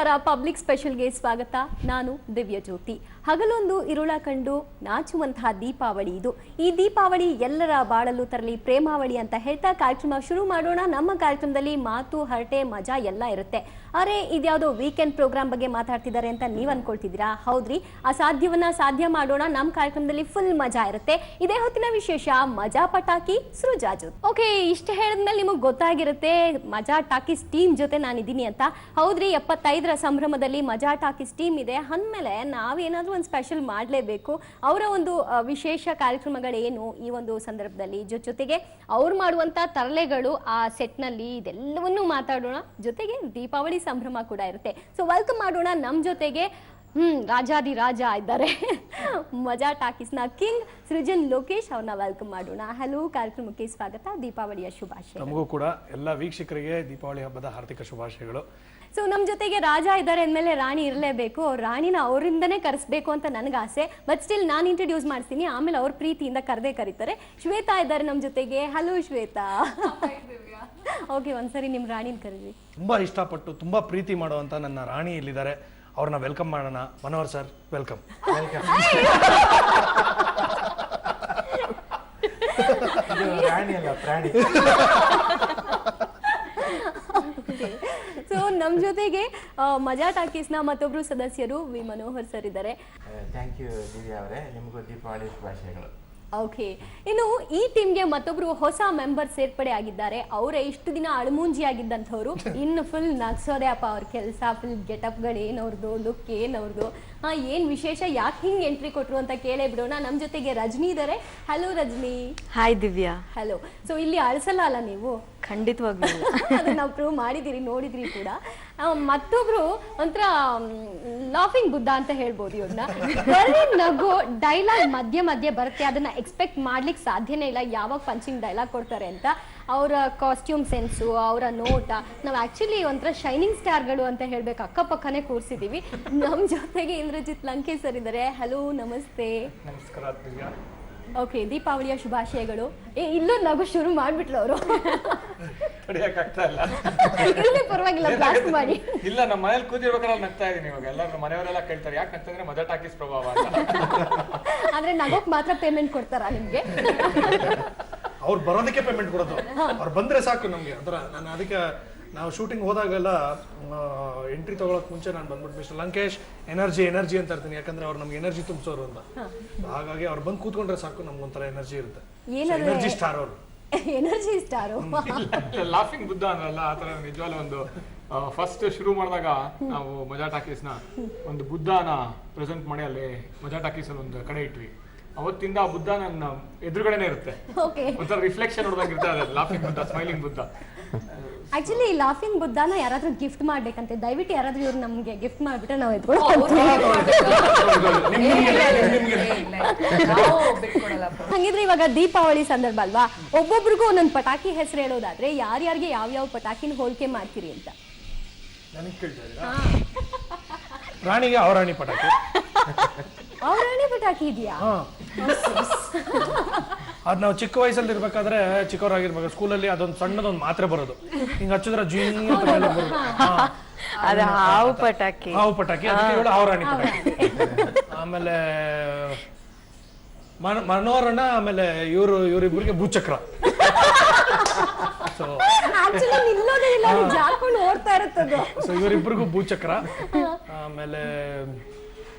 ನಮಸ್ಕಾರ. ಪಬ್ಲಿಕ್ ಸ್ಪೆಷಲ್ಗೆ ಸ್ವಾಗತ. ನಾನು ದಿವ್ಯ ಜ್ಯೋತಿ. ಹಗಲೊಂದು ಇರುಳ ಕಂಡು ನಾಚುವಂತಹ ದೀಪಾವಳಿ ಇದು. ಈ ದೀಪಾವಳಿ ಎಲ್ಲರ ಬಾಳಲು ತರಲಿ ಪ್ರೇಮಾವಳಿ ಅಂತ ಹೇಳ್ತಾ ಕಾರ್ಯಕ್ರಮ ಶುರು ಮಾಡೋಣ. ನಮ್ಮ ಕಾರ್ಯಕ್ರಮದಲ್ಲಿ ಮಾತು, ಹರಟೆ, ಮಜಾ ಎಲ್ಲ ಇರುತ್ತೆ. ಅರೆ, ಇದ್ಯಾವುದೋ ವೀಕೆಂಡ್ ಪ್ರೋಗ್ರಾಮ್ ಬಗ್ಗೆ ಮಾತಾಡ್ತಿದ್ದಾರೆ ಅಂತ ನೀವು ಅನ್ಕೊಳ್ತಿದ್ದೀರಾ? ಹೌದ್ರಿ, ಅಸಾಧ್ಯವನ್ನ ಸಾಧ್ಯ ಮಾಡೋಣ. ನಮ್ಮ ಕಾರ್ಯಕ್ರಮದಲ್ಲಿ ಫುಲ್ ಮಜಾ ಇರುತ್ತೆ. ಇದೇ ಹೊತ್ತಿನ ವಿಶೇಷ ಮಜಾ ಪಟಾಕಿ ಸೃಜಾಜು. ಓಕೆ, ಇಷ್ಟು ಹೇಳಿದ್ಮೇಲೆ ನಿಮಗೆ ಗೊತ್ತಾಗಿರುತ್ತೆ ಮಜಾ ಟಾಕೀಸ್ ಟೀಮ್ ಜೊತೆ ನಾನಿದ್ದೀನಿ ಅಂತ. ಹೌದ್ರಿ, 75ರ ಸಂಭ್ರಮದಲ್ಲಿ ಮಜಾ ಟಾಕೀಸ್ ಟೀಮ್ ಇದೆ ಅಂದಮೇಲೆ ನಾವೇನಾದ್ರೂ ಒಂದು ಸ್ಪೆಷಲ್ ಮಾಡಲೇಬೇಕು. ಅವರ ಒಂದು ವಿಶೇಷ ಕಾರ್ಯಕ್ರಮಗಳೇನು ಈ ಒಂದು ಸಂದರ್ಭದಲ್ಲಿ, ಜೊತೆಗೆ ಅವ್ರು ಮಾಡುವಂತ ತರಲೆಗಳು ಆ ಸೆಟ್ನಲ್ಲಿ, ಇದೆಲ್ಲವನ್ನೂ ಮಾತಾಡೋಣ. ಜೊತೆಗೆ ದೀಪಾವಳಿ ಸಂಭ್ರಮ ಕೂಡ ಇರುತ್ತೆ. ಸೊ ವೆಲ್ಕಮ್ ಮಾಡೋಣ. ನಮ್ಮ ಜೊತೆಗೆ ರಾಜಾದಿ ರಾಜ ಇದ್ದಾರೆ, ಮಜಾ ಟಾಕೀಸ್ನ ಕಿಂಗ್ ಸೃಜನ್ ಲೋಕೇಶ್ ಅವ್ರನ್ನ ವೆಲ್ಕಮ್ ಮಾಡೋಣ. ಹಲೋ, ಕಾರ್ಯಕ್ರಮಕ್ಕೆ ಸ್ವಾಗತ. ದೀಪಾವಳಿಯ ಶುಭಾಶಯ. ನಮಗೂ ಕೂಡ ಎಲ್ಲ ವೀಕ್ಷಕರಿಗೆ ದೀಪಾವಳಿ ಹಬ್ಬದ ಹಾರ್ದಿಕ ಶುಭಾಶಯಗಳು. ಸೊ ನಮ್ಮ ಜೊತೆಗೆ ರಾಜ ಇದ್ದಾರೆ ಅಂದಮೇಲೆ ರಾಣಿ ಇರಲೇಬೇಕು. ರಾಣಿನ ಅವರಿಂದನೇ ಕರೆಸ್ಬೇಕು ಅಂತ ನನಗೆ ಆಸೆ. ಬಟ್ ಸ್ಟಿಲ್ ನಾನು ಇಂಟ್ರೊಡ್ಯೂಸ್ ಮಾಡ್ತೀನಿ, ಆಮೇಲೆ ಅವ್ರ ಪ್ರೀತಿಯಿಂದ ಕರೀತಾರೆ. ಶ್ವೇತಾ ಇದ್ದಾರೆ ನಮ್ಮ ಜೊತೆಗೆ. ಹಲೋ ಶ್ವೇತಾ. ಓಕೆ, ಒಂದ್ಸರಿ ನಿಮ್ಮ ರಾಣಿನ ಕರೀರಿ. ತುಂಬಾ ಇಷ್ಟಪಟ್ಟು ತುಂಬಾ ಪ್ರೀತಿ ಮಾಡುವಂತ ನನ್ನ ರಾಣಿ ಇಲ್ಲಿದ್ದಾರೆ. ಅವ್ರನ್ನ ವೆಲ್ಕಮ್ ಮಾಡೋಣ. Manohar sir, welcome. ರಾಣಿ ಅಲ್ಲ, ಪ್ರಾಣಿ. ಸೊ ನಮ್ಮ ಜೊತೆಗೆ ಮಜಾ ಟಾಕೀಸ್ನ ಮತ್ತೊಬ್ರು ಸದಸ್ಯರು ವಿ ಮನೋಹರ್ ಸರ್ ಇದ್ದಾರೆ. ಥ್ಯಾಂಕ್ ಯು ದಿವ್ಯಾ ಅವರೇ, ನಿಮಗೂ ದೀಪಾವಳಿ ಶುಭಾಶಯಗಳು. ಓಕೆ, ಇನ್ನು ಈ ಟೀಮ್ಗೆ ಮತ್ತೊಬ್ರು ಹೊಸ ಮೆಂಬರ್ ಸೇರ್ಪಡೆ ಆಗಿದ್ದಾರೆ. ಅವರೇ ಇಷ್ಟು ದಿನ ಅಳಮೂಂಜಿ ಆಗಿದ್ದಂಥವ್ರು ಇನ್ನು ಫುಲ್ ನಗ್ಸೋದೆ ಅಪ್ಪ ಅವ್ರ ಕೆಲಸ. ಫುಲ್ ಗೆಟಪ್ಗಳು ಏನವ್ರದ್ದು, ಲುಕ್ ಏನವ್ರದ್ದು, ಏನ್ ವಿಶೇಷ, ಯಾಕೆ ಹಿಂಗೆ ಎಂಟ್ರಿ ಕೊಟ್ರು ಅಂತ ಕೇಳೇ ಬಿಡೋಣ. ನಮ್ಮ ಜೊತೆಗೆ ರಜನಿ ಇದ್ದಾರೆ. Hello Rajini. Hi Divya. Hello. So ಇಲ್ಲಿ ಅಳಿಸಲ್ಲ ಅಲ್ಲ ನೀವು? ಖಂಡಿತವಾಗ್ಲೂ ಅದನ್ನ ನಾವು ಪ್ರೂವ್ ಮಾಡಿದಿರಿ, ನೋಡಿದ್ರಿ ಕೂಡ. ಮತ್ತೊಬ್ರು ಒಂಥರ ಲಾಫಿಂಗ್ ಬುದ್ಧ ಅಂತ ಹೇಳ್ಬೋದು ಇವ್ರನ್ನ. ಬರೀ ನಗು, ಡೈಲಾಗ್ ಮಧ್ಯೆ ಮಧ್ಯೆ ಬರುತ್ತೆ, ಅದನ್ನ ಎಕ್ಸ್ಪೆಕ್ಟ್ ಮಾಡ್ಲಿಕ್ಕೆ ಸಾಧ್ಯನೇ ಇಲ್ಲ ಯಾವಾಗ ಪಂಚಿಂಗ್ ಡೈಲಾಗ್ ಕೊಡ್ತಾರೆ ಅಂತ. ಅವರ ಕಾಸ್ಟ್ಯೂಮ್ ಸೆನ್ಸು, ಅವರ ನೋಟ, ನಾವು ಆಕ್ಚುಲಿ ಒಂಥರ ಶೈನಿಂಗ್ ಸ್ಟಾರ್ಗಳು ಅಂತ ಹೇಳ್ಬೇಕು, ಅಕ್ಕಪಕ್ಕನೇ ಕೂರಿಸಿದೀವಿ. ನಮ್ಮ ಜೊತೆಗೆ ಇಂದ್ರಜಿತ್ ಲಂಕೇಶ್ ಸರ್ ಇದ್ದಾರೆ. ಹಲೋ, ನಮಸ್ತೆ. ನಮಸ್ಕಾರ ದಿವ್ಯಾ. ಓಕೆ, ದೀಪಾವಳಿಯ ಶುಭಾಶಯಗಳು. ಇಲ್ಲೂ ನಗು ಶುರು ಮಾಡ್ಬಿಟ್ಲು ಅವರು. ತಡೆಯಕ್ಕಾಗ್ತಾ ಇಲ್ಲ. ಇಲ್ಲೇ ಪರವಾಗಿಲ್ಲ, ಬ್ಲಾಸ್ಟ್ ಮಾಡಿ. ಇಲ್ಲ, ನಮ್ಮ ಮನೇಲಿ ಕೂತಿರ್ಬೇಕಾದ್ರೆ ನಗ್ತಾ ಇದೀನಿ. ಇವಾಗ ಎಲ್ಲರೂ ಮನೆಯವರೆಲ್ಲ ಕೇಳ್ತಾರೆ ಯಾಕೆ ನಗ್ತಂದ್ರೆ ಮಜಾ ಟಾಕೀಸ್ ಪ್ರಭಾವ ಅಂತ. ಆದ್ರೆ ನಗೋಕ್ ಮಾತ್ರ ಪೇಮೆಂಟ್ ಕೊಡ್ತಾರಾ ನಿಮ್ಗೆ? ಅವ್ರು ಬರೋದಕ್ಕೆ ಪೇಮೆಂಟ್ ಕೊಡೋದು, ಅವ್ರು ಬಂದ್ರೆ ಸಾಕು ನಮ್ಗೆ. ಅದರ ನಾನು ಅದಕ್ಕೆ ನಾವು ಶೂಟಿಂಗ್ ಹೋದಾಗೆಲ್ಲ ಎಂಟ್ರಿ ತಗೊಳಕ್ ಮುಂಚೆ ನಾನು ಬಂದ್ಬಿಟ್ಟು ಮಿಸ್ಟರ್ ಲಂಕೇಶ್ ಎನರ್ಜಿ ಅಂತ ಇರ್ತೀನಿ. ಯಾಕಂದ್ರೆ ಅವ್ರು ನಮ್ಗೆ ಎನರ್ಜಿ ತುಂಬಿಸೋರು ಅಂತ. ಹಾಗಾಗಿ ಅವ್ರು ಬಂದು ಕೂತ್ಕೊಂಡ್ರೆ ಸಾಕು, ನಮ್ಗೊಂಥರ ಎನರ್ಜಿ ಇರುತ್ತೆ. ಎನರ್ಜಿ ಸ್ಟಾರ್ ಅವರು. Energy star. ಲಾಫಿಂಗ್ ಬುದ್ಧ ಅಂದ್ರಲ್ಲ, ಆ ತರ ನಿಜವಾಗ್ಲೂ ಒಂದು ಫಸ್ಟ್ ಶುರು ಮಾಡಿದಾಗ ನಾವು ಮಜಾ ಟಾಕೀಸ್ ನ ಒಂದು ಬುದ್ಧನ ಪ್ರೆಸೆಂಟ್ ಮಾಡಿ ಅಲ್ಲಿ ಮಜಾ ಟಾಕೀಸ್ ಅಲ್ಲಿ ಒಂದು ಕಡೆ ಇಟ್ವಿ. ಅವತ್ತಿಂದ ಆ ಬುದ್ಧ ನನ್ನ ಎದುರುಗಡೆನೆ ಇರುತ್ತೆ. ಒಂಥರ ರಿಫ್ಲೆಕ್ಷನ್ ನೋಡಿದಾಗ ಇರ್ತಾರೆ. Laughing Buddha, smiling Buddha. Actually ಈ ಲಾಫಿಂಗ್ ಬುದ್ಧನ ಯಾರಾದ್ರೂ ಗಿಫ್ಟ್ ಮಾಡ್ಬೇಕಂತೆ. ದಯವಿಟ್ಟು ಯಾರಾದ್ರೂ ಇವ್ರು ನಮ್ಗೆ ಗಿಫ್ಟ್ ಮಾಡ್ಬಿಟ್ರೆ ನಾವು ಹಂಗಿದ್ರೆ ಇವಾಗ ದೀಪಾವಳಿ ಸಂದರ್ಭ ಅಲ್ವಾ, ಒಬ್ಬೊಬ್ರಿಗೂ ಒಂದೊಂದು ಪಟಾಕಿ ಹೆಸರು ಹೇಳೋದಾದ್ರೆ ಯಾರ್ಯಾರಿಗೆ ಯಾವ್ಯಾವ ಪಟಾಕಿನ ಹೋಲಿಕೆ ಮಾಡ್ತೀರಿ ಅಂತ ನನಗೆ ಕೇಳ್ತಾ ಇದ್ದೀರಾ? ರಾಣಿಗೆ ಅವರಾಣಿ ಪಟಾಕಿ. ಅವರಾಣಿ ಪಟಾಕಿ ಇದೆಯಾ? ಅದ್ ನಾವು ಚಿಕ್ಕ ವಯಸ್ಸಲ್ಲಿ ಇರ್ಬೇಕಾದ್ರೆ, ಚಿಕ್ಕವರಾಗಿರ್ಬೇಕು, ಸ್ಕೂಲಲ್ಲಿ ಅದೊಂದು ಸಣ್ಣದೊಂದು ಮಾತ್ರೆ ಬರೋದು, ಹಿಂಗ ಹಚ್ಚಿದ್ರೆ ಜಿಂಗ್ ಅಂತ ಮೇಲೆ ಬರೋದು. ಅದು ಹಾವು ಪಟಾಕಿ. ಹಾವು ಪಟಾಕಿ, ಅದಕ್ಕೆ ಇವಳು ಅವರಾಣಿ ಪಟಾಕಿ. ಆಮೇಲೆ ಮನೋಹರಣ್ಣ, ಆಮೇಲೆ ಇವರಿಬ್ಬರಿಗೆ ಭೂಚಕ್ರ. ಸೊ ಇವರಿಬ್ಬರಿಗೂ ಭೂಚಕ್ರ. ಆಮೇಲೆ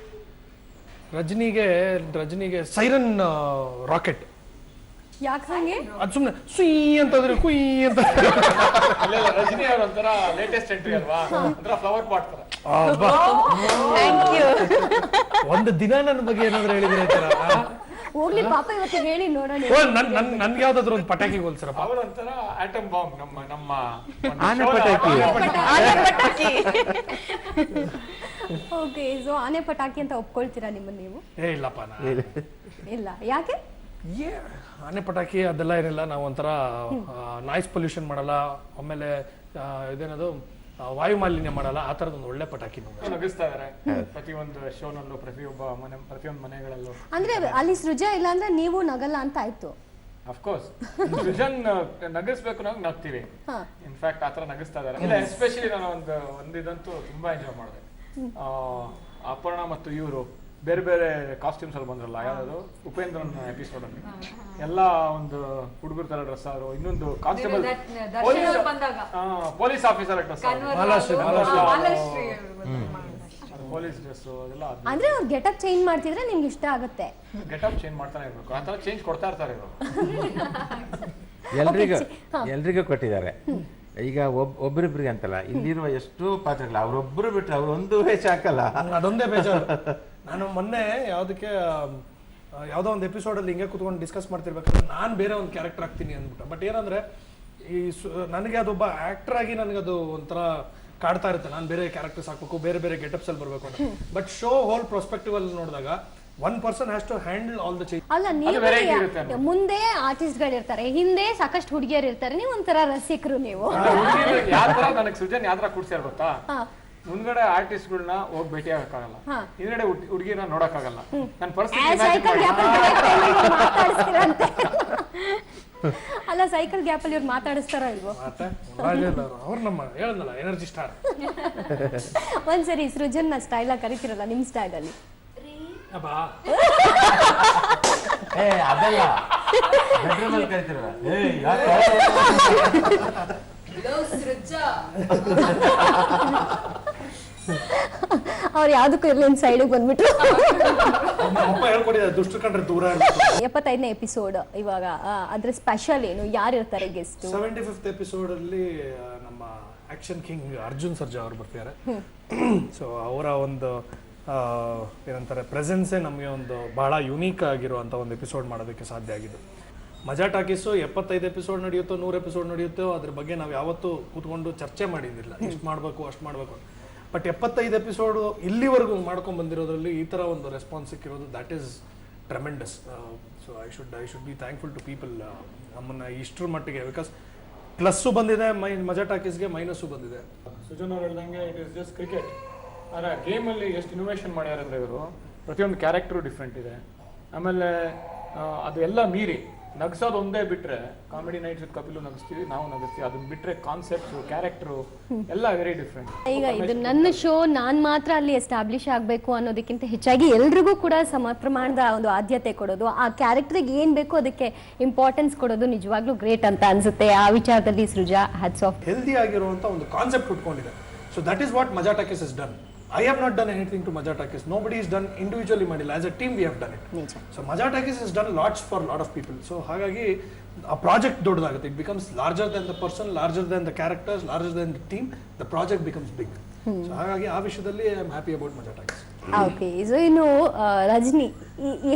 ರಜನಿಗೆ ಸೈರನ್ ರಾಕೆಟ್. ಯಾಕೆ ಹಂಗೆ? ಅದು ಸುಮ್ಮನೆ ಸುಯ್ ಅಂತಂದ್ರೆ ಕುಯ್ ಅಂತ. ರಜನಿ ಅವ್ರ ಒಂಥರ ಲೇಟೆಸ್ಟ್ ಎಂಟ್ರಿ ಅಲ್ವಾ, ಒಂಥರ ಫ್ಲವರ್ ಪಾಟ್ ತರ. ಒಂದು ದಿನ ನನ್ನ ಬಗ್ಗೆ ಏನಾದ್ರು ಹೇಳಿದ್ರೆ ಹೋಗ್ಲಿ ಪಾಪ, ಇವತ್ತು ಹೇಳಿ ನೋಡೋಣ. ನನ್ಗೆ ಯಾವ್ದಾದ್ರು ಒಂದು ಪಟಾಕಿ ಹೋಲ್ಸರಪ್ಪ. ಅವ್ರ ಒಂಥರ ಆಟಮ್ ಬಾಂಬ್, ನಮ್ಮ ಆನೆ ಪಟಾಕಿ. ಓಕೆ, ಸೊ ಆನೆ ಪಟಾಕಿ ಅಂತ ಒಪ್ಕೊಳ್ತೀರಾ ನಿಮ್ಮನ್ನ ನೀವು? ಇಲ್ಲಪ್ಪ, ಇಲ್ಲ. ಯಾಕೆ? ಆನೆ ಪಟಾಕಿ ಅದೆಲ್ಲ ಏನಿಲ್ಲ. ನಾವು ಒಂಥರ ನಾಯ್ಸ್ ಪೊಲ್ಯೂಷನ್ ಮಾಡಲ್ಲ, ಆಮೇಲೆ ಇದೇನದು ವಾಯು ಮಾಲಿನ್ಯ ಮಾಡಲ್ಲ, ಆ ತರದ ಒಂದು ಒಳ್ಳೆ ಪಟಾಕಿ ನಗಿಸ್ತಾ ಇದಾರೆ ಪ್ರತಿಯೊಂದು ಶೋನಲ್ಲೂ, ಪ್ರತಿಯೊಂದು ಮನೆಗಳಲ್ಲೂ. ಅಂದ್ರೆ ಅಲ್ಲಿ ಸೃಜಾ ಇಲ್ಲ ಅಂದ್ರೆ ನೀವು ನಗಲ್ಲ ಅಂತ ಆಯ್ತು. ಅಫ್ಕೋರ್ಸ್ ಸೃಜನ್ ನಗಿಸ್ಬೇಕು ನಾವು ನಗ್ತೀವಿ. ಇನ್ಫ್ಯಾಕ್ಟ್ ಆತರ ನಗಿಸ್ತಾ ಇದಾರೆ. ಇಲ್ಲ ಎಸ್ಪೆಷಲಿ ನಾನು ಒಂದಿದಂತೂ ತುಂಬಾ ಎಂಜಾಯ್ ಮಾಡಿದೆ. ಅಪರ್ಣ ಮತ್ತು ಇವರು ಬೇರೆ ಬೇರೆ ಕಾಸ್ಟ್ಯೂಮ್ಸ್ ಅಲ್ಲಿ ಬಂದ್ರಲ್ಲ, ಯಾವ್ದು ಉಪೇಂದ್ರನ್ ಎಪಿಸೋಡ್ ಅಲ್ಲಿ ಎಲ್ಲ ಒಂದು ಹುಡುಗರ ತರ ಡ್ರೆಸ್ ಆದ್ರು, ಇನ್ನೊಂದು constable police officer dress, police dress ಅದೆಲ್ಲ. ಅಂದ್ರೆ ಅವ್ರು ಗೆಟಪ್ ಚೇಂಜ್ ಮಾಡ್ತಿದ್ರೆ ನಿಮ್ಗೆ ಇಷ್ಟ ಆಗುತ್ತೆ. ಗೆಟಪ್ ಚೇಂಜ್ ಮಾಡ್ತಾನೆ ಇರ್ಬೇಕು, ಆ ತರ ಚೇಂಜ್ ಕೊಡ್ತಾ ಇರ್ತಾರೆ ಇವರು. ಎಲ್ರಿಗೂ ಕೊಟ್ಟಿದ್ದಾರೆ. ಈಗ ಒಬ್ಬರಿಬ್ರಿಗೆ ಅಂತಲ್ಲ, ಇಲ್ಲಿರುವ ಎಷ್ಟೋ ಪಾತ್ರಗಳು ಅವ್ರೊಬ್ರು ಬಿಟ್ರೆ ಅವ್ರು ಒಂದು ವೇಷ ಹಾಕಲ್ಲ. ಅದೊಂದೇ ಬೇಜಾರು. ನಾನು ಮೊನ್ನೆ ಯಾವುದೋ ಒಂದು ಎಪಿಸೋಡಲ್ಲಿ ಹಿಂಗೆ ಕೂತ್ಕೊಂಡು ಡಿಸ್ಕಸ್ ಮಾಡ್ತಿರ್ಬೇಕಾದ್ರೆ ನಾನು ಬೇರೆ ಒಂದು ಕ್ಯಾರೆಕ್ಟರ್ ಆಗ್ತೀನಿ ಅಂದ್ಬಿಟ್ಟು. ಬಟ್ ಏನಂದ್ರೆ ನನಗೆ ಅದೊಬ್ಬ ಆಕ್ಟರ್ ಆಗಿ ನನಗದು ಒಂಥರ ಕಾಡ್ತಾ ಇರುತ್ತೆ, ನಾನು ಬೇರೆ ಕ್ಯಾರೆಕ್ಟರ್ಸ್ ಹಾಕ್ಬೇಕು, ಬೇರೆ ಬೇರೆ ಗೆಟಪ್ಸ್ ಅಲ್ಲಿ ಬರಬೇಕು ಅಂತ. ಬಟ್ ಶೋ ಹೋಲ್ ಪ್ರೊಸ್ಪೆಕ್ಟಿವ್ ಅಲ್ಲಿ ನೋಡಿದಾಗ one person has to handle all the change. ಅಲ್ಲ, ನೀವು ಮುಂದೆ ಆರ್ಟಿಸ್ಟ್ ಗಳು ಇರ್ತಾರೆ, ಹಿಂದೆ ಸಾಕಷ್ಟು ಹುಡುಗಿಯರು ಇರ್ತಾರೆ, ನೀವು ಒಂಥರ ರಸಿಕರು. ನೀವು ಯಾವ ತರ ನನಗೆ ಸೃಜನ್ ಯಾವ ತರ ಕೂಡ್ಸ್ಯಾರ ಗೊತ್ತಾ? ಮುಂದ್ಗಡೆ ಆರ್ಟಿಸ್ಟ್ ಗಳನ್ನ ಹೋಗಿ ಭೇಟಿ ಆಗಕ್ಕಾಗಲ್ಲ, ಹಿಂದ್ಗಡೆ ಹುಡುಗಿನ ನೋಡಕ್ಕಾಗಲ್ಲ. ನನ್ನ ಪರಿಸ್ಥಿತಿ ಅಲ್ಲ, ಸೈಕಲ್ ಗ್ಯಾಪ್ ಅಲ್ಲಿ ಇವ್ರು ಮಾತಾಡಿಸ್ತಾರ ಇಲ್ವೋ? ಅವ್ರು ನಮ್ಮ ಹೇಳಲ್ಲ ಎನರ್ಜಿ ಸ್ಟಾರ್. ಒಂದ್ಸರಿ ಸೃಜನ್ ನ ಸ್ಟೈಲ್ ಆಗಿ ಕರಿತಿರಲ್ಲ, ನಿಮ್ ಸ್ಟೈಲ್ ಅಲ್ಲಿ ಅದಲ್ಲ ಬೆಡ್ರೂಮ್ ಅಲ್ಲಿ ಕರಿತಿರಲ್ಲ, ಅವ್ರು ಯಾವ್ದಕ್ಕೂ ಇರ್ಲಿ ಸೈಡ್ ಬಂದ್ಬಿಟ್ರು. ದುಷ್ಟ ಕಂಡ್ರೆ ದೂರ. 75ನೇ ಎಪಿಸೋಡ್ ಇವಾಗ, ಅದ್ರ ಸ್ಪೆಷಲ್ ಏನು, ಯಾರು ಇರ್ತಾರೆ ಗೆಸ್ಟ್? 75th ಎಪಿಸೋಡ್ ಅಲ್ಲಿ ನಮ್ಮ ಆಕ್ಷನ್ ಕಿಂಗ್ ಅರ್ಜುನ್ ಸರ್ಜಾ ಅವರು ಬರ್ತಿದ್ದಾರೆ. ಸೊ ಅವರ ಒಂದು ಏನಂತಾರೆ ಪ್ರೆಸೆನ್ಸೇ ನಮಗೆ ಒಂದು ಬಹಳ ಯುನೀಕ್ ಆಗಿರುವಂಥ ಒಂದು ಎಪಿಸೋಡ್ ಮಾಡೋದಕ್ಕೆ ಸಾಧ್ಯ ಆಗಿದೆ. ಮಜಾ ಟಾಕೀಸು 75 ಎಪಿಸೋಡ್ ನಡೆಯುತ್ತೋ 100 ಎಪಿಸೋಡ್ ನಡೆಯುತ್ತೋ ಅದ್ರ ಬಗ್ಗೆ ನಾವು ಯಾವತ್ತೂ ಕೂತ್ಕೊಂಡು ಚರ್ಚೆ ಮಾಡಿದ್ದಿಲ್ಲ, ಇಷ್ಟು ಮಾಡಬೇಕು ಅಷ್ಟು ಮಾಡಬೇಕು. ಬಟ್ 75 ಎಪಿಸೋಡು ಇಲ್ಲಿವರೆಗೂ ಮಾಡ್ಕೊಂಡು ಬಂದಿರೋದ್ರಲ್ಲಿ ಈ ಥರ ಒಂದು ರೆಸ್ಪಾನ್ಸ್ ಸಿಕ್ಕಿರೋದು, that is tremendous. So I should be thankful to people ನಮ್ಮನ್ನು ಇಷ್ಟರ ಮಟ್ಟಿಗೆ. ಬಿಕಾಸ್ ಪ್ಲಸ್ಸು ಬಂದಿದೆ ಮಜಾ ಟಾಕೀಸ್ಗೆ, ಮೈನಸ್ಸು ಬಂದಿದೆ. ಸೃಜನ್ ಅವ್ರು ಹೇಳ್ದಂಗೆ ಇಟ್ ಇಸ್ ಜಸ್ಟ್ ಕ್ರಿಕೆಟ್. ಆದರೆ ಗೇಮಲ್ಲಿ ಎಷ್ಟು ಇನೋವೇಷನ್ ಮಾಡ್ಯಾರಂದ್ರೆ ಇವರು, ಪ್ರತಿಯೊಂದು ಕ್ಯಾರೆಕ್ಟರು ಡಿಫ್ರೆಂಟ್ ಇದೆ. ಆಮೇಲೆ ಅದು ಎಲ್ಲ ಮೀರಿ ನಗ್ಸೋದು ಒಂದೇ ಬಿಟ್ರೆ, ಕಾಮಿಡಿ ನೈಟ್ಸ್ ವಿತ್ ಕಪಿಲು ನಗಿಸ್ತೀವಿ, ನಾವು ನಗಿಸ್ತೀವಿ. ಅದನ್ನ ಬಿಟ್ರೆ ಕಾನ್ಸೆಪ್ಟ್ಸು, ಕ್ಯಾರೆಕ್ಟರು ಎಲ್ಲ ವೆರಿ ಡಿಫ್ರೆಂಟ್. ಈಗ ಇದು ನನ್ನ ಶೋ, ನಾನು ಮಾತ್ರ ಅಲ್ಲಿ ಎಸ್ಟಾಬ್ಲಿಷ್ ಆಗಬೇಕು ಅನ್ನೋದಕ್ಕಿಂತ ಹೆಚ್ಚಾಗಿ ಎಲ್ರಿಗೂ ಕೂಡ ಸಮ ಪ್ರಮಾಣದ ಒಂದು ಆದ್ಯತೆ ಕೊಡೋದು, ಆ ಕ್ಯಾರೆಕ್ಟರ್ಗೆ ಏನು ಬೇಕೋ ಅದಕ್ಕೆ ಇಂಪಾರ್ಟೆನ್ಸ್ ಕೊಡೋದು ನಿಜವಾಗ್ಲೂ ಗ್ರೇಟ್ ಅಂತ ಅನ್ಸುತ್ತೆ. ಆ ವಿಚಾರದಲ್ಲಿ ಸೃಜಾ ಹ್ಯಾಟ್ಸ್ ಆಫ್. ಹೆಲ್ದಿ ಆಗಿರುವಂಥ ಒಂದು ಕಾನ್ಸೆಪ್ಟ್ ಉಟ್ಕೊಂಡಿದೆ. So that is what Maja Talkies is done. I have not done anything to Maja Takis. Nobody has done individually Madila. As a team, we have done it. So Maja Takis has done lots for a lot of people. So hagagi a project doddadagutte. It becomes larger than the person, larger than the characters, larger than the team. The project becomes big. So hagagi ಆ ವಿಷಯದಲ್ಲಿ I am happy about Maja Takis. Okay. So ಇನ್ನು ರಜನಿ,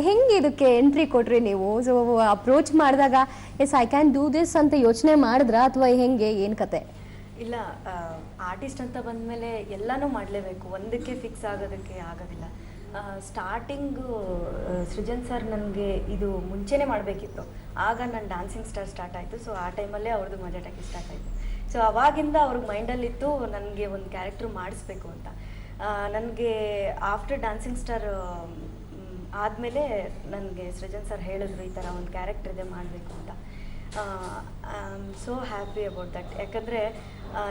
ಹೆಂಗೆ ಇದಕ್ಕೆ entry ಕೊಟ್ರಿ ನೀವು? So approach ಮಾಡಿದಾಗ yes I can do this ಅಂತ ಯೋಚನೆ ಮಾಡಿದ್ರಾ, ಅಥವಾ ಹೆಂಗೆ, ಏನು ಕತೆ? ಇಲ್ಲ, ಆರ್ಟಿಸ್ಟ್ ಅಂತ ಬಂದಮೇಲೆ ಎಲ್ಲನೂ ಮಾಡಲೇಬೇಕು, ಒಂದಕ್ಕೆ ಫಿಕ್ಸ್ ಆಗೋದಕ್ಕೆ ಆಗೋದಿಲ್ಲ. ಸ್ಟಾರ್ಟಿಂಗು ಸೃಜನ್ ಸರ್ ನನಗೆ ಇದು ಮುಂಚೆನೇ ಮಾಡಬೇಕಿತ್ತು. ಆಗ ನನ್ನ ಡ್ಯಾನ್ಸಿಂಗ್ ಸ್ಟಾರ್ಟ್ ಆಯಿತು. ಸೊ ಆ ಟೈಮಲ್ಲೇ ಅವ್ರದ್ದು ಮಜಾ ಟಾಕಿ ಸ್ಟಾರ್ಟ್ ಆಯಿತು. ಸೊ ಅವಾಗಿಂದ ಅವ್ರಿಗೆ ಮೈಂಡಲ್ಲಿತ್ತು ನನಗೆ ಒಂದು ಕ್ಯಾರೆಕ್ಟ್ರ್ ಮಾಡಿಸ್ಬೇಕು ಅಂತ. ನನಗೆ ಆಫ್ಟರ್ ಡ್ಯಾನ್ಸಿಂಗ್ ಸ್ಟಾರ್ ಆದಮೇಲೆ ನನಗೆ ಸೃಜನ್ ಸರ್ ಹೇಳಿದ್ರು ಈ ಥರ ಒಂದು ಕ್ಯಾರೆಕ್ಟರ್ ಇದೆ ಮಾಡಬೇಕು ಅಂತ. I am so happy about that. ಯಾಕಂದರೆ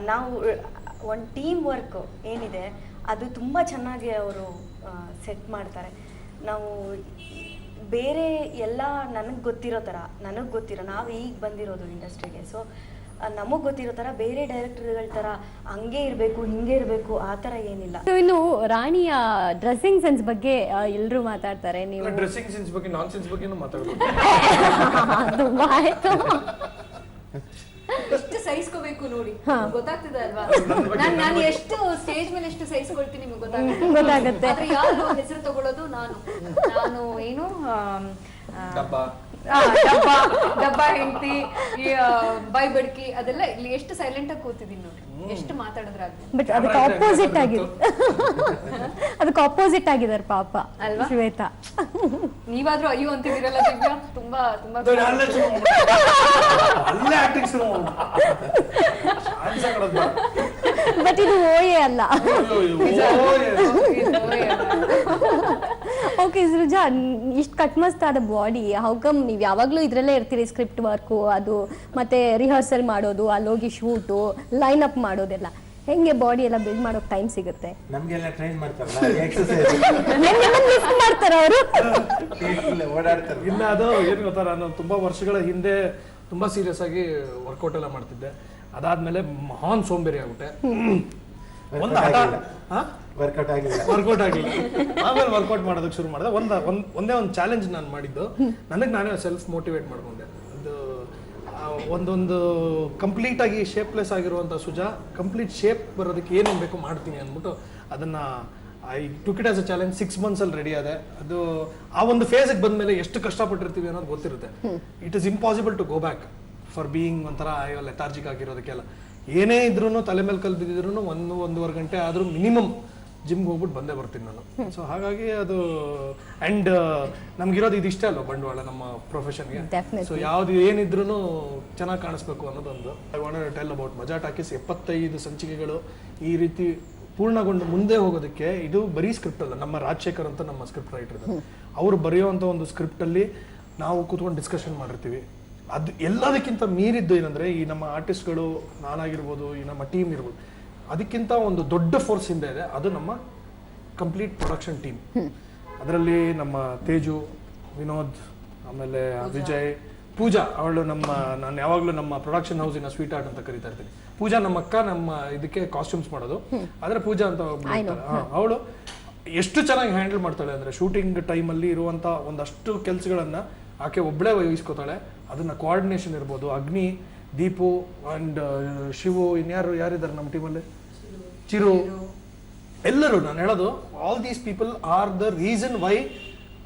ನಾವು ಒಂದು ಟೀಮ್ ವರ್ಕ್ ಏನಿದೆ ಅದು ತುಂಬ ಚೆನ್ನಾಗಿ ಅವರು ಸೆಟ್ ಮಾಡ್ತಾರೆ. ನಾವು ಬೇರೆ ಎಲ್ಲ ನನಗೆ ಗೊತ್ತಿರೋ ನಾವು ಈಗ ಬಂದಿರೋದು ಇಂಡಸ್ಟ್ರಿಗೆ. ಸೊ ನಮಗೆ ಗೊತ್ತಿರೋ ಥರ ಬೇರೆ ಡೈರೆಕ್ಟರ್ಗಳ ಥರ ಹಂಗೆ ಇರಬೇಕು ಹಿಂಗೆ ಇರಬೇಕು ಆ ಥರ ಏನಿಲ್ಲ. ಇನ್ನು ರಾಣಿಯ ಡ್ರೆಸ್ಸಿಂಗ್ ಸೆನ್ಸ್ ಬಗ್ಗೆ ಎಲ್ಲರೂ ಮಾತಾಡ್ತಾರೆ. ನೀವು ಡ್ರೆಸ್ಸಿಂಗ್ ಸೆನ್ಸ್ ಬಗ್ಗೆ, ನಾನ್ ಸೆನ್ಸ್ ಬಗ್ಗೆನೂ ಮಾತಾಡೋದು. ತುಂಬಾ ಆಯ್ತು. ಎಷ್ಟು ಸಹಿಸ್ಕೋಬೇಕು ನೋಡಿ, ಗೊತ್ತಾಗ್ತದೆ ಅಲ್ವಾ? ನಾನು ಎಷ್ಟು ಸ್ಟೇಜ್ ಮೇಲೆ ಎಷ್ಟು ಸಹಿಸ್ಕೊಳ್ತೀನಿ ನಿಮ್ಗೆ ಗೊತ್ತಾಗುತ್ತೆ. ಆದ್ರೆ ಯಾರು ಹೆಸರು ತಗೊಳ್ಳೋದು ನಾನು ಏನು ಡಬ್ಬ ಹೆಂಡತಿ, ಬೈ ಬಡ್ಕಿ ಅದೆಲ್ಲ ಇಲ್ಲಿ ಎಷ್ಟು ಸೈಲೆಂಟ್ ಆಗಿ ಕೂತಿದ್ದೀನಿ ನೋಡಿ, ಎಷ್ಟು ಮಾತಾಡಿದ್ರೆ. ಬಟ್ ಅದಕ್ಕೆ ಆಪೋಸಿಟ್ ಆಗಿದೆ, ಅದಕ್ಕೆ ಆಪೋಸಿಟ್ ಆಗಿದ್ದಾರೆ ಪಾಪ ಅಲ್ವಾ ಶ್ವೇತಾ? ನೀವಾದ್ರೂ ಅಯ್ಯೋ ಅಂತಿದ್ದೀರಲ್ಲ ದಿವ್ಯಾ, ತುಂಬಾ ತುಂಬಾ ಬಟ್ ಇದು ಓಯೇ ಅಲ್ಲ. ಓಕೆ ಸೃಜಾ, ಇಷ್ಟು ಕಟ್ಮಸ್ತಾದ ಬಾಡಿ, ಹೌಕಮ್ ನೀವು ಯಾವಾಗಲೂ ಇದರಲ್ಲೇ ಇರ್ತೀರಿ? ಸ್ಕ್ರಿಪ್ಟ್ ವರ್ಕು ಅದು ಮತ್ತೆ ರಿಹರ್ಸಲ್ ಮಾಡೋದು, ಅಲ್ಲೋಗಿ ಶೂಟು, ಲೈನ್ ಅಪ್ ಮಾಡೋದೆಲ್ಲ ಹೆಂಗೆ ಬಾಡಿ ಎಲ್ಲ ಬಿಲ್ಡ್ ಮಾಡೋಕೆ ಟೈಮ್ ಸಿಗುತ್ತೆ? ನಮಗೆಲ್ಲ ಟ್ರೈನ್ ಮಾಡ್ತಾರಲ್ಲ, ಎಕ್ಸರ್ಸೈಸ್ ಲಿಫ್ಟ್ ಮಾಡ್ತಾರ ಅವರು? ಓಡಾಡ್ತಾರೆ. ಇಲ್ಲ, ಅದು ಏನು ಗೊತ್ತಾ, ನಾನು ತುಂಬಾ ವರ್ಷಗಳ ಹಿಂದೆ ತುಂಬಾ ಸೀರಿಯಸ್ ಆಗಿ ವರ್ಕೌಟ್ ಎಲ್ಲ ಮಾಡ್ತಿದ್ದೆ. ಅದಾದ್ಮೇಲೆ ಮಹಾನ್ ಸೋಂಬೇರಿ ಆಗ್ಬಿಟ್ಟೆ. ವರ್ಕೌಟ್ ಆಗಿಲ್ಲ. ಆಮೇಲೆ ವರ್ಕೌಟ್ ಮಾಡೋದಕ್ಕೆ ಶುರು ಮಾಡಿದೆ. ಒಂದೇ ಒಂದು ಚಾಲೆಂಜ್ ನಾನು ಮಾಡಿದ್ದು, ನನಗೆ ನಾನೇ ಸೆಲ್ಫ್ ಮೋಟಿವೇಟ್ ಮಾಡ್ಕೊಂಡೆ. ಒಂದೊಂದು ಕಂಪ್ಲೀಟ್ ಆಗಿ ಶೇಪ್ಲೆಸ್ ಆಗಿರುವಂಥ ಸುಜಾ ಕಂಪ್ಲೀಟ್ ಶೇಪ್ ಬರೋದಕ್ಕೆ ಏನೇನು ಬೇಕು ಮಾಡ್ತೀನಿ ಅಂದ್ಬಿಟ್ಟು ಅದನ್ನ I took it as a challenge. 6 months ಅಲ್ಲಿ ರೆಡಿ ಆದೆ. ಅದು ಆ ಒಂದು ಫೇಸ್ಗೆ ಬಂದ್ಮೇಲೆ ಎಷ್ಟು ಕಷ್ಟಪಟ್ಟಿರ್ತೀವಿ ಅನ್ನೋದು ಗೊತ್ತಿರುತ್ತೆ. It is impossible to go back for being ಒಂಥರ ಲೆಥಾರ್ಜಿಕ್ ಆಗಿರೋದಕ್ಕೆಲ್ಲ. ಏನೇ ಇದ್ರೂ ತಲೆ ಮೇಲೆ ಕಲ್ ಬಿದ್ದಿದ್ರು 1-1.5 ಗಂಟೆ ಆದರೂ ಮಿನಿಮಮ್ ಜಿಮ್ಗೆ ಹೋಗ್ಬಿಟ್ಟು ಬಂದೇ ಬರ್ತೀನಿ ನಾನು. ಸೊ ಹಾಗಾಗಿ ಅದು ಆ್ಯಂಡ್ ನಮ್ಗಿರೋದು ಇದಿಷ್ಟೇ ಅಲ್ವ ಬಂಡವಾಳ ನಮ್ಮ ಪ್ರೊಫೆಷನ್ಗೆ. ಸೊ ಯಾವ್ದು ಏನಿದ್ರು ಚೆನ್ನಾಗಿ ಕಾಣಿಸ್ಬೇಕು ಅನ್ನೋದೊಂದು. I want to tell about Maja Talkies. 75 ಸಂಚಿಕೆಗಳು ಈ ರೀತಿ ಪೂರ್ಣಗೊಂಡು ಮುಂದೆ ಹೋಗೋದಕ್ಕೆ ಇದು ಬರೀ ಸ್ಕ್ರಿಪ್ಟ್ ಅಲ್ಲ. ನಮ್ಮ ರಾಜಶೇಖರ್ ಅಂತ ನಮ್ಮ ಸ್ಕ್ರಿಪ್ಟ್ ರೈಟರ್ ಇದ್ದಾರೆ, ಅವರು ಬರೆಯುವಂಥ ಒಂದು ಸ್ಕ್ರಿಪ್ಟಲ್ಲಿ ನಾವು ಕೂತ್ಕೊಂಡು ಡಿಸ್ಕಷನ್ ಮಾಡಿರ್ತೀವಿ. ಅದು ಎಲ್ಲದಕ್ಕಿಂತ ಮೀರಿದ್ದು ಏನಂದರೆ, ಈ ನಮ್ಮ ಆರ್ಟಿಸ್ಟ್ಗಳು, ನಾನಾಗಿರ್ಬೋದು, ಈ ನಮ್ಮ ಟೀಮ್ ಇರ್ಬೋದು, ಅದಕ್ಕಿಂತ ಒಂದು ದೊಡ್ಡ ಫೋರ್ಸ್ ಹಿಂದೆ ಇದೆ. ಅದು ನಮ್ಮ ಕಂಪ್ಲೀಟ್ ಪ್ರೊಡಕ್ಷನ್ ಟೀಮ್. ಅದರಲ್ಲಿ ನಮ್ಮ ತೇಜು, ವಿನೋದ್, ಆಮೇಲೆ ವಿಜಯ್, ಪೂಜಾ. ಅವಳು ನಾನು ಯಾವಾಗಲೂ ನಮ್ಮ ಪ್ರೊಡಕ್ಷನ್ ಹೌಸಿನ ಸ್ವೀಟ್ ಆರ್ಟ್ ಅಂತ ಕರಿತಾ ಇರ್ತೀನಿ. ಪೂಜಾ ನಮ್ಮ ಅಕ್ಕ, ನಮ್ಮ ಇದಕ್ಕೆ ಕಾಸ್ಟ್ಯೂಮ್ಸ್ ಮಾಡೋದು. ಆದರೆ ಪೂಜಾ ಅಂತ ಅವಳು ಎಷ್ಟು ಚೆನ್ನಾಗಿ ಹ್ಯಾಂಡಲ್ ಮಾಡ್ತಾಳೆ ಅಂದರೆ, ಶೂಟಿಂಗ್ ಟೈಮಲ್ಲಿ ಇರುವಂಥ ಒಂದಷ್ಟು ಕೆಲಸಗಳನ್ನು ಆಕೆ ಒಬ್ಬಳೇ ವಹಿಸ್ಕೋತಾಳೆ. ಅದನ್ನ ಕೋಆರ್ಡಿನೇಷನ್ ಇರ್ಬೋದು. ಅಗ್ನಿ, ದೀಪು ಅಂಡ್ ಶಿವು, ಯಾರಿದ್ದಾರೆ ನಮ್ಮ ಟೀಮಲ್ಲಿ, ಚಿರು, ಎಲ್ಲರೂ. ನಾನು ಹೇಳೋದು, all these people are the reason why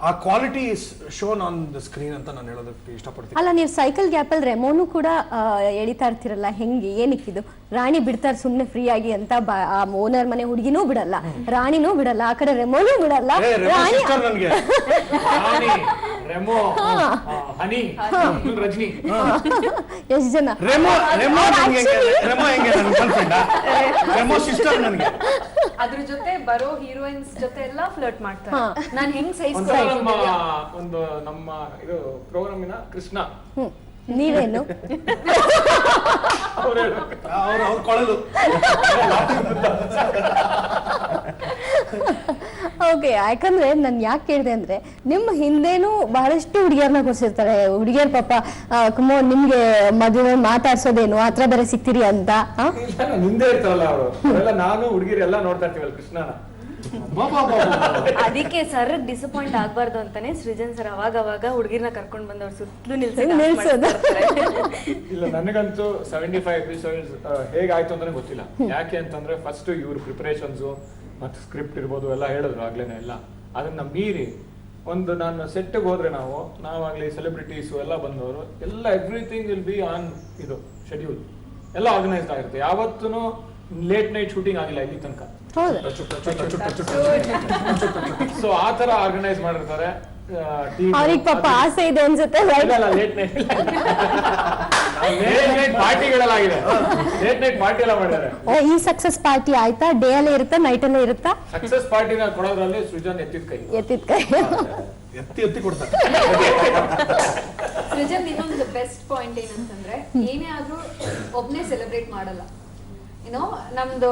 ಆ quality is shown on the screen ಅಂತ ನಾನು ಹೇಳೋದಕ್ಕೆ ಇಷ್ಟಪಡ್ತೀನಿ. ಅಲ್ಲ, ನೀವು ಸೈಕಲ್ ಗ್ಯಾಪಲ್ಲಿ ರೆಮೋನು ಕೂಡ ಎಳಿತಾ ಇರ್ತಿರಲ್ಲ, ಹೆಂಗೆ, ಏನಕ್ಕಿದು? ರಾಣಿ ಬಿಡ್ತಾರೆ ಸುಮ್ಮನೆ ಫ್ರೀ ಆಗಿ ಅಂತ, ಆ ಓನರ್ ಮನೆ ಹುಡುಗಿನೂ ಬಿಡಲ್ಲ, ರಾಣಿನೂ ಬಿಡಲ್ಲ, ಆ ಕಡೆ ರೆಮೋನೂ ಬಿಡಲ್ಲ. ರಜನಿ ಎಷ್ಟು ಜನ? ಅದ್ರ ಜೊತೆ ಬರೋ ಹೀರೋಯಿನ್ಸ್ ಜೊತೆ ಎಲ್ಲ ಫ್ಲರ್ಟ್ ಮಾಡ್ತಾರೆ. ನಾನ್ ಹೆಂಗ್ ಒಂದು ನಮ್ಮ ಇದು ಪ್ರೋಗ್ರಾಮಿನ ಕೃಷ್ಣ. ನೀವೇನು ಅವ್ರ ಕೊಳಲು. ಓಕೆ, ಯಾಕಂದ್ರೆ ನಾನು ಯಾಕೆ ಕೇಳಿದೆ ಅಂದ್ರೆ, ನಿಮ್ಮ ಹಿಂದೆನೂ ಬಹಳಷ್ಟು ಹುಡುಗಿಯರ್ನ ಕೊಡ್ಸಿರ್ತಾರೆ. ಹುಡುಗಿಯರ್ ಪಾಪ ಕುಮಾರ್ ನಿಮ್ಗೆ ಮದುವೆ ಮಾತಾಡ್ಸೋದೇನು ಆತರ ಬೇರೆ ಸಿಗ್ತೀರಿ ಅಂತ ಹಿಂದೆ ಇರ್ತಾರಲ್ಲ ಅವರು, ಅವರೆಲ್ಲ ನಾನು ಹುಡುಗಿರಿ ಎಲ್ಲ ನೋಡ್ತಾ ಇರ್ತೀವಲ್ಲ ಕೃಷ್ಣನ. ಅದಕ್ಕೆ ಸರ್ ಡಿಸಪಾಯಿಂಟ್ ಆಗ್ಬಾರ್ದು ಅಂತಾನೆ ಸೃಜನ್ ಸರ್ ಅವಾಗ ಹುಡುಗಿರ್ನ ಕರ್ಕೊಂಡ್ ಬಂದವ್ರ ಸುತ್ತಲೂ ನಿಲ್ಸೋದು. ಇಲ್ಲ, ನನಗಂತೂ 75 ಎಪಿಸೋಡ್ಸ್ ಹೇಗಾಯ್ತು ಅಂದ್ರೆ ಗೊತ್ತಿಲ್ಲ. ಯಾಕೆ ಅಂತಂದ್ರೆ ಫಸ್ಟ್ ಇವ್ರ ಪ್ರಿಪರೇಷನ್ಸ್ ಮತ್ತೆ ಸ್ಕ್ರಿಪ್ಟ್ ಇರ್ಬೋದು ಎಲ್ಲ ಹೇಳಿದ್ರು ಆಗ್ಲೇನೆ. ಎಲ್ಲ ಅದನ್ನ ಮೀರಿ ಒಂದು ನಾನು ಸೆಟ್ಗೆ ಹೋದ್ರೆ ನಾವಾಗ್ಲಿ ಸೆಲೆಬ್ರಿಟೀಸು ಎಲ್ಲ ಬಂದವರು ಎಲ್ಲ ಎವ್ರಿಥಿಂಗ್ ವಿಲ್ ಬಿ ಆನ್ ಇದು ಶೆಡ್ಯೂಲ್, ಎಲ್ಲ ಆರ್ಗನೈಸ್ಡ್ ಆಗಿರುತ್ತೆ. ಯಾವತ್ತೂ ಲೇಟ್ ನೈಟ್ ಶೂಟಿಂಗ್ ಆಗಿಲ್ಲ ಇಲ್ಲಿ ತನಕ. ಸೊ ಆ ತರ ಆರ್ಗನೈಸ್ ಮಾಡಿರ್ತಾರೆ. ಅವ್ರಿಗೆ ಪಾಪ ಆಸೆ ಇದೆ ಅನ್ಸುತ್ತೆ. ಲೇಟ್ ನೈಟ್ ಪಾರ್ಟಿಗಳೆಲ್ಲ ಆಗಿದೆ. ಲೇಟ್ ನೈಟ್ ಪಾರ್ಟಿ ಎಲ್ಲ ಮಾಡಿದ್ದಾರೆ. ಈ ಸಕ್ಸಸ್ ಪಾರ್ಟಿ ಆಯ್ತಾ? ಡೇ ಅಲ್ಲೇ ಇರುತ್ತಾ, ನೈಟ್ ಅಲ್ಲೇ ಇರುತ್ತಾ? ಸಕ್ಸಸ್ ಪಾರ್ಟಿನ ಕೊಡೋದ್ರಲ್ಲಿ ಸೃಜನ್ ಎತ್ತಿದ ಕೈ ಎತ್ತಿ ಕೊಡ್ತಾರೆ. ಸೃಜನ್ ಇನ್ನೊಂದು ಬೆಸ್ಟ್ ಪಾಯಿಂಟ್ ಏನಂತಂದ್ರೆ, ಏನೇ ಆದ್ರೂ ಒಬ್ನೇ ಸೆಲೆಬ್ರೇಟ್ ಮಾಡಲ್ಲ. ಏನೋ ನಮ್ದು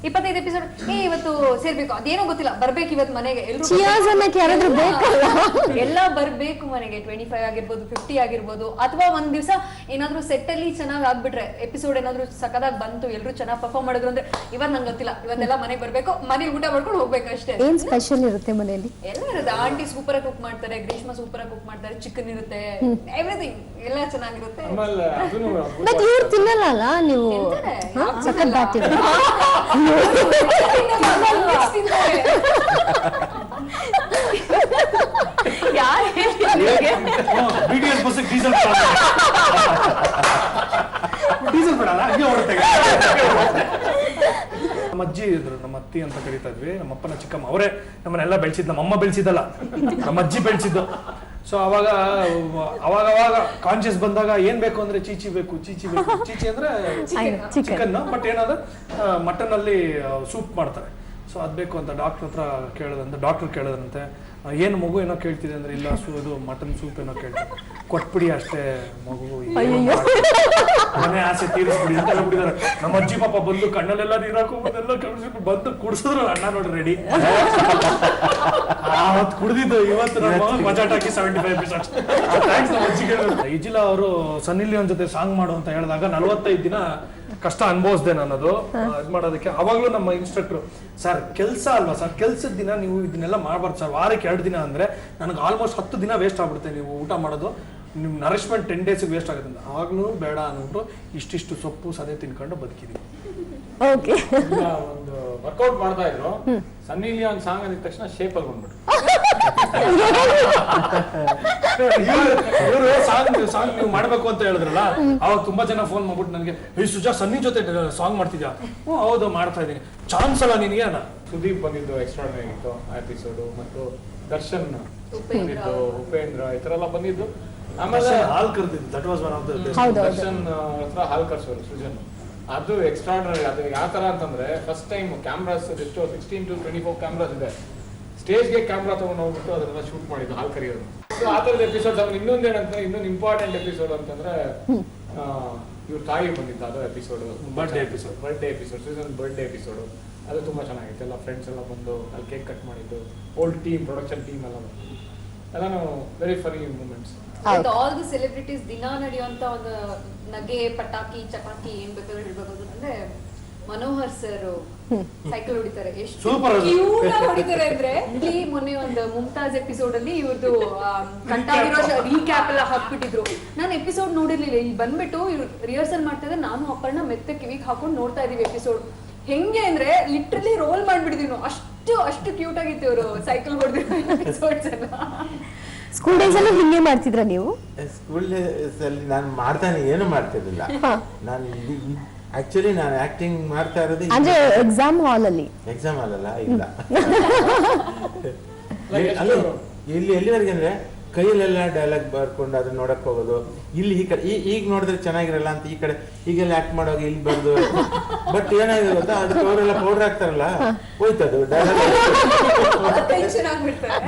25 ಎಪಿಸೋಡ್ ಇವತ್ತು ಸೇರ್ಬೇಕು, ಅದೇನೋ ಗೊತ್ತಿಲ್ಲ, ಬರ್ಬೇಕು ಇವತ್ತು ಮನೆಗೆ ಎಲ್ಲ ಬರ್ಬೇಕು ಮನೆಗೆ. 25 ಆಗಿರ್ಬೋದು, 50 ಆಗಿರ್ಬೋದು, ಅಥವಾ ಒಂದ್ ದಿವಸ ಏನಾದ್ರು ಸೆಟ್ ಅಲ್ಲಿ ಚೆನ್ನಾಗ್ ಆಗ್ಬಿಟ್ರೆ, ಎಪಿಸೋಡ್ ಏನಾದ್ರು ಸಕದಾಗ್ ಬಂತು, ಎಲ್ರು ಚೆನ್ನಾಗ್ ಪರ್ಫಾರ್ಮ್ ಮಾಡಿದ್ರು ಅಂದ್ರೆ, ಇವತ್ ನಂಗೆ ಗೊತ್ತಿಲ್ಲ, ಇವತ್ತೆಲ್ಲ ಮನೆಗೆ ಬರ್ಬೇಕು, ಮನೆಗೆ ಊಟ ಮಾಡ್ಕೊಂಡು ಹೋಗ್ಬೇಕು ಅಷ್ಟೇ. ಏನ್ ಸ್ಪೆಷಲ್ ಇರುತ್ತೆ ಮನೆಯಲ್ಲಿ? ಎಲ್ಲ ಇರುತ್ತೆ. ಆಂಟಿ ಸೂಪರ್ ಆಗಿ ಕುಕ್ ಮಾಡ್ತಾರೆ, ಗ್ರೀಷ್ಮಾ ಸೂಪರ್ ಆಗಿ ಕುಕ್ ಮಾಡ್ತಾರೆ, ಚಿಕನ್ ಇರುತ್ತೆ, ಎವ್ರಿಥಿಂಗ್ ಎಲ್ಲ ಚೆನ್ನಾಗಿರುತ್ತೆ. ಬಟ್ ಇವ್ರು ತಿನ್ನಲ್ಲ ಅಲ್ಲ, ನೀವು ಸಖತ್ ಬಾತಿದೆ. ನಮ್ಮ ಅಜ್ಜಿ ಇದ್ರು, ನಮ್ಮ ಅತ್ತಿ ಅಂತ ಕರಿತಾ ಇದ್ವಿ. ನಮ್ಮಪ್ಪನ ಚಿಕ್ಕಮ್ಮ ಅವರೇ ನಮ್ಮನ್ನೆಲ್ಲ ಬೆಳೆಸಿದ್. ನಮ್ಮಮ್ಮ ಬೆಳೆಸಿದ್ದಲ್ಲ, ನಮ್ಮ ಅಜ್ಜಿ ಬೆಳೆಸಿದ್ದು. ಸೊ ಅವಾಗ ಕಾನ್ಶಿಯಸ್ ಬಂದಾಗ ಏನ್ ಬೇಕು ಅಂದ್ರೆ ಚೀಚಿ ಬೇಕು. ಚೀಚಿ ಅಂದ್ರೆ ಚಿಕನ್, ಬಟ್ ಏನಾದ್ರೆ ಮಟನ್ ಅಲ್ಲಿ ಸೂಪ್ ಮಾಡ್ತಾರೆ. ಸೊ ಅದ್ ಬೇಕು ಅಂತ ಡಾಕ್ಟರ್ ಹತ್ರ ಕೇಳದಂತೆ. ಏನು ಮಗು ಏನೋ ಕೇಳ್ತಿದೆ ಅಂದ್ರೆ ಇಲ್ಲ ಇದು ಮಟನ್ ಸೂಪ್ ಏನೋ ಕೇಳ್ತಿದೆ, ಕೊಟ್ಬಿಡಿ ಅಷ್ಟೇ ಮಗು, ಮನೆ ಆಸೆ ತೀರಿಸ್ಬಿಡಿ ಅಂತ ಹೇಳ್ಬಿಟ್ಟಿದ್ದಾರೆ. ನಮ್ಮ ಅಜ್ಜಿ ಪಾಪ ಬಂದು ಕಣ್ಣಲ್ಲೆಲ್ಲ ನೀರು ಹಾಕೊಂಡ್ಬಂದೆಲ್ಲ ಕಳ್ಸಿಬಿಟ್ಟು ಬಂದು ಕುಡಿಸಿದ್ರು ಅಣ್ಣ ನೋಡಿ ರೆಡಿ. ಅವತ್ತು ಕುಡಿದಿದ್ದು ಇವತ್ತು ನಮ್ಮ ಮಜಾ ಟಾಕಿ 75 ಎಪಿಸೋಡ್ಸ್. ಥ್ಯಾಂಕ್ಸ್ ನಮ್ಮ ಅಜ್ಜಿಗೆ. ಇಜಿಲಾ ಅವರು ಸನ್ನಿ ಲಿಯೋನ್ ಜೊತೆ ಸಾಂಗ್ ಮಾಡು ಅಂತ ಹೇಳಿದಾಗ 45 ದಿನ ಕಷ್ಟ ಅನುಭವಿಸ್ದೆ ನಾನು ಅದು ಇದು ಮಾಡೋದಕ್ಕೆ. ಅವಾಗ್ಲೂ ನಮ್ಮ ಇನ್ಸ್ಟ್ರಕ್ಟರ್, ಸರ್ ಕೆಲಸ ಅಲ್ವಾ ಸರ್, ಕೆಲ್ಸದ ದಿನ ನೀವು ಇದನ್ನೆಲ್ಲ ಮಾಡಬಾರ್ದು ಸರ್, ವಾರಕ್ಕೆ 2 ದಿನ ಅಂದ್ರೆ ನನಗೆ ಆಲ್ಮೋಸ್ಟ್ 10 ದಿನ ವೇಸ್ಟ್ ಆಗ್ಬಿಡುತ್ತೆ ನೀವು ಊಟ ಮಾಡೋದು, ನಿಮ್ ನರಿಶ್ಮೆಂಟ್ 10 days ವೇಸ್ಟ್ ಆಗುತ್ತೆ ಅಂತ. ಆವಾಗ್ಲೂ ಬೇಡ ಅಂದ್ಬಿಟ್ಟು ಇಷ್ಟಿಷ್ಟು ಸೊಪ್ಪು ಸದೆ ತಿನ್ಕೊಂಡು ಬದುಕಿದೀವಿ. ಓಕೆ, ಒಂದು ವರ್ಕೌಟ್ ಮಾಡ್ತಾ ಇದ್ರು, ಸನ್ನಿ ಲಿಯೋನ್ ಸಾಂಗ್ ಅಂದಿದ ತಕ್ಷಣ ಶೇಪ್ ಅಲ್ಲಿ ಬಂದ್ಬಿಟ್ಟು ಇವರು ಸಾಂಗ್ ನೀವು ಮಾಡ್ಬೇಕು ಅಂತ ಹೇಳಿದ್ರಲ್ಲ, ಅವಾಗ ತುಂಬಾ ಜನ ಫೋನ್ ಮಾಡ್ಬಿಟ್ಟು ನನಗೆ, ಸುಜಾ ಸನ್ನಿ ಜೊತೆ ಸಾಂಗ್ ಮಾಡ್ತಿದ್ಯಾ? ಹೌದು ಮಾಡ್ತಾ ಇದ್ದೀನಿ. ಚಾನ್ಸ್ ಅಲ್ಲ ನಿನಗೆ ಅಣ್ಣ. ಸುದೀಪ್ ಬಂದಿದ್ದು ಎಕ್ಸ್ಟ್ರಾರ್ಡಿನರಿ ಇತ್ತು ಆ ಎಪಿಸೋಡು, ಮತ್ತು ದರ್ಶನ್ ಬಂದಿದ್ದು, ಉಪೇಂದ್ರ ಈ ತರ ಎಲ್ಲ ಬಂದಿದ್ದು. ಆಮೇಲೆ ಹಾಲ್ ಕರ್ದಿದ್ದು, that was one of the best. Darshan ಹತ್ರ ಹಾಲ್ ಕರ್ಸೋರು ಸೃಜನ್, ಅದು ಎಕ್ಸ್ಟ್ರಾರ್ಡಿನರಿ. ಅದು ಯಾವ ತರ ಅಂತಂದ್ರೆ ಫಸ್ಟ್ ಟೈಮ್ ಕ್ಯಾಮ್ರಾಸ್ ಎಷ್ಟು 16 to 24 ಕ್ಯಾಮ್ರಾಸ್ ಇದೆ, ಸ್ಟೇಜ್ಗೆ ಕ್ಯಾಮ್ರಾ ತಗೊಂಡು ಹೋಗ್ಬಿಟ್ಟು ಅದನ್ನ ಶೂಟ್ ಮಾಡಿದ್ದು ಹಾಲ್ ಕರಿಯೋದು. ಸೊ ಆ ತರದ ಎಪಿಸೋಡ್ಸ್. ಆಮೇಲೆ ಇನ್ನೊಂದು ಇಂಪಾರ್ಟೆಂಟ್ ಎಪಿಸೋಡ್ ಅಂತಂದ್ರೆ ಇವ್ರ ತಾಯಿ ಬಂದಿತ್ತು, ಅದು episode birthday episode season birthday episode. ಅದು ತುಂಬಾ ಚೆನ್ನಾಗಿತ್ತು. ಎಲ್ಲ ಫ್ರೆಂಡ್ಸ್ ಎಲ್ಲ ಬಂದು ಅಲ್ಲಿ ಕೇಕ್ ಕಟ್ ಮಾಡಿದ್ದು, ಓಲ್ಡ್ ಟೀಮ್ ಪ್ರೊಡಕ್ಷನ್ ಟೀಮ್ ಎಲ್ಲ very funny moments. All the celebrities ದಿನ ನಡೆಯುವಂತ ಒಂದು ನಗೆ ಪಟಾಕಿ ಚಪಾಕಿ ಏನ್ ಬೇಕಾದ್ರೂ ಹೇಳ್ಬೇಕು ಅಂದ್ರೆ ಮನೋಹರ್ ಸರ್ ಸೈಕಲ್ ಹೊಡಿತಾರೆ, ಎಷ್ಟು ಕ್ಯೂಟ್ ಆಗಿ ಹೊಡಿತಾರೆ ಅಂದ್ರೆ. ಇಲ್ಲಿ ಮೊನ್ನೆ ಒಂದು ಮುಮ್ತಾಜ್ ಎಪಿಸೋಡ್ ಅಲ್ಲಿ ಇವ್ರದ್ದು ಕಟ್ಟಾಗಿರೋ ರೀಕ್ಯಾಪ್ ಎಲ್ಲ ಹಾಕ್ಬಿಟ್ಟಿದ್ರು. ನಾನು ಎಪಿಸೋಡ್ ನೋಡಿರ್ಲಿಲ್ಲ, ಇಲ್ಲಿ ಬಂದ್ಬಿಟ್ಟು ಇವ್ರು ರಿಹರ್ಸಲ್ ಮಾಡ್ತಾ ಇದ್ರೆ ನಾನು ಅಪ್ಪರ್ಣ ಮೆತ್ತ ಕಿವಿಗೆ ಹಾಕೊಂಡು ನೋಡ್ತಾ ಇದೀವಿ ಎಪಿಸೋಡ್. ಹೆಂಗೆ ಅಂದ್ರೆ ಲಿಟ್ರಲಿ ರೋಲ್ ಮಾಡ್ಬಿಟ್ಟಿದೀವಿ ನಾವು, ಅಷ್ಟು ಕ್ಯೂಟ್ ಆಗಿತ್ತು ಇವರು ಸೈಕಲ್ ಹೊಡೆದಿರೋ ಎಪಿಸೋಡ್ಸ್ ಎಲ್ಲ. ಸ್ಕೂಲ್ ಡೇಸ್ ಅಲ್ಲಿ ಹಿಂಗೆ ಮಾಡ್ತಿದ್ರ ನೀವು? ಸ್ಕೂಲ್ ಡೇಸ್ ಅಲ್ಲಿ ನಾನು ಮಾಡ್ತಾನೆ ಏನು ಮಾಡ್ತಿರ್ಲಿಲ್ಲ. ನಾನು ಆಕ್ಚುಲಿ ನಾನು ಆಕ್ಟಿಂಗ್ ಮಾಡ್ತಾ ಇರೋದು ಅಂದ್ರೆ ಎಕ್ಸಾಮ್ ಹಾಲ್ ಅಲ್ಲಿ. ಎಕ್ಸಾಮ್ ಅಲ್ಲ, ಇಲ್ಲ ಇಲ್ಲಿ ಎಲ್ಲಿವರೆಗೆ ಅಂದ್ರೆ ಕೈಯಲ್ಲೆಲ್ಲ ಡೈಲಾಗ್ ಬರ್ಕೊಂಡು ಅದನ್ನ ನೋಡಕ್ ಹೋಗೋದು. ಇಲ್ಲಿ ಈ ಕಡೆ ಈಗ ನೋಡಿದ್ರೆ ಚೆನ್ನಾಗಿರಲ್ಲ ಅಂತ ಈ ಕಡೆ ಈಗೆಲ್ಲ ಆಕ್ಟ್ ಮಾಡೋದು ಇಲ್ಲಿ ಬರ್ದು. ಬಟ್ ಏನಾಗಿದೆ ಗೊತ್ತಾ, ಅದಕ್ಕೆ ಅವರೆಲ್ಲ ಪೌಡರ್ ಹಾಕ್ತಾರಲ್ಲ, ಹೋಯ್ತದು ಡೈಲಾಗ್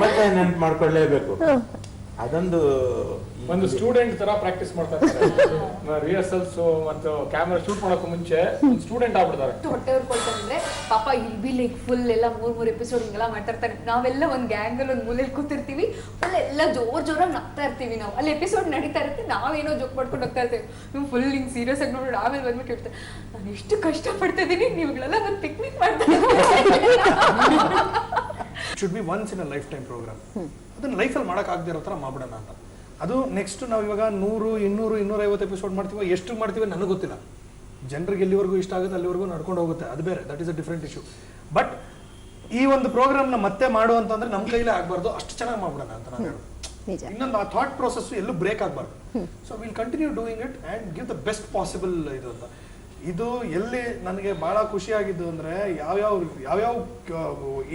ಮತ್ತೆ ನೆನ್ಪು ಮಾಡ್ಕೊಳ್ಳೇಬೇಕು. ಅದೊಂದು ಒಂದು ಸ್ಟೂಡೆಂಟ್ ತರ ಪ್ರಾಕ್ಟೀಸ್ ಮಾಡ್ತಾ ಇರ್ತಾರೆ ರಿಹರ್ಸಲ್ಸ್ ಮತ್ತು ಕ್ಯಾಮೆರಾ ಶೂಟ್ ಮಾಡೋಕೆ ಮುಂಚೆ ಸ್ಟೂಡೆಂಟ್ ಆಗ್ಬಿಡ್ತಾರೆ. ಹೊಟ್ಟೆ ಹೊರ್ಕೊಳ್ತಾರೆ ಪಾಪ ಇಲ್ಲಿ ಲೈಕ್ ಫುಲ್ ಎಲ್ಲ 3 ಎಪಿಸೋಡ್ ಹಿಂಗೆಲ್ಲ ಮಾಡ್ತಾ ಇರ್ತಾರೆ. ನಾವೆಲ್ಲ ಒಂದ್ ಗ್ಯಾಂಗ್ ಅಲ್ಲಿ ಒಂದ್ ಮೂಲೆಯಲ್ಲಿ ಕೂತಿರ್ತೀವಿ, ಫುಲ್ ಎಲ್ಲ ಜೋರಾಗಿ ನಗ್ತಾ ಇರ್ತೀವಿ. ನಾವು ಅಲ್ಲಿ ಎಪಿಸೋಡ್ ನಡೀತಾ ಇರುತ್ತೆ, ನಾವೇನೋ ಜೋಕ್ ಮಾಡ್ಕೊಂಡು ಹೋಗ್ತಾ ಇರ್ತೀವಿ. ನೀವು ಫುಲ್ ಹಿಂಗ್ ಸೀರಿಯಸ್ ಆಗಿ ನೋಡಿ ಆಮೇಲೆ ಬಂದ್ಬಿಟ್ಟು ಹೇಳ್ತಾರೆ, ನಾನು ಎಷ್ಟು ಕಷ್ಟ ಪಡ್ತಾ ಇದೀನಿ, ನೀವುಗಳೆಲ್ಲ ಒಂದು ಪಿಕ್ನಿಕ್ ಮಾಡ್ತಾ should be once in a life time programme. ಅದನ್ನ ಲೈಫಲ್ಲಿ ಮಾಡಕ್ ಆಗದೆ ಇರೋ ತರ ಮಾಡ್ಬಿಡೋಣ ಅಂತ. ಅದು ನೆಕ್ಸ್ಟ್ ನಾವು ಇವಾಗ 100, 200, 250 ಎಪಿಸೋಡ್ ಮಾಡ್ತೀವಿ. ಎಷ್ಟು ಮಾಡ್ತೀವಿ ನನಗೆ ಗೊತ್ತಿಲ್ಲ. ಜನರಿಗೆ ಎಲ್ಲಿವರೆಗೂ ಇಷ್ಟ ಆಗುತ್ತೆ ಅಲ್ಲಿವರೆಗೂ ನಡ್ಕೊಂಡು ಹೋಗುತ್ತೆ, ಅದು ಬೇರೆ, that is a different issue. But ಈ ಒಂದು ಪ್ರೋಗ್ರಾಮ್ನ ಮತ್ತೆ ಮಾಡು ಅಂತಂದ್ರೆ ನಮ್ಮ ಕೈಲೇ ಆಗಬಾರ್ದು, ಅಷ್ಟು ಚೆನ್ನಾಗಿ ಮಾಡ್ಬಿಡೋಣ ಅಂತ ನಾನು ಹೇಳೋದು. ಇನ್ನೊಂದು ಆ ಥಾಟ್ ಪ್ರೊಸೆಸ್ ಎಲ್ಲೂ ಬ್ರೇಕ್ ಆಗಬಾರ್ದು. So will continue doing it and give the best possible ಇದು ಅಂತ. ಇದು ಎಲ್ಲಿ ನನಗೆ ಭಾಳ ಖುಷಿಯಾಗಿದ್ದು ಅಂದರೆ ಯಾವ್ಯಾವ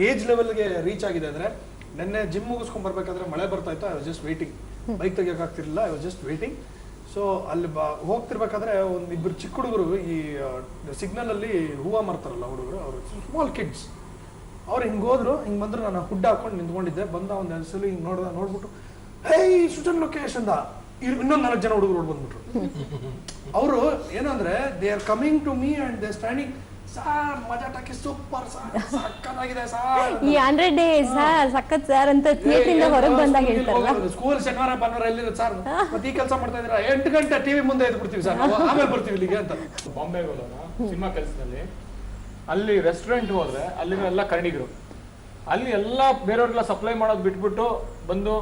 ಏಜ್ ಲೆವೆಲ್ಗೆ ರೀಚ್ ಆಗಿದೆ ಅಂದರೆ, ನೆನ್ನೆ ಜಿಮ್ ಮುಗಿಸ್ಕೊಂಡ್ ಬರ್ಬೇಕಾದ್ರೆ ಮಳೆ ಬರ್ತಾ ಇತ್ತು. I was just waiting, bike ತೆಗಿಯೋಕ್ಕಾಗ್ತಿರ್ಲಿಲ್ಲ, I was just waiting. So ಅಲ್ಲಿ ಹೋಗ್ತಿರ್ಬೇಕಾದ್ರೆ ಇಬ್ಬರು ಚಿಕ್ಕ ಹುಡುಗರು ಈ ಸಿಗ್ನಲ್ ಅಲ್ಲಿ ಹೂವು ಮಾರ್ತಾರಲ್ಲ ಹುಡುಗರು, ಅವರು ಸ್ಮಾಲ್ ಕಿಡ್ಸ್, ಅವ್ರು ಹಿಂಗೆ ಹೋದ್ರು, ಹಿಂಗೆ ಬಂದ್ರು. ನಾನು ಹುಡ್ಡ ಹಾಕೊಂಡು ನಿಂತ್ಕೊಂಡಿದ್ದೆ. ಬಂದ ಒಂದು 2 ಸಲ ಹಿಂಗೆ ನೋಡ್ಬಿಟ್ಟು ಹೇ ಸುಜನ್ ಲೊಕೇಶ್ ಅಂದ. ಇನ್ನೊಂದು 4 ಜನ ಹುಡುಗರು ಓಡ್ ಬಂದ್ಬಿಟ್ರು. ಅವರು ಏನಂದ್ರೆ they are coming to me and they standing, sir Maja Talkie super sir, ಸಕ್ಕತ್ತಾಗಿದೆ ಸರ್, ಈ 100 days ಸಖತ್ ಸರ್ ಅಂತ ಥಿಯೇಟರ್ ಇಂದ ಹೊರಗೆ ಬಂದಾಗ ಹೇಳ್ತಾರಲ್ಲ. ಸ್ಕೂಲ್ ಶನಿವಾರ ಭಾನುವಾರ ಎಲ್ಲಿರೋದು ಸರ್, ಮತ್ತೆ ಈ ಕೆಲಸ ಮಾಡ್ತಾ ಇದ್ದೀರಾ, 8 ಗಂಟೆ ಟಿವಿ ಮುಂದೆ ಎದ್ದು ಬಿಡ್ತೀವಿ ಸರ್, ಆಮೇಲೆ ಬರ್ತೀವಿ ಇಲ್ಲಿಗೆ ಅಂತ. ಬಾಂಬೆಗೆ ಹೋದಾಗ ಸಿನಿಮಾ ಕೆಲಸದಲ್ಲಿ ಅಲ್ಲಿ ರೆಸ್ಟೋರೆಂಟ್ ಹೋದ್ರೆ ಅಲ್ಲಿನ ಎಲ್ಲ ಕನ್ನಡಿಗರು, ಅಲ್ಲಿ ಎಲ್ಲ ಬೇರೆಯವ್ರಿಗೆಲ್ಲ ಸಪ್ಲೈ ಮಾಡೋದು ಬಿಟ್ಬಿಟ್ಟು ಬಂದು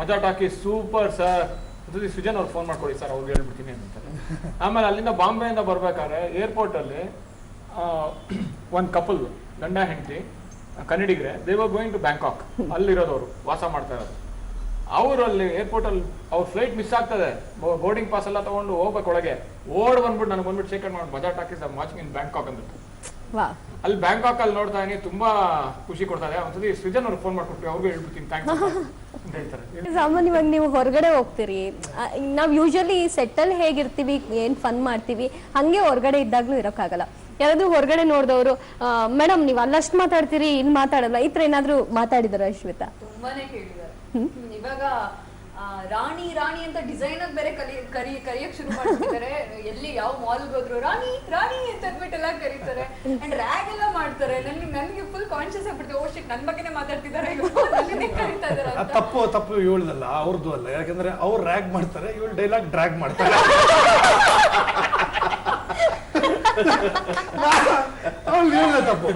ಮಜಾ ಟಾಕಿ ಸೂಪರ್ ಸರ್, ಸುಜನ್ ಅವ್ರು ಫೋನ್ ಮಾಡ್ಕೊಡಿ ಸರ್, ಅವ್ರಿಗೆ ಹೇಳ್ಬಿಡ್ತೀನಿ ಅಂತಾರೆ. ಆಮೇಲೆ ಅಲ್ಲಿಂದ ಬಾಂಬೆಯಿಂದ ಬರ್ಬೇಕಾದ್ರೆ ಏರ್ಪೋರ್ಟ್ ಅಲ್ಲಿ ಒಂದು ಕಪಲ್ ಗಂಡ ಹೆಂಡತಿ ಕನ್ನಡಿಗರೇ, they were going to Bangkok. ಅಲ್ಲಿರೋದವರು ವಾಸ ಮಾಡ್ತಾ ಇರೋದು. ಅವರು ಅಲ್ಲಿ ಏರ್ಪೋರ್ಟ್ ಅಲ್ಲಿ ಅವ್ರ ಫ್ಲೈಟ್ ಮಿಸ್ ಆಗ್ತದೆ, ಬೋರ್ಡಿಂಗ್ ಪಾಸ್ ಎಲ್ಲ ತಗೊಂಡು ಹೋಗ್ಬೇಕು ಒಳಗೆ, ಓಡ್ ಬಂದ್ಬಿಟ್ಟು ನನಗೆ ಬಂದ್ಬಿಟ್ಟು ಶೇಕ್ ಮಾಡಿ ಮಜಾ ಟಾಕೀಸ್ ವಾಚಿಂಗ್ ಇನ್ ಬ್ಯಾಂಕಾಕ್ ಅಂದ್ಬಿಟ್ಟು. ಅಲ್ಲಿ ಬ್ಯಾಂಕಾಕ್ ಅಲ್ಲಿ ನೋಡ್ತಾ ಇದೀನಿ, ತುಂಬಾ ಖುಷಿ ಕೊಡ್ತಾ ಇದೆ. ಒಂದ್ಸತಿ ಸೃಜನ್ ಅವ್ರಿಗೆ ಫೋನ್ ಮಾಡ್ಕೊಟ್ಟು ಅವ್ರಿಗೂ ಹೇಳ್ಬಿಡ್ತೀನಿ ಥ್ಯಾಂಕ್ಸ್ ಅಂತ ಹೇಳ್ತಾರೆ. ಸಾಮಾನ್ಯವಾಗಿ ನೀವು ಹೊರಗಡೆ ಹೋಗ್ತೀರಿ, ನಾವು ಯೂಶಲಿ ಸೆಟ್ಟಲ್ಲಿ ಹೇಗಿರ್ತೀವಿ, ಏನ್ ಫನ್ ಮಾಡ್ತೀವಿ, ಹಂಗೆ ಹೊರಗಡೆ ಇದ್ದಾಗ್ಲೂ ಇರೋಕ್ಕಾಗಲ್ಲ. ಯಾರಾದ್ರೂ ಹೊರಗಡೆ ನೋಡಿದವರು ಮೇಡಮ್ ನೀವು ಅಲ್ಲಷ್ಟು ಮಾತಾಡ್ತೀರಿ ಇಲ್ಲಿ ಮಾತಾಡಲ್ಲ, ಈ ತರ ಏನಾದ್ರು ಮಾತಾಡಿದಾರ ಶ್ವೇತಾ? ತುಂಬಾನೇ ಕೇಳಿದ್ದಾರೆ. ಇವಾಗ ರಾಣಿ ರಾಣಿ ಅಂತ ಡಿಸೈನರ್ ಬೇರೆ ಕರಿಯಕ್ ಶುರು ಮಾಡ್ತಿದ್ದಾರೆ. ಎಲ್ಲಿ ಯಾವ ಮಾಲ್ಗೆ ಹೋದ್ರು ರಾಣಿ ರಾಣಿ ಅಂತ ಅಂದ್ಬಿಟ್ಟೆಲ್ಲ ಕರೀತಾರೆ. ಅಂಡ್ ರ್ಯಾಗ್ ಎಲ್ಲ ಮಾಡ್ತಾರೆ. ನನ್ಗೆ ಫುಲ್ ಕಾನ್ಶಿಯಸ್ ಆಗ್ಬಿಡ್ತೀವಿ, ಓ ಶಿಟ್ ನನ್ ಬಗ್ಗೆನೇ ಮಾತಾಡ್ತಿದ್ದಾರೆ, ಕರೀತಾ ಇದಾರೆ. ತಪ್ಪು ಇವಳದಲ್ಲ, ಅವ್ರದ್ದು ಅಲ್ಲ. ಯಾಕಂದ್ರೆ ಅವ್ರು ರ್ಯಾಗ್ ಮಾಡ್ತಾರೆ, ಇವಳು ಡೈಲಾಗ್ ಡ್ರ್ಯಾಗ್ ಮಾಡ್ತಾರೆ. ತಪ್ಪು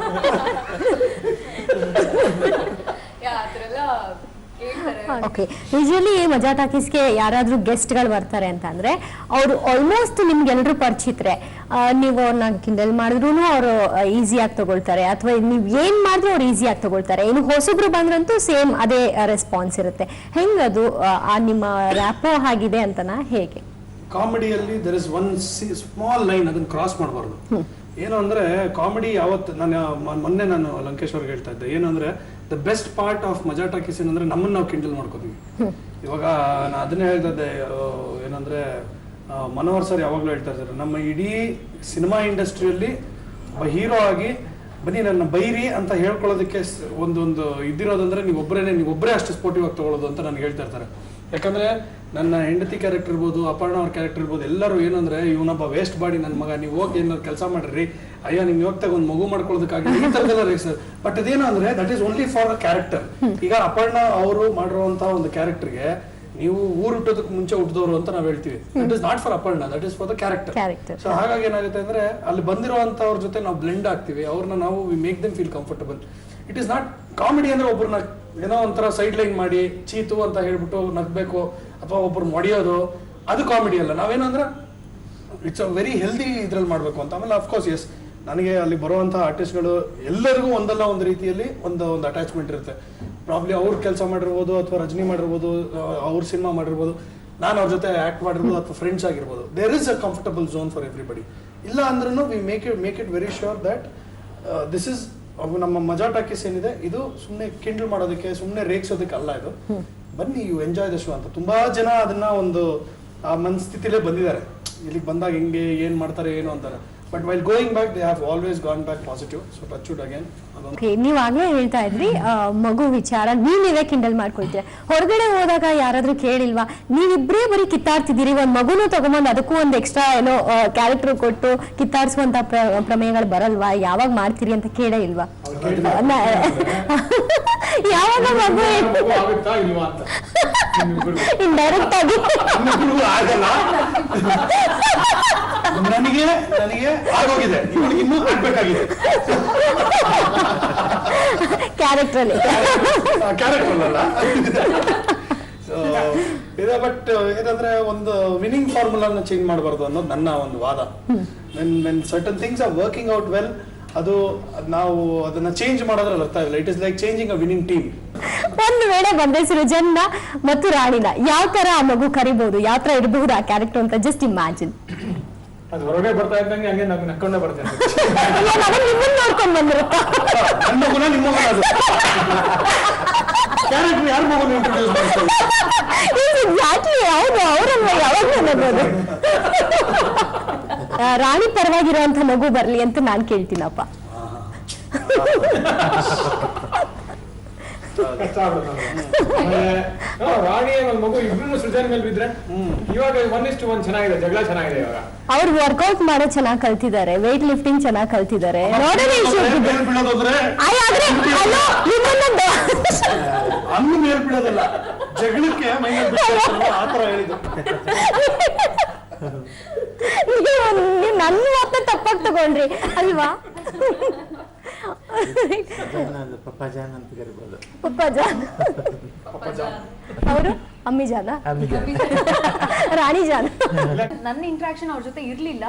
ಓಕೆ. ಯೂಶಲಿ ಮಜಾ ಟಾಕೀಸ್ಗೆ ಯಾರಾದ್ರೂ ಗೆಸ್ಟ್ಗಳು ಬರ್ತಾರೆ ಅಂತ ಅಂದ್ರೆ ಅವರು ಆಲ್ಮೋಸ್ಟ್ ನಿಮ್ಗೆಲ್ರೂ ಪರಿಚಿತರೆ. ನೀವು ಅವ್ರನ್ನ ಕಿಂಡಲ್ ಮಾಡಿದ್ರು ಅವರು ಈಸಿಯಾಗಿ ತಗೊಳ್ತಾರೆ, ಅಥವಾ ನೀವು ಏನ್ ಮಾಡಿದ್ರು ಅವ್ರು ಈಸಿಯಾಗಿ ತಗೊಳ್ತಾರೆ. ಇನ್ನು ಹೊಸಬ್ರು ಬಂದ್ರಂತೂ ಸೇಮ್ ಅದೇ ರೆಸ್ಪಾನ್ಸ್ ಇರುತ್ತೆ. ಹೆಂಗದು ನಿಮ್ಮ ರ್ಯಾಪೋ ಆಗಿದೆ ಅಂತನಾ ಹೇಗೆ? ಕಾಮಿಡಿಯಲ್ಲಿ there is one small line, ಅದನ್ನ ಕ್ರಾಸ್ ಮಾಡಬಾರ್ದು. ಏನು ಅಂದ್ರೆ ಕಾಮಿಡಿ ಯಾವತ್ತು ಮೊನ್ನೆ ನಾನು ಲಂಕೇಶ್ ಅವ್ರಿಗೆ ಹೇಳ್ತಾ ಇದ್ದೆ, ಏನು ಅಂದ್ರೆ ದ ಬೆಸ್ಟ್ ಪಾರ್ಟ್ ಆಫ್ ಮಜಾ ಟಾಕೀಸ್ ಏನಂದ್ರೆ ನಮ್ಮನ್ನ ನಾವು ಕಿಂಡಲ್ ಮಾಡ್ಕೋತೀವಿ. ಇವಾಗ ನಾನು ಅದನ್ನೇ ಹೇಳ್ತಾ ಇದ್ದೆ, ಏನಂದ್ರೆ ಮನೋಹರ್ ಸರ್ ಯಾವಾಗ್ಲೂ ಹೇಳ್ತಾ ಇದ್ದಾರೆ, ನಮ್ಮ ಇಡೀ ಸಿನಿಮಾ ಇಂಡಸ್ಟ್ರಿಯಲ್ಲಿ ಒಬ್ಬ ಹೀರೋ ಆಗಿ ಬನ್ನಿ ನನ್ನ ಬೈರಿ ಅಂತ ಹೇಳ್ಕೊಳ್ಳೋದಕ್ಕೆ ಒಂದೊಂದು ಇದ್ದಿರೋದಂದ್ರೆ ನೀವೊಬ್ಬರೇ ಅಷ್ಟು ಸ್ಪೋರ್ಟಿವ್ ಆಗಿ ತಗೊಳ್ಳೋದು ಅಂತ ನನಗೆ ಹೇಳ್ತಾ ಇರ್ತಾರೆ. ಯಾಕಂದ್ರೆ ನನ್ನ ಹೆಂಡತಿ ಕ್ಯಾರೆಕ್ಟರ್ ಇರ್ಬೋದು, ಅಪರ್ಣ ಅವ್ರ ಕ್ಯಾರೆಕ್ಟರ್ ಇರ್ಬೋದು, ಎಲ್ಲರೂ ಏನಂದ್ರೆ ಇವನೊಬ್ಬ ವೇಸ್ಟ್ ಬಾಡಿ ನನ್ನ ಮಗ, ನೀವು ಹೋಗಿ ಏನಾದ್ರು ಕೆಲಸ ಮಾಡ್ರಿ, ಅಯ್ಯ ನಿಮ್ಗೆ ಹೋಗ್ತಾಗ ಒಂದು ಮಗು ಮಾಡ್ಕೊಳ್ಳೋದಕ್ಕಾಗಿ ಈ ತರದೆಲ್ಲ ಸರ್. ಬಟ್ ಅದೇನು ಅಂದ್ರೆ that is only for a character. ಈಗ ಅಪರ್ಣ ಅವರು ಮಾಡಿರುವಂತಹ ಒಂದು ಕ್ಯಾರೆಕ್ಟರ್ಗೆ ನೀವು ಊರು ಹುಟ್ಟೋದಕ್ಕೆ ಮುಂಚೆ ಹುಟ್ಟಿದವರು ಅಂತ ನಾವು ಹೇಳ್ತೀವಿ. That is not for Aparna, that is for the character. So ಹಾಗಾಗಿ ಏನಾಗುತ್ತೆ ಅಂದ್ರೆ ಅಲ್ಲಿ ಬಂದಿರುವಂತವ್ರ ಜೊತೆ ನಾವು ಬ್ಲೆಂಡ್ ಆಗ್ತೀವಿ, ಅವ್ರನ್ನ ನಾವು we make them feel comfortable. It is not comedy ಅಂದ್ರೆ ಒಬ್ಬರನ್ನ ಏನೋ ಒಂಥರ ಸೈಡ್ ಲೈನ್ ಮಾಡಿ ಚೀತು ಅಂತ ಹೇಳ್ಬಿಟ್ಟು ನಗ್ಬೇಕು, ಅಥವಾ ಒಬ್ಬರು ಮೊಡಿಯೋದು, ಅದು ಕಾಮಿಡಿ ಅಲ್ಲ. ನಾವೇನಂದ್ರೆ ಇಟ್ಸ್ ಅ ವೆರಿ ಹೆಲ್ದಿ ಇದ್ರಲ್ಲಿ ಮಾಡ್ಬೇಕು ಅಂತ. ಆಮೇಲೆ ಅಫ್ಕೋರ್ಸ್ ಎಸ್, ನನಗೆ ಅಲ್ಲಿ ಬರುವಂತಹ ಆರ್ಟಿಸ್ಟ್ಗಳು ಎಲ್ಲರಿಗೂ ಒಂದಲ್ಲ ಒಂದು ರೀತಿಯಲ್ಲಿ ಒಂದು ಅಟ್ಯಾಚ್ಮೆಂಟ್ ಇರುತ್ತೆ. ಪ್ರಾಬ್ಲಿ ಅವ್ರ ಕೆಲಸ ಮಾಡಿರ್ಬೋದು, ಅಥವಾ ರಜನಿ ಮಾಡಿರ್ಬೋದು, ಅವ್ರ ಸಿನಿಮಾ ಮಾಡಿರ್ಬೋದು, ನಾನು ಅವ್ರ ಜೊತೆ ಆಕ್ಟ್ ಮಾಡಿರ್ಬೋದು, ಅಥವಾ ಫ್ರೆಂಡ್ಸ್ ಆಗಿರ್ಬೋದು. There is a comfortable zone for everybody. ಇಲ್ಲ ಅಂದ್ರೂ we make it very sure that this is ನಮ್ಮ ಮಜಾ ಟಾಕೀಸ್ ಏನಿದೆ ಇದು ಸುಮ್ಮನೆ ಕಿಂಡಲ್ ಮಾಡೋದಕ್ಕೆ, ಸುಮ್ಮನೆ ರೇಗ್ಸೋದಕ್ಕೆ ಅಲ್ಲ. ಇದು ಬನ್ನಿ ಯು ಎಂಜಾಯ್ ದ ಶೋ ಅಂತ. ತುಂಬಾ ಜನ ಅದನ್ನ ಒಂದು ಮನಸ್ಥಿತಿಲೇ ಬಂದಿದ್ದಾರೆ, ಇಲ್ಲಿಗೆ ಬಂದಾಗ ಹಿಂಗೆ ಏನ್ ಮಾಡ್ತಾರೆ ಏನು ಅಂತಾರೆ. But while going back they have always gone back positive. So touch wood again. ನೀವು ಆಗ್ಲೇ ಹೇಳ್ತಾ ಇದ್ರಿ ಮಗು ವಿಚಾರ ನೀವೇ ಕಿಂಡಲ್ ಮಾಡ್ಕೊಳ್ತೀರಾ. ಹೊರಗಡೆ ಹೋದಾಗ ಯಾರಾದ್ರೂ ಕೇಳಿಲ್ವಾ, ನೀವಿಬ್ರೇ ಬರೀ ಕಿತ್ತಾಡ್ತಿದ್ದೀರಿ, ಒಂದ್ ಮಗುನು ತಗೊಂಬಂದ್ ಅದಕ್ಕೂ ಒಂದ್ ಎಕ್ಸ್ಟ್ರಾ ಏನೋ ಕ್ಯಾರೆಕ್ಟರ್ ಕೊಟ್ಟು ಕಿತ್ತಾಡ್ಸುವಂತ ಪ್ರಮೇಯಗಳು ಬರಲ್ವಾ, ಯಾವಾಗ ಮಾಡ್ತೀರಿ ಅಂತ ಕೇಳೇ ಇಲ್ವಾ? ಯಾವಾಗ ಮಗು ಇಂಡೈರೆಕ್ಟ್ ಆಗಿ ನನಗೆ ಆಗೋಗಿದೆ, ಇನ್ನೂ ಆಗ್ಬೇಕಾಗಿದೆ ಕ್ಯಾರೆಕ್ಟರ್ ಅಲ್ಲ. ಬಟ್ ಏನಂದ್ರೆ ಒಂದು ವಿನಿಂಗ್ ಫಾರ್ಮುಲಾನ ಚೇಂಜ್ ಮಾಡಬಾರ್ದು ಅನ್ನೋದು ನನ್ನ ಒಂದು ವಾದ. When certain things are working out well, ಅದು ನಾವು ಅದನ್ನ ಚೇಂಜ್ ಮಾಡೋದ್ರಲ್ಲಿ ಅರ್ಥ ಇಲ್ಲ. It is like changing a winning team. ಒಂದು ವೇಳೆ ಬಂದ್ರೆ ಸೃಜನ್ನ ಮತ್ತು ರಾಣಿನ ಯಾವ ತರ ಆ ಮಗು ಕರಿಬಹುದು, ಯಾವ ತರ ಇರಬಹುದು ಆ ಕ್ಯಾರೆಕ್ಟರ್ ಅಂತ ಜಸ್ಟ್ ಇಮ್ಯಾಜಿನ್. ಅದು ಹೊರಗಡೆ ಬರ್ತಾ ಇದ್ದಂಗೆ ಹಂಗೆ ನಕ್ಕೊಂಡೇ ಬರ್ತೇನೆ. ನಿಮ್ಮನ್ನ ನೋಡ್ಕೊಂಡ್ ಬಂದಿರುತ್ತ ನನ್ನ ಮಗುನ ನಿಮ್ಮ ಮಗನ ಅದು ಕ್ಯಾರೆಕ್ಟರ್ ಯಾರ ಮಗು ಇಂಟ್ರೊಡ್ಯೂಸ್ ಮಾಡ್ತಾರೆ? ಎಕ್ಸಾಕ್ಟ್ಲಿ ಹೌದು, ಅವರಲ್ವ ಯಾವಾಗ ಅನ್ನೋದು. ರಾಣಿ ಪರವಾಗಿರುವಂತ ಮಗು ಬರ್ಲಿ ಅಂತ ನಾನ್ ಕೇಳ್ತೀನಪ್ಪ. ರಾಣಿ ಮಗು ಇಬ್ರು ಸೃಜನ್ ಮೇಲೆ ಬಿದ್ರೆ ಇವಾಗ 1:1 ಚೆನ್ನಾಗಿದೆ, ಜಗಳ ಚೆನ್ನಾಗಿದೆ. ಇವಾಗ ಅವ್ರು ವರ್ಕೌಟ್ ಮಾಡೋ ಚೆನ್ನಾಗಿ ಕಲ್ತಿದ್ದಾರೆ, ವೇಟ್ ಲಿಫ್ಟಿಂಗ್ ಚೆನ್ನಾಗಿ ಕಲ್ತಿದ್ದಾರೆ. ಅನ್ನು ಮೇಲ್ ಬೀಳೋದಲ್ಲ, ಜಗಳಕ್ಕೆ ಆತರ ಹೇಳಿದ್ದು. ನನ್ನ ಮಾತ್ರ ತಪ್ಪಾಗಿ ತಗೊಂಡ್ರಿ ಅಲ್ವಾ? ಪಪ್ಪಾಜಾನ್ ಅಂತ ಕರಿಬಹುದು. ಪಪ್ಪಾಜಾನ್ ಅವರು ಅಮ್ಮಿ ಜಾನ, ರಾಣಿ ಜಾನ್. ನನ್ನ ಇಂಟ್ರಾಕ್ಷನ್ ಅವ್ರ ಜೊತೆ ಇರ್ಲಿಲ್ಲ,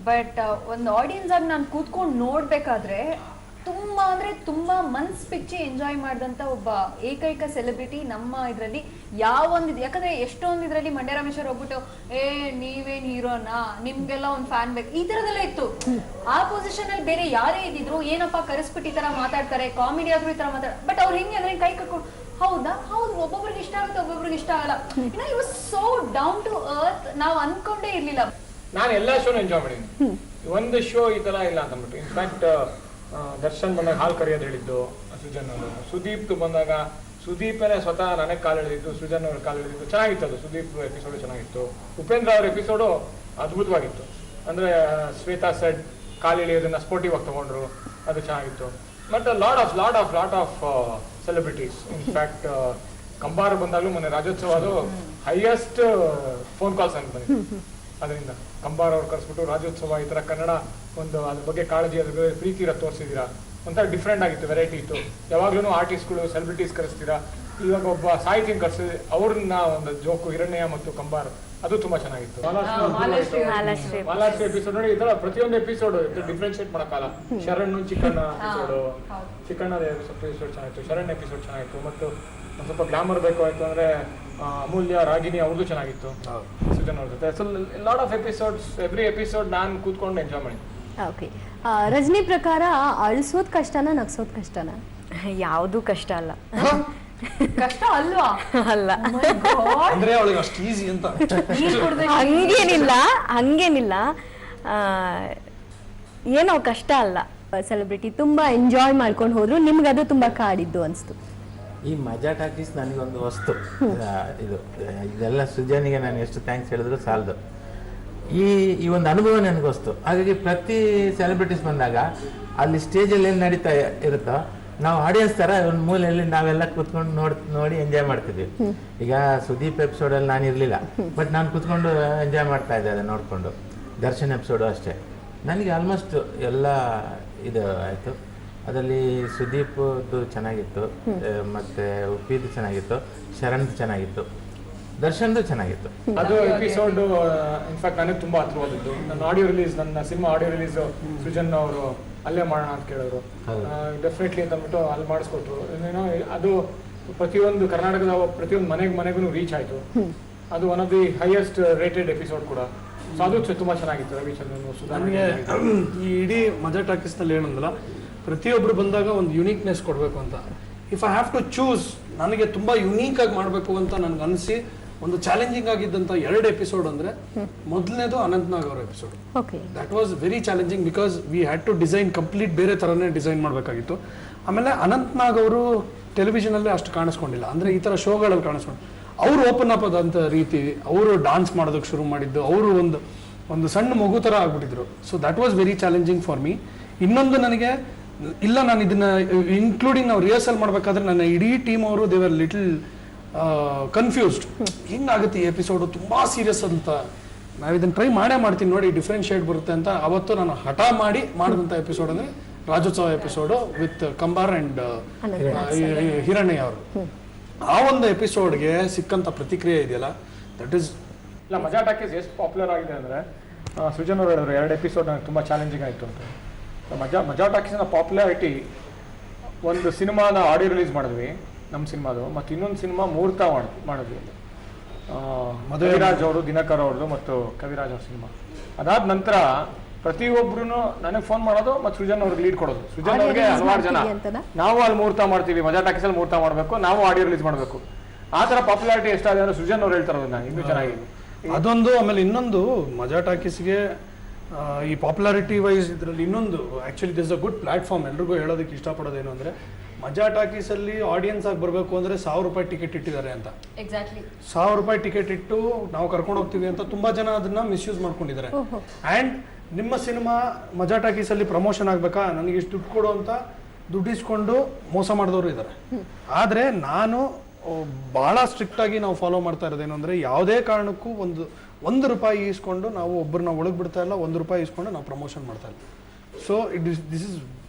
ಬಟ್ ಒಂದು ಆಡಿಯನ್ಸ್ ಆಗಿ ನಾನು ಕೂತ್ಕೊಂಡು ನೋಡ್ಬೇಕಾದ್ರೆ ತುಂಬಾ ಅಂದ್ರೆ ತುಂಬಾ ಮನ್ಸ್ ಬಿಚ್ಚಿ ಎಂಜಾಯ್ ಮಾಡಿದಂತ ಒಬ್ಬ ಏಕೈಕ ಸೆಲೆಬ್ರಿಟಿ ನಮ್ಮ ಇದ್ರಲ್ಲಿ ಯಾವೊಂದಿದೆ. ಯಾಕಂದ್ರೆ ಎಷ್ಟೊಂದು ಇದ್ರಲ್ಲಿ ಮಂಡ್ಯ ರಮೇಶ್ವರ್ ಹೋಗ್ಬಿಟ್ಟು ನೀವೇನ್ ಹೀರೋನಾ, ನಿಮ್ಗೆಲ್ಲ ಒಂದ್ ಫ್ಯಾನ್ ಬೇಕು, ಈ ತರದೆಲ್ಲ ಇತ್ತು. ಆ ಪೊಸಿಷನ್ ಅಲ್ಲಿ ಬೇರೆ ಯಾರೇ ಇದ್ದಿದ್ರು ಏನಪ್ಪಾ ಕರೆಸ್ಬಿಟ್ಟು ಈ ತರ ಮಾತಾಡ್ತಾರೆ, ಕಾಮಿಡಿ ಆದ್ರೂ ಈ ತರ ಮಾತಾಡ. ಬಟ್ ಅವ್ರು ಹೆಂಗೆ ಅಂದ್ರೆ ಕೈ ಕಟ್ಕೊಂಡು ಹೌದಾ ಹೌದು, ಒಬ್ಬೊಬ್ರಿಗೆ ಇಷ್ಟ ಆಗುತ್ತೆ, ಒಬ್ಬೊಬ್ರಿಗೆ ಇಷ್ಟ ಆಗಲ್ಲ. It was so down to earth. ನಾವ್ ಅನ್ಕೊಂಡೇ ಇರ್ಲಿಲ್ಲ. ನಾನು ಎಲ್ಲಾ ಶೋನ ಎಂಜಾಯ್ ಮಾಡಿದ್ದೀನಿ. ಒಂದು ಶೋ ಈ ತರ ಇಲ್ಲ ಅಂತ ಅಂದ್ಬಿಟ್ಟು. ಇನ್ಫ್ಯಾಕ್ಟ್ ದರ್ಶನ್ ಬಂದಾಗ ಹಾಲು ಕರೆಯೋದು ಹೇಳಿದ್ದು ಸೃಜನ್ ಅವರು, ಸುದೀಪ್ ಬಂದಾಗ ಸುದೀಪನೇ ಸ್ವತಃ ನನಗೆ ಕಾಲು ಎಳೆದಿದ್ದು, ಸೃಜನ್ ಅವ್ರ ಕಾಲು ಎಳೆದಿದ್ದು, ಚೆನ್ನಾಗಿತ್ತು ಅದು. ಸುದೀಪ್ ಎಪಿಸೋಡು ಚೆನ್ನಾಗಿತ್ತು. ಉಪೇಂದ್ರ ಅವ್ರ ಎಪಿಸೋಡು ಅದ್ಭುತವಾಗಿತ್ತು. ಅಂದ್ರೆ ಶ್ವೇತಾ ಸೆಡ್ ಕಾಲು ಎಳೆಯೋದನ್ನ ಸ್ಪೋರ್ಟಿವ್ ಆಗಿ ತಗೊಂಡ್ರು, ಅದು ಚೆನ್ನಾಗಿತ್ತು. But lot of celebrities. In fact Kambara ಬಂದಾಗಲೂ ಮೊನ್ನೆ ರಾಜ್ಯೋತ್ಸವ ಅದು ಹೈಯೆಸ್ಟ್ ಫೋನ್ ಕಾಲ್ಸ್ ಅಂತ ಬಂದಿತ್ತು. ಅದರಿಂದ ಕಂಬಾರ ಅವ್ರು ಕರೆಸ್ಬಿಟ್ಟು ರಾಜ್ಯೋತ್ಸವ ಈ ತರ ಕನ್ನಡ ಒಂದು ಅದ್ರ ಬಗ್ಗೆ ಕಾಳಜಿ, ಅದ್ರ ಬಗ್ಗೆ ಪ್ರೀತಿ ಇರೋ ತೋರಿಸಿದ್ದೀರಾ, ಒಂಥರ ಡಿಫ್ರೆಂಟ್ ಆಗಿತ್ತು, ವೆರೈಟಿ ಇತ್ತು. ಯಾವಾಗ್ಲೂ ಆರ್ಟಿಸ್ಟ್ಗಳು ಸೆಲೆಬ್ರಿಟೀಸ್ ಕರೆಸ್ತೀರಾ, ಇವಾಗ ಒಬ್ಬ ಸಾಹಿತಿನ ಕರೆಸಿ ಅವ್ರನ್ನ ಒಂದು ಜೋಕು ಹಿರಣ್ಯ ಮತ್ತು ಕಂಬಾರ್, ಅದು ತುಂಬಾ ಚೆನ್ನಾಗಿತ್ತು. ಮಾಲಾಶ್ರೀ ಎಪಿಸೋಡ್ ನೋಡಿ, ಈ ತರ ಪ್ರತಿಯೊಂದು ಎಪಿಸೋಡ್ ಡಿಫ್ರೆನ್ಶಿಯೇಟ್ ಮಾಡಕ್ಕಲ್ಲ. ಶರಣ್ ಚಿಕ್ಕಣ್ಣ ಎಪಿಸೋಡು, ಚಿಕ್ಕಣ್ಣದ ಎಪಿಸೋಡ್ ಚೆನ್ನಾಗಿತ್ತು, ಶರಣ್ ಎಪಿಸೋಡ್ ಚೆನ್ನಾಗಿತ್ತು. ಮತ್ತು ಒಂದು ಸ್ವಲ್ಪ ಗ್ಲಾಮರ್ ಬೇಕು ಆಯ್ತು ಅಂದ್ರೆ ಅಮೂಲ್ಯ, ರಾಗಿಣಿ ಅವ್ರದ್ದು ಚೆನ್ನಾಗಿತ್ತು ಸೃಜನ್ ಅವ್ರ ಜೊತೆ. So lot of episodes, every episode ನಾನು ಕೂತ್ಕೊಂಡು ಎಂಜಾಯ್ ಮಾಡಿದ್ದೆ. ಓಕೆ, ರಜನಿ ಪ್ರಕಾರ ಅಳಿಸೋದ್ ಕಷ್ಟನಾ ನಗ್ಸೋದ್ ಕಷ್ಟನಾ? ಯಾವುದು ಕಷ್ಟ ಅಲ್ಲ. ಕಷ್ಟ ಅಲ್ವಾ? ಅಲ್ಲ, ಅಂದ್ರೆ ಅವಳಿಗೆ ಅಷ್ಟು ಈಸಿ ಅಂತ ಹಂಗೇನಿಲ್ಲ. ಏನೋ ಕಷ್ಟ ಅಲ್ಲ. ಸೆಲೆಬ್ರಿಟಿ ತುಂಬಾ ಎಂಜಾಯ್ ಮಾಡ್ಕೊಂಡು ಹೋದ್ರು, ನಿಮ್ಗೆ ಅದು ತುಂಬಾ ಕಾಡಿದ್ದು ಅನ್ಸ್ತು? ಈ ಮಜಾ ಟಾಕೀಸ್ ನನಗೊಂದು ವಸ್ತು. ಇದೆಲ್ಲ ಸೃಜನಿಗೆ ನಾನು ಎಷ್ಟು ಥ್ಯಾಂಕ್ಸ್ ಹೇಳಿದ್ರು ಸಾಲದು. ಈ ಒಂದು ಅನುಭವ ನನಗೆ ವಸ್ತು. ಹಾಗಾಗಿ ಪ್ರತಿ ಸೆಲೆಬ್ರಿಟೀಸ್ ಬಂದಾಗ ಅಲ್ಲಿ ಸ್ಟೇಜಲ್ಲಿ ಏನು ನಡೀತಾ ಇರುತ್ತೋ ನಾವು ಆಡಿಯನ್ಸ್ ಥರ ಒಂದು ಮೂಲೆಯಲ್ಲಿ ನಾವೆಲ್ಲ ಕೂತ್ಕೊಂಡು ನೋಡಿ ಎಂಜಾಯ್ ಮಾಡ್ತಿದ್ವಿ. ಈಗ ಸುದೀಪ್ ಎಪಿಸೋಡಲ್ಲಿ ನಾನು ಇರಲಿಲ್ಲ, ಬಟ್ ನಾನು ಕೂತ್ಕೊಂಡು ಎಂಜಾಯ್ ಮಾಡ್ತಾ ಇದ್ದೆ ಅದನ್ನು ನೋಡಿಕೊಂಡು. ದರ್ಶನ್ ಎಪಿಸೋಡು ಅಷ್ಟೇ, ನನಗೆ ಆಲ್ಮೋಸ್ಟ್ ಎಲ್ಲ ಇದು ಆಯಿತು. ಅದರಲ್ಲಿ ಸುದೀಪ್ದು ಚೆನ್ನಾಗಿತ್ತು, ಮತ್ತೆ ಉಪ್ಪಿದು ಚೆನ್ನಾಗಿತ್ತು, ಶರಣ್ದು ಚೆನ್ನಾಗಿತ್ತು, ದರ್ಶನ್ದು ಚೆನ್ನಾಗಿತ್ತು. ಅದು ಎಪಿಸೋಡ್ ಇನ್ಫ್ಯಾಕ್ಟ್ ನನಗೆ ತುಂಬಾ ಹತ್ರವಾದದ್ದು. ನನ್ನ ಆಡಿಯೋ ರಿಲೀಸ್, ನನ್ನ ಸಿನಿಮಾ ಆಡಿಯೋ ರಿಲೀಸ್ ಸೃಜನ್ ಅವರು ಅಲ್ಲೇ ಮಾಡೋಣ ಅಂತ ಕೇಳಿದ್ರು. ಡೆಫಿನೆಟ್ಲಿ ಅಂತ ಅಂದ್ಬಿಟ್ಟು ಅಲ್ಲಿ ಮಾಡಿಸ್ಕೊಟ್ರು. ಏನೋ ಅದು ಪ್ರತಿಯೊಂದು ಕರ್ನಾಟಕದ ಪ್ರತಿಯೊಂದು ಮನೆಗೂ ರೀಚ್ ಆಯ್ತು. ಅದು one of the highest rated episode ಕೂಡ. ಸೊ ಅದು ತುಂಬಾ ಚೆನ್ನಾಗಿತ್ತು. ರವಿಚಂದ್ರನ್, ನನಗೆ ಈ ಇಡೀ ಮಜಾ ಟಾಕೀಸ್ನಲ್ಲಿ ಏನಂದಲ್ಲ, ಪ್ರತಿಯೊಬ್ಬರು ಬಂದಾಗ ಒಂದು ಯುನೀಕ್ನೆಸ್ ಕೊಡಬೇಕು ಅಂತ. If I have to choose, ನನಗೆ ತುಂಬ ಯುನೀಕ್ ಆಗಿ ಮಾಡಬೇಕು ಅಂತ ನನಗೆ ಅನಿಸಿ ಒಂದು ಚಾಲೆಂಜಿಂಗ್ ಆಗಿದ್ದಂಥ 2 ಎಪಿಸೋಡ್ ಅಂದರೆ, ಮೊದಲನೇದು ಅನಂತ್ನಾಗ್ ಅವರ episode. That was very challenging because we had to design complete ಬೇರೆ ಥರನೇ ಡಿಸೈನ್ ಮಾಡಬೇಕಾಗಿತ್ತು. ಆಮೇಲೆ ಅನಂತ್ನಾಗ್ ಅವರು ಟೆಲಿವಿಷನಲ್ಲೇ ಅಷ್ಟು ಕಾಣಿಸ್ಕೊಂಡಿಲ್ಲ, ಅಂದರೆ ಈ ಥರ ಶೋಗಳಲ್ಲಿ ಕಾಣಿಸ್ಕೊಂಡು ಅವರು ಓಪನ್ ಅಪ್ ಆದಂಥ ರೀತಿ, ಅವರು ಡಾನ್ಸ್ ಮಾಡೋದಕ್ಕೆ ಶುರು ಮಾಡಿದ್ದು, ಅವರು ಒಂದು ಸಣ್ಣ ಮಗು ಥರ ಆಗ್ಬಿಟ್ಟಿದ್ರು. So that was very challenging for me. ಇನ್ನೊಂದು ನನಗೆ ಇಲ್ಲ, ನಾನು ಇದನ್ನ ಇನ್ಕ್ಲೂಡಿಂಗ್ ನಾವು ರಿಹರ್ಸಲ್ ಮಾಡ್ಬೇಕಾದ್ರೆ ನನ್ನ ಇಡೀ ಟೀಮ್ ಅವರು ದೇವರ್ ಲಿಟಲ್ ಕನ್ಫ್ಯೂಸ್ಡ್. ಹೆಂಗಾಗುತ್ತೆ ಈ ಎಪಿಸೋಡು, ತುಂಬಾ ಸೀರಿಯಸ್ ಅಂತ. ನಾವು ಇದನ್ನ ಟ್ರೈ ಮಾಡ್ತೀನಿ ನೋಡಿ, ಡಿಫ್ರೆನ್ಶಿಯೇಟ್ ಬರುತ್ತೆ ಅಂತ. ಅವತ್ತು ನಾನು ಹಠ ಮಾಡಿ ಮಾಡಿದಂಥ ಎಪಿಸೋಡ್ ಅಂದರೆ Rajyotsava episode with Kambar and Hiranya ಅವರು. ಆ ಒಂದು ಎಪಿಸೋಡ್ಗೆ ಸಿಕ್ಕಂಥ ಪ್ರತಿಕ್ರಿಯೆ ಇದೆಯಲ್ಲ, ದಟ್ ಈಸ್ ಇಲ್ಲ. ಮಜಾ ಟಾಕೀಸ್ ಎಷ್ಟು ಪಾಪ್ಯುಲರ್ ಆಗಿದೆ ಅಂದರೆ, ಸೃಜನ್ ಅವರು ಹೇಳಿದ್ರು 2 ಎಪಿಸೋಡ್ ನನಗೆ ತುಂಬ ಚಾಲೆಂಜಿಂಗ್ ಆಯಿತು ಅಂತ. ಮಜಾ ಟಾಕೀಸ್ನ ಪಾಪ್ಯುಲಾರಿಟಿ, ಒಂದು ಸಿನಿಮಾನ ಆಡಿಯೋ ರಿಲೀಸ್ ಮಾಡಿದ್ವಿ ನಮ್ಮ ಸಿನಿಮಾದು, ಮತ್ತು ಇನ್ನೊಂದು ಸಿನಿಮಾ ಮುಹೂರ್ತ ಮಾಡಿದ್ವಿ. ಕವಿರಾಜ್ ಅವರು, ದಿನಕರ್ ಅವ್ರದ್ದು ಮತ್ತು ಕವಿರಾಜ್ ಅವ್ರ ಸಿನಿಮಾ. ಅದಾದ ನಂತರ ಪ್ರತಿಯೊಬ್ರು ನನಗೆ ಫೋನ್ ಮಾಡೋದು ಮತ್ತು ಸೃಜನ್ ಅವ್ರಿಗೆ ಲೀಡ್ ಕೊಡೋದು. ಸೃಜನ್ ಅವ್ರಿಗೆ ಹಲವಾರು ಜನ, ನಾವು ಅಲ್ಲಿ ಮುಹೂರ್ತ ಮಾಡ್ತೀವಿ, ಮಜಾ ಟಾಕೀಸಲ್ಲಿ ಮುಹೂರ್ತ ಮಾಡಬೇಕು, ನಾವು ಆಡಿಯೋ ರಿಲೀಸ್ ಮಾಡಬೇಕು. ಆ ಥರ ಪಾಪ್ಯುಲಾರಿಟಿ ಎಷ್ಟಾಗಿದೆ ಅಂದರೆ ಸೃಜನ್ ಅವ್ರು ಹೇಳ್ತಾರೆ ಅದನ್ನ ಇನ್ನೂ ಚೆನ್ನಾಗಿದೆ ಅದೊಂದು. ಆಮೇಲೆ ಇನ್ನೊಂದು ಮಜಾ ಟಾಕೀಸ್ಗೆ ಈ ಪಾಪ್ಯುಲಾರಿಟಿ ವೈಸ್ ಇದರಲ್ಲಿ ಇನ್ನೊಂದು, actually this a good platform. ಎಲ್ರಿಗೂ ಹೇಳೋದಕ್ಕೆ ಇಷ್ಟಪಡೋದೇನು ಅಂದರೆ, ಮಜಾ ಟಾಕೀಸಲ್ಲಿ ಆಡಿಯನ್ಸ್ ಆಗಿ ಬರಬೇಕು ಅಂದರೆ 1000 ರೂಪಾಯಿ ಟಿಕೆಟ್ ಇಟ್ಟಿದ್ದಾರೆ ಅಂತ. ಎಕ್ಸಾಕ್ಟ್ಲಿ 1000 ರೂಪಾಯಿ ಟಿಕೆಟ್ ಇಟ್ಟು ನಾವು ಕರ್ಕೊಂಡು ಹೋಗ್ತೀವಿ ಅಂತ ತುಂಬ ಜನ ಅದನ್ನ ಮಿಸ್ಯೂಸ್ ಮಾಡ್ಕೊಂಡಿದ್ದಾರೆ. ಆ್ಯಂಡ್ ನಿಮ್ಮ ಸಿನಿಮಾ ಮಜಾ ಟಾಕೀಸಲ್ಲಿ ಪ್ರಮೋಷನ್ ಆಗಬೇಕಾ, ನನಗೆ ಇಷ್ಟು ದುಡ್ಡು ಕೊಡು ಅಂತ ದುಡ್ಡಿಸ್ಕೊಂಡು ಮೋಸ ಮಾಡಿದವರು ಇದ್ದಾರೆ. ಆದರೆ ನಾನು ಭಾಳ ಸ್ಟ್ರಿಕ್ಟಾಗಿ ನಾವು ಫಾಲೋ ಮಾಡ್ತಾ ಇರೋದೇನು ಅಂದರೆ, ಯಾವುದೇ ಕಾರಣಕ್ಕೂ ಒಂದು ರೂಪಾಯಿ ಈಸ್ಕೊಂಡು ನಾವು ಒಬ್ಬರನ್ನ ಒಳಗೆ ಬಿಡ್ತಾ ಇಲ್ಲ, 1 ರೂಪಾಯಿ ಈಸ್ಕೊಂಡು ನಾವು ಪ್ರಮೋಷನ್ ಮಾಡ್ತಾ ಇಲ್ಲ. ಸೊ ದಿಸ್ ಇಸ್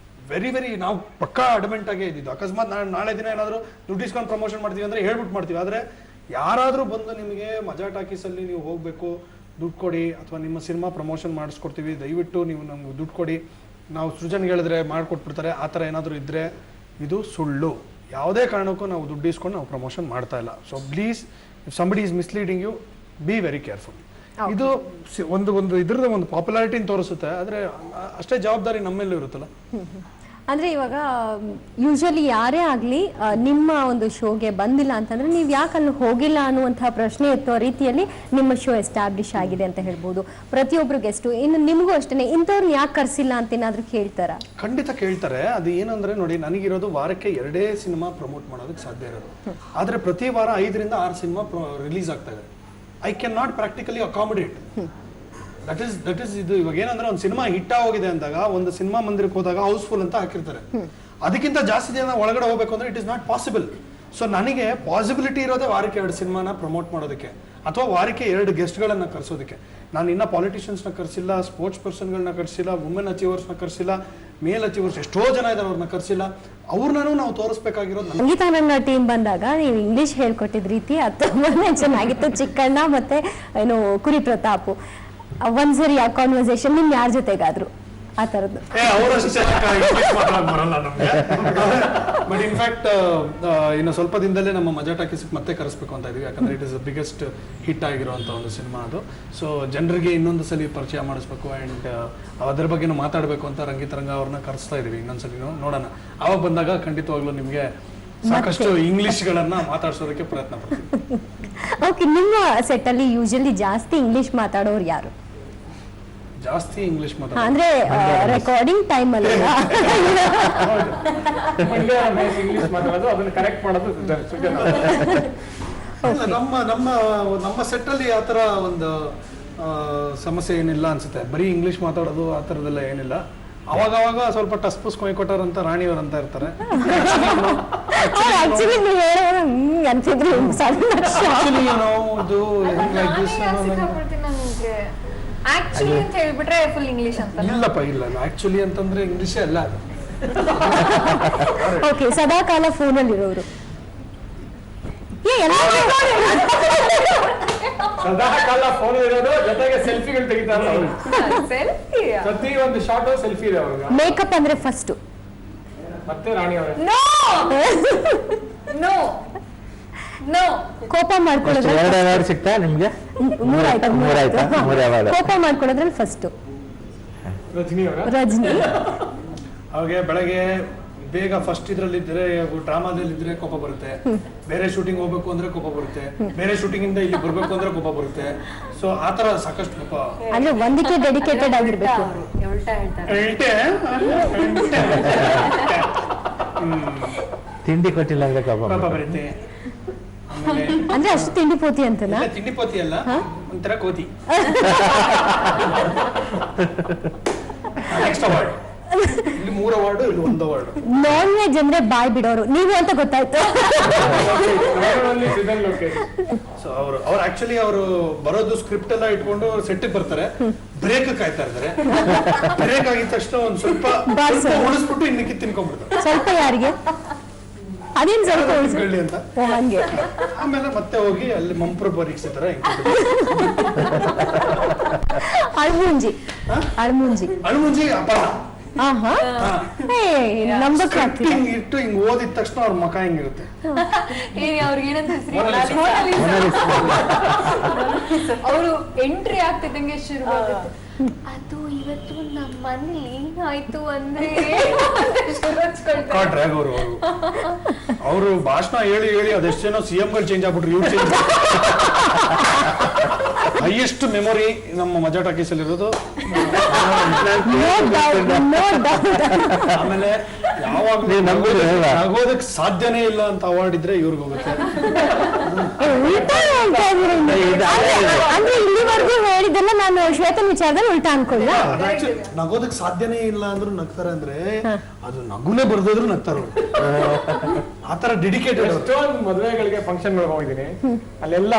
ವೆರಿ ನಾವು ಪಕ್ಕಾ ಅಡ್ಮೆಂಟ್ ಆಗೇ ಇದ್ದಿದ್ದು. ಅಕಸ್ಮಾತ್ ನಾಳೆ ದಿನ ಏನಾದರೂ ದುಡ್ಡು ಇಸ್ಕೊಂಡು ಪ್ರಮೋಷನ್ ಮಾಡ್ತೀವಿ ಅಂದರೆ ಹೇಳ್ಬಿಟ್ಟು ಮಾಡ್ತೀವಿ. ಆದರೆ ಯಾರಾದರೂ ಬಂದು ನಿಮಗೆ ಮಜಾ ಟಾಕೀಸಲ್ಲಿ ನೀವು ಹೋಗಬೇಕು, ದುಡ್ಡು ಕೊಡಿ, ಅಥವಾ ನಿಮ್ಮ ಸಿನಿಮಾ ಪ್ರಮೋಷನ್ ಮಾಡಿಸ್ಕೊಡ್ತೀವಿ, ದಯವಿಟ್ಟು ನೀವು ನಮ್ಗೆ ದುಡ್ಡು ಕೊಡಿ, ನಾವು ಸೃಜನ್ಗೆ ಹೇಳಿದ್ರೆ ಮಾಡಿಕೊಟ್ಬಿಡ್ತಾರೆ, ಆ ಥರ ಏನಾದರೂ ಇದ್ದರೆ ಇದು ಸುಳ್ಳು. ಯಾವುದೇ ಕಾರಣಕ್ಕೂ ನಾವು ದುಡ್ಡು ಇಸ್ಕೊಂಡು ನಾವು ಪ್ರಮೋಷನ್ ಮಾಡ್ತಾ ಇಲ್ಲ. So please, if somebody is misleading you, be very careful. ಇದು ಒಂದು ಇದ್ರದ್ದು ಒಂದು ಪಾಪ್ಯುಲಾರಿಟಿನ ತೋರಿಸುತ್ತೆ, ಆದರೆ ಅಷ್ಟೇ ಜವಾಬ್ದಾರಿ ನಮ್ಮೆಲ್ಲೂ ಇರುತ್ತಲ್ಲ. ಅಂದ್ರೆ ಇವಾಗ ಯೂಶಲಿ ಯಾರೇ ಆಗ್ಲಿ ನಿಮ್ಮ ಒಂದು ಶೋಗೆ ಬಂದಿಲ್ಲ ಅಂತಂದ್ರೆ ನೀವು ಯಾಕೆ ಅಲ್ಲಿ ಹೋಗಿಲ್ಲ ಅನ್ನುವಂತಹ ಪ್ರಶ್ನೆ ಎತ್ತೋ ರೀತಿಯಲ್ಲಿ ನಿಮ್ಮ ಶೋ ಎಸ್ಟಾಬ್ಲಿಷ್ ಆಗಿದೆ ಅಂತ ಹೇಳ್ಬೋದು. ಪ್ರತಿಯೊಬ್ರು ಗೆಸ್ಟು ಇನ್ನು ನಿಮಗೂ ಅಷ್ಟೇ ಇಂಥವ್ರು ಯಾಕೆ ಕರ್ಸಿಲ್ಲ ಅಂತ ಏನಾದ್ರು ಕೇಳ್ತಾರ? ಖಂಡಿತ ಕೇಳ್ತಾರೆ. ಅದು ಏನಂದ್ರೆ ನೋಡಿ, ನನಗಿರೋದು ವಾರಕ್ಕೆ 2 ಸಿನಿಮಾ ಪ್ರಮೋಟ್ ಮಾಡೋದಕ್ಕೆ ಸಾಧ್ಯ ಇರೋದು. ಆದ್ರೆ ಪ್ರತಿ ವಾರ 5 ರಿಂದ 6 ಸಿನಿಮಾ ರಿಲೀಸ್ ಆಗ್ತಾ ಇದೆ. I can not practically accommodate. That is ಇದು. ಇವಾಗ ಏನಂದ್ರೆ ಒಂದು ಸಿನಿಮಾ ಹಿಟ್ ಆಗೋಗಿದೆ ಅಂದಾಗ ಒಂದು ಸಿನಿಮಾ ಮಂದಿರಕ್ಕೆ ಹೋದಾಗ ಹೌಸ್ಫುಲ್ ಅಂತ ಹಾಕಿರ್ತಾರೆ. ಅದಕ್ಕಿಂತ ಜಾಸ್ತಿ ಜನ ಒಳಗಡೆ ಹೋಗ್ಬೇಕು ಅಂದ್ರೆ it is not possible. So ನನಗೆ ಪಾಸಿಬಿಲಿಟಿ ಇರೋದೇ ವಾರಕ್ಕೆ 2 ಸಿನಿಮಾನ ಪ್ರಮೋಟ್ ಮಾಡೋದಕ್ಕೆ, ಅಥವಾ ವಾರಕ್ಕೆ 2 ಗೆಸ್ಟ್ಗಳನ್ನ ಕರ್ಸೋದಕ್ಕೆ. ನಾನು ಇನ್ನ ಪಾಲಿಟಿಷಿಯನ್ಸ್ನ ಕರ್ಸಿಲ್ಲ, ಸ್ಪೋರ್ಟ್ಸ್ ಪರ್ಸನ್ಗಳನ್ನ ಕರ್ಸಿಲ್ಲ, ವುಮೆನ್ ಅಚೀವರ್ಸ್ನ ಕರ್ಸಿಲ್ಲ, ಮೇಲ್ ಅಚೀವರ್ಸ್ ಎಷ್ಟೋ ಜನ ಇದ್ದಾರೆ, ಅವ್ರನ್ನ ಕರ್ಸಿಲ್ಲ. ಅವ್ರನ್ನೂ ನಾವು ತೋರಿಸ್ಬೇಕಾಗಿರೋದು. ಸಂಗೀತ ಟೀಮ್ ಬಂದಾಗ ನೀವು ಇಂಗ್ಲಿಷ್ ಹೇಳ್ಕೊಟ್ಟಿದ ರೀತಿ ಅದು ತುಂಬಾನೇ ಚೆನ್ನಾಗಿತ್ತು. ಚಿಕ್ಕಣ್ಣ ಮತ್ತೆ ಏನು ಕುರಿ ಪ್ರತಾಪ್ ಒಂದ್ಸರಿ ಆ ಕಾನ್ವರ್ಸೇಷನ್ ನಿಮ್ ಯಾರ ಜೊತೆಗಾದ್ರು ಆ ತರದ್ದು? ಬಟ್ ಇನ್ಫ್ಯಾಕ್ಟ್ ಇನ್ನು ಸ್ವಲ್ಪ ದಿನದಲ್ಲೇ ನಮ್ಮ ಮಜಾ ಟಾಕೀಸ್ ಮತ್ತೆ ಕರೆಸ್ಬೇಕು ಅಂತ ಇದೀವಿ. ಯಾಕಂದ್ರೆ ಇಟ್ ಇಸ್ ಬಿಗ್ಗೆಸ್ಟ್ ಹಿಟ್ ಆಗಿರುವಂತ ಒಂದು ಸಿನಿಮಾ ಅದು. ಸೊ ಜನರಿಗೆ ಇನ್ನೊಂದು ಸಲ ಪರಿಚಯ ಮಾಡಿಸ್ಬೇಕು ಅಂಡ್ ಅದ್ರ ಬಗ್ಗೆ ಮಾತಾಡಬೇಕು ಅಂತ ರಂಗಿತರಂಗ ಅವ್ರನ್ನ ಕರೆಸ್ತಾ ಇದೀವಿ. ಇನ್ನೊಂದ್ಸಲಿ ನೋಡೋಣ. ಅವಾಗ ಬಂದಾಗ ಖಂಡಿತವಾಗ್ಲೂ ನಿಮ್ಗೆ ಸಾಕಷ್ಟು ಇಂಗ್ಲಿಷ್ಗಳನ್ನ ಮಾತಾಡ್ಸೋದಕ್ಕೆ ಪ್ರಯತ್ನ ಪಡ್ತೀವಿ. ಓಕೆ, ನಿಮ್ಮ ಸೆಟ್ ಅಲ್ಲಿ ಯೂಶಲಿ ಜಾಸ್ತಿ ಇಂಗ್ಲಿಷ್ ಮಾತಾಡೋರು ಯಾರು? ಜಾಸ್ತಿ ಇಂಗ್ಲಿಷ್ ಅಂದ್ರೆ ರೆಕಾರ್ಡಿಂಗ್ ಟೈಮ್ ಅಲ್ಲಿ ಇಂಗ್ಲಿಷ್ ಮಾತಾಡೋದು, ಅದನ್ನ ಕರೆಕ್ಟ್ ಮಾಡೋದು ನಮ್ಮ ನಮ್ಮ ನಮ್ಮ ಸೆಟ್ ಅಲ್ಲಿ ಆತರ ಒಂದು ಸಮಸ್ಯೆ ಏನಿಲ್ಲ ಅನ್ಸುತ್ತೆ. ಬರೀ ಇಂಗ್ಲಿಷ್ ಮಾತಾಡೋದು ಆ ತರದೆಲ್ಲ ಏನಿಲ್ಲ. ಅವಾಗ ಸ್ವಲ್ಪ ಟಸ್ ಪುಸ್ ಕೊಯ್ಕೊಟ್ಟಾರ ಅಂತ ರಾಣಿಯವ್ರ ಅಂತ ಇರ್ತಾರೆ. ಇಲ್ಲಪ್ಪ, ಇಲ್ಲ ಆಕ್ಚುಲಿ ಅಂತಂದ್ರೆ ಇಂಗ್ಲಿಷೇ ಅಲ್ಲ. ಓಕೆ, ಸದಾ ಕಾಲ ಫೋನಲ್ಲಿ ಇರೋರು ಸದಾ ಕಾಲ ಫೋನ್ ಇರೋದು, ಜೊತೆಗೆ ಸೆಲ್ಫಿಗಳು ತೆಗಿತಾರೆ. ಪ್ರತಿ ಒಂದು ಶಾರ್ಟ್ ಸೆಲ್ಫಿ ಇದೆ ಅವ್ರಿಗೆ. ಮೇಕಪ್ ಅಂದ್ರೆ ಫಸ್ಟ್ ಮತ್ತೆ ರಾಣಿ ಅವರೇ ಕೋಪ ಮಾಡ್ಕೊಳ್ಳೋದ್ರಲ್ಲಿ ಸಿಗ್ತಾ ನಿಮ್ಗೆ? ಕೋಪ ಮಾಡ್ಕೊಳ್ಳೋದ್ರಲ್ಲಿ ಫಸ್ಟ್ ರಜನಿ ಅವರ ರಜನಿ. ಅವ್ರಿಗೆ ಬೆಳಗ್ಗೆ ಬೇಗ ಫಸ್ಟ್ ಇದ್ರಲ್ಲಿ ಇದ್ರೆ, ಡ್ರಾಮಾದಲ್ಲಿ ಇದ್ರೆ ಕೋಪ ಬರುತ್ತೆ. ಬೇರೆ ಶೂಟಿಂಗ್ ಹೋಗ್ಬೇಕು ಅಂದ್ರೆ ಕೋಪ ಬರುತ್ತೆ. ಬೇರೆ ಶೂಟಿಂಗ್ ಇಂದ ಇಲ್ಲಿ ಬರ್ಬೇಕು ಅಂದ್ರೆ ಕೋಪ ಬರುತ್ತೆ. ಸೊ ಆತರ ಸಾಕಷ್ಟು ಕೋಪ. ಅಂದ್ರೆ ಒಂದಕ್ಕೆ ಡೆಡಿಕೇಟೆಡ್ ಆಗಿರ್ಬೇಕು. ತಿಂಡಿ ಕೊಟ್ಟಿಲ್ಲ ಅಂದ್ರೆ ಕೋಪ ಬರುತ್ತೆ. ಅಂದ್ರೆ ಅಷ್ಟು ತಿಂಡಿ ಪೋತಿ ಅಂತಲ್ಲ? ತಿಂಡಿ ಪೋತಿ ಅಲ್ಲ, ಒಂಥರ ಕೋತಿ. Next award. ಇಲ್ಲಿ 3 ಅವಾರ್ಡ್, ಇಲ್ಲಿ 1 ಅವಾರ್ಡ್. ನಾನ್ ವೆಜ್ ಅಂದ್ರೆ ಬಾಯ್ ಬಿಡೋರು ನೀವು ಅಂತ ಗೊತ್ತಾಯ್ತು. ಸೊ ಅವ್ರು ಆಕ್ಚುಲಿ ಅವರು ಬರೋದು ಸ್ಕ್ರಿಪ್ಟ್ ಎಲ್ಲ ಇಟ್ಕೊಂಡು ಸೆಟ್ ಬರ್ತಾರೆ, ಬ್ರೇಕ್ ಕಾಯ್ತಾ ಇರ್ತಾರೆ. ಬ್ರೇಕ್ ಆಗಿದ ತಕ್ಷಣ ಒಂದ್ ಸ್ವಲ್ಪ ಉಳಿಸ್ಬಿಟ್ಟು ಇನ್ನಕ್ಕೆ ತಿನ್ಕೊಂಡ್ಬಿಡ್ತಾರೆ. ಸ್ವಲ್ಪ ಯಾರಿಗೆ ಅದೇನ್ ಸ್ವಲ್ಪ ಹೇಳಿ ಅಂತ ಹಂಗೆ. ಆಮೇಲೆ ಮತ್ತೆ ಹೋಗಿ ಅಲ್ಲಿ ಮಂಪ್ರ ಪರೀಕ್ಷೆ ತರ ಅಳ್ಮುಂಜಿ ಅಳ್ಮುಂಜಿ ಅಪಾರ. ಇಟ್ಟು ಹಿಂಗ್ ಓದಿದ ತಕ್ಷಣ ಅವ್ರ ಮುಖ ಹಿಂಗಿರುತ್ತೆ. ಅವರು ಎಂಟ್ರಿ ಆಗ್ತಿದ್ದಂಗೆ ಶುರು ಅದು ಇವತ್ತು ನಮ್ಮ ಮನೇಲಿ ಏನಾಯ್ತು ಅಂದ್ರೆ ಅವರು ಭಾಷಣ ಹೇಳಿ ಹೇಳಿ ಅದೆಷ್ಟು ಜನ ಸಿಎಂ ಗಳು ಚೇಂಜ್ ಆಗ್ಬಿಟ್ರು. ಇವ್ರು ಚೇಂಜ್. ಹೈಯೆಸ್ಟ್ ಮೆಮೊರಿ ನಮ್ಮ ಮಜಾ ಟಾಕೀಸ್ ಅಲ್ಲಿ ಇರೋದು. ಆಮೇಲೆ ಯಾವಾಗ್ಲೂ ನಗೋದಕ್ಕೆ ಸಾಧ್ಯನೇ ಇಲ್ಲ ಅಂತ ಅವಾರ್ಡ್ ಇದ್ರೆ ಇವ್ರಿಗೆ ಹೋಗುತ್ತೆ. ಇಲ್ಲಿವರೆಗೂ ಹೇಳಿದ್ದೆಲ್ಲ ನಾನು ಶ್ವೇತನ್ ವಿಚಾರದಲ್ಲಿ ಉಲ್ಟಾ ಅನ್ಕೊಳ್ಳ. ನಗೋದಕ್ಕೆ ಸಾಧ್ಯನೇ ಇಲ್ಲ ಅಂದ್ರೂ ನಗ್ತಾರೆ ಅಂದ್ರೆ ಅದು ನಗುನೇ ಬರ್ದಿದ್ರು ನಗ್ತಾರ. ಆತರ ಡೆಡಿಕೇಟೆಡ್. ಎಷ್ಟೊಂದು ಮದುವೆಗಳಿಗೆ ಫಂಕ್ಷನ್ಗಳಿಗೆ ಹೋಗಿದ್ದೀನಿ, ಅಲ್ಲೆಲ್ಲ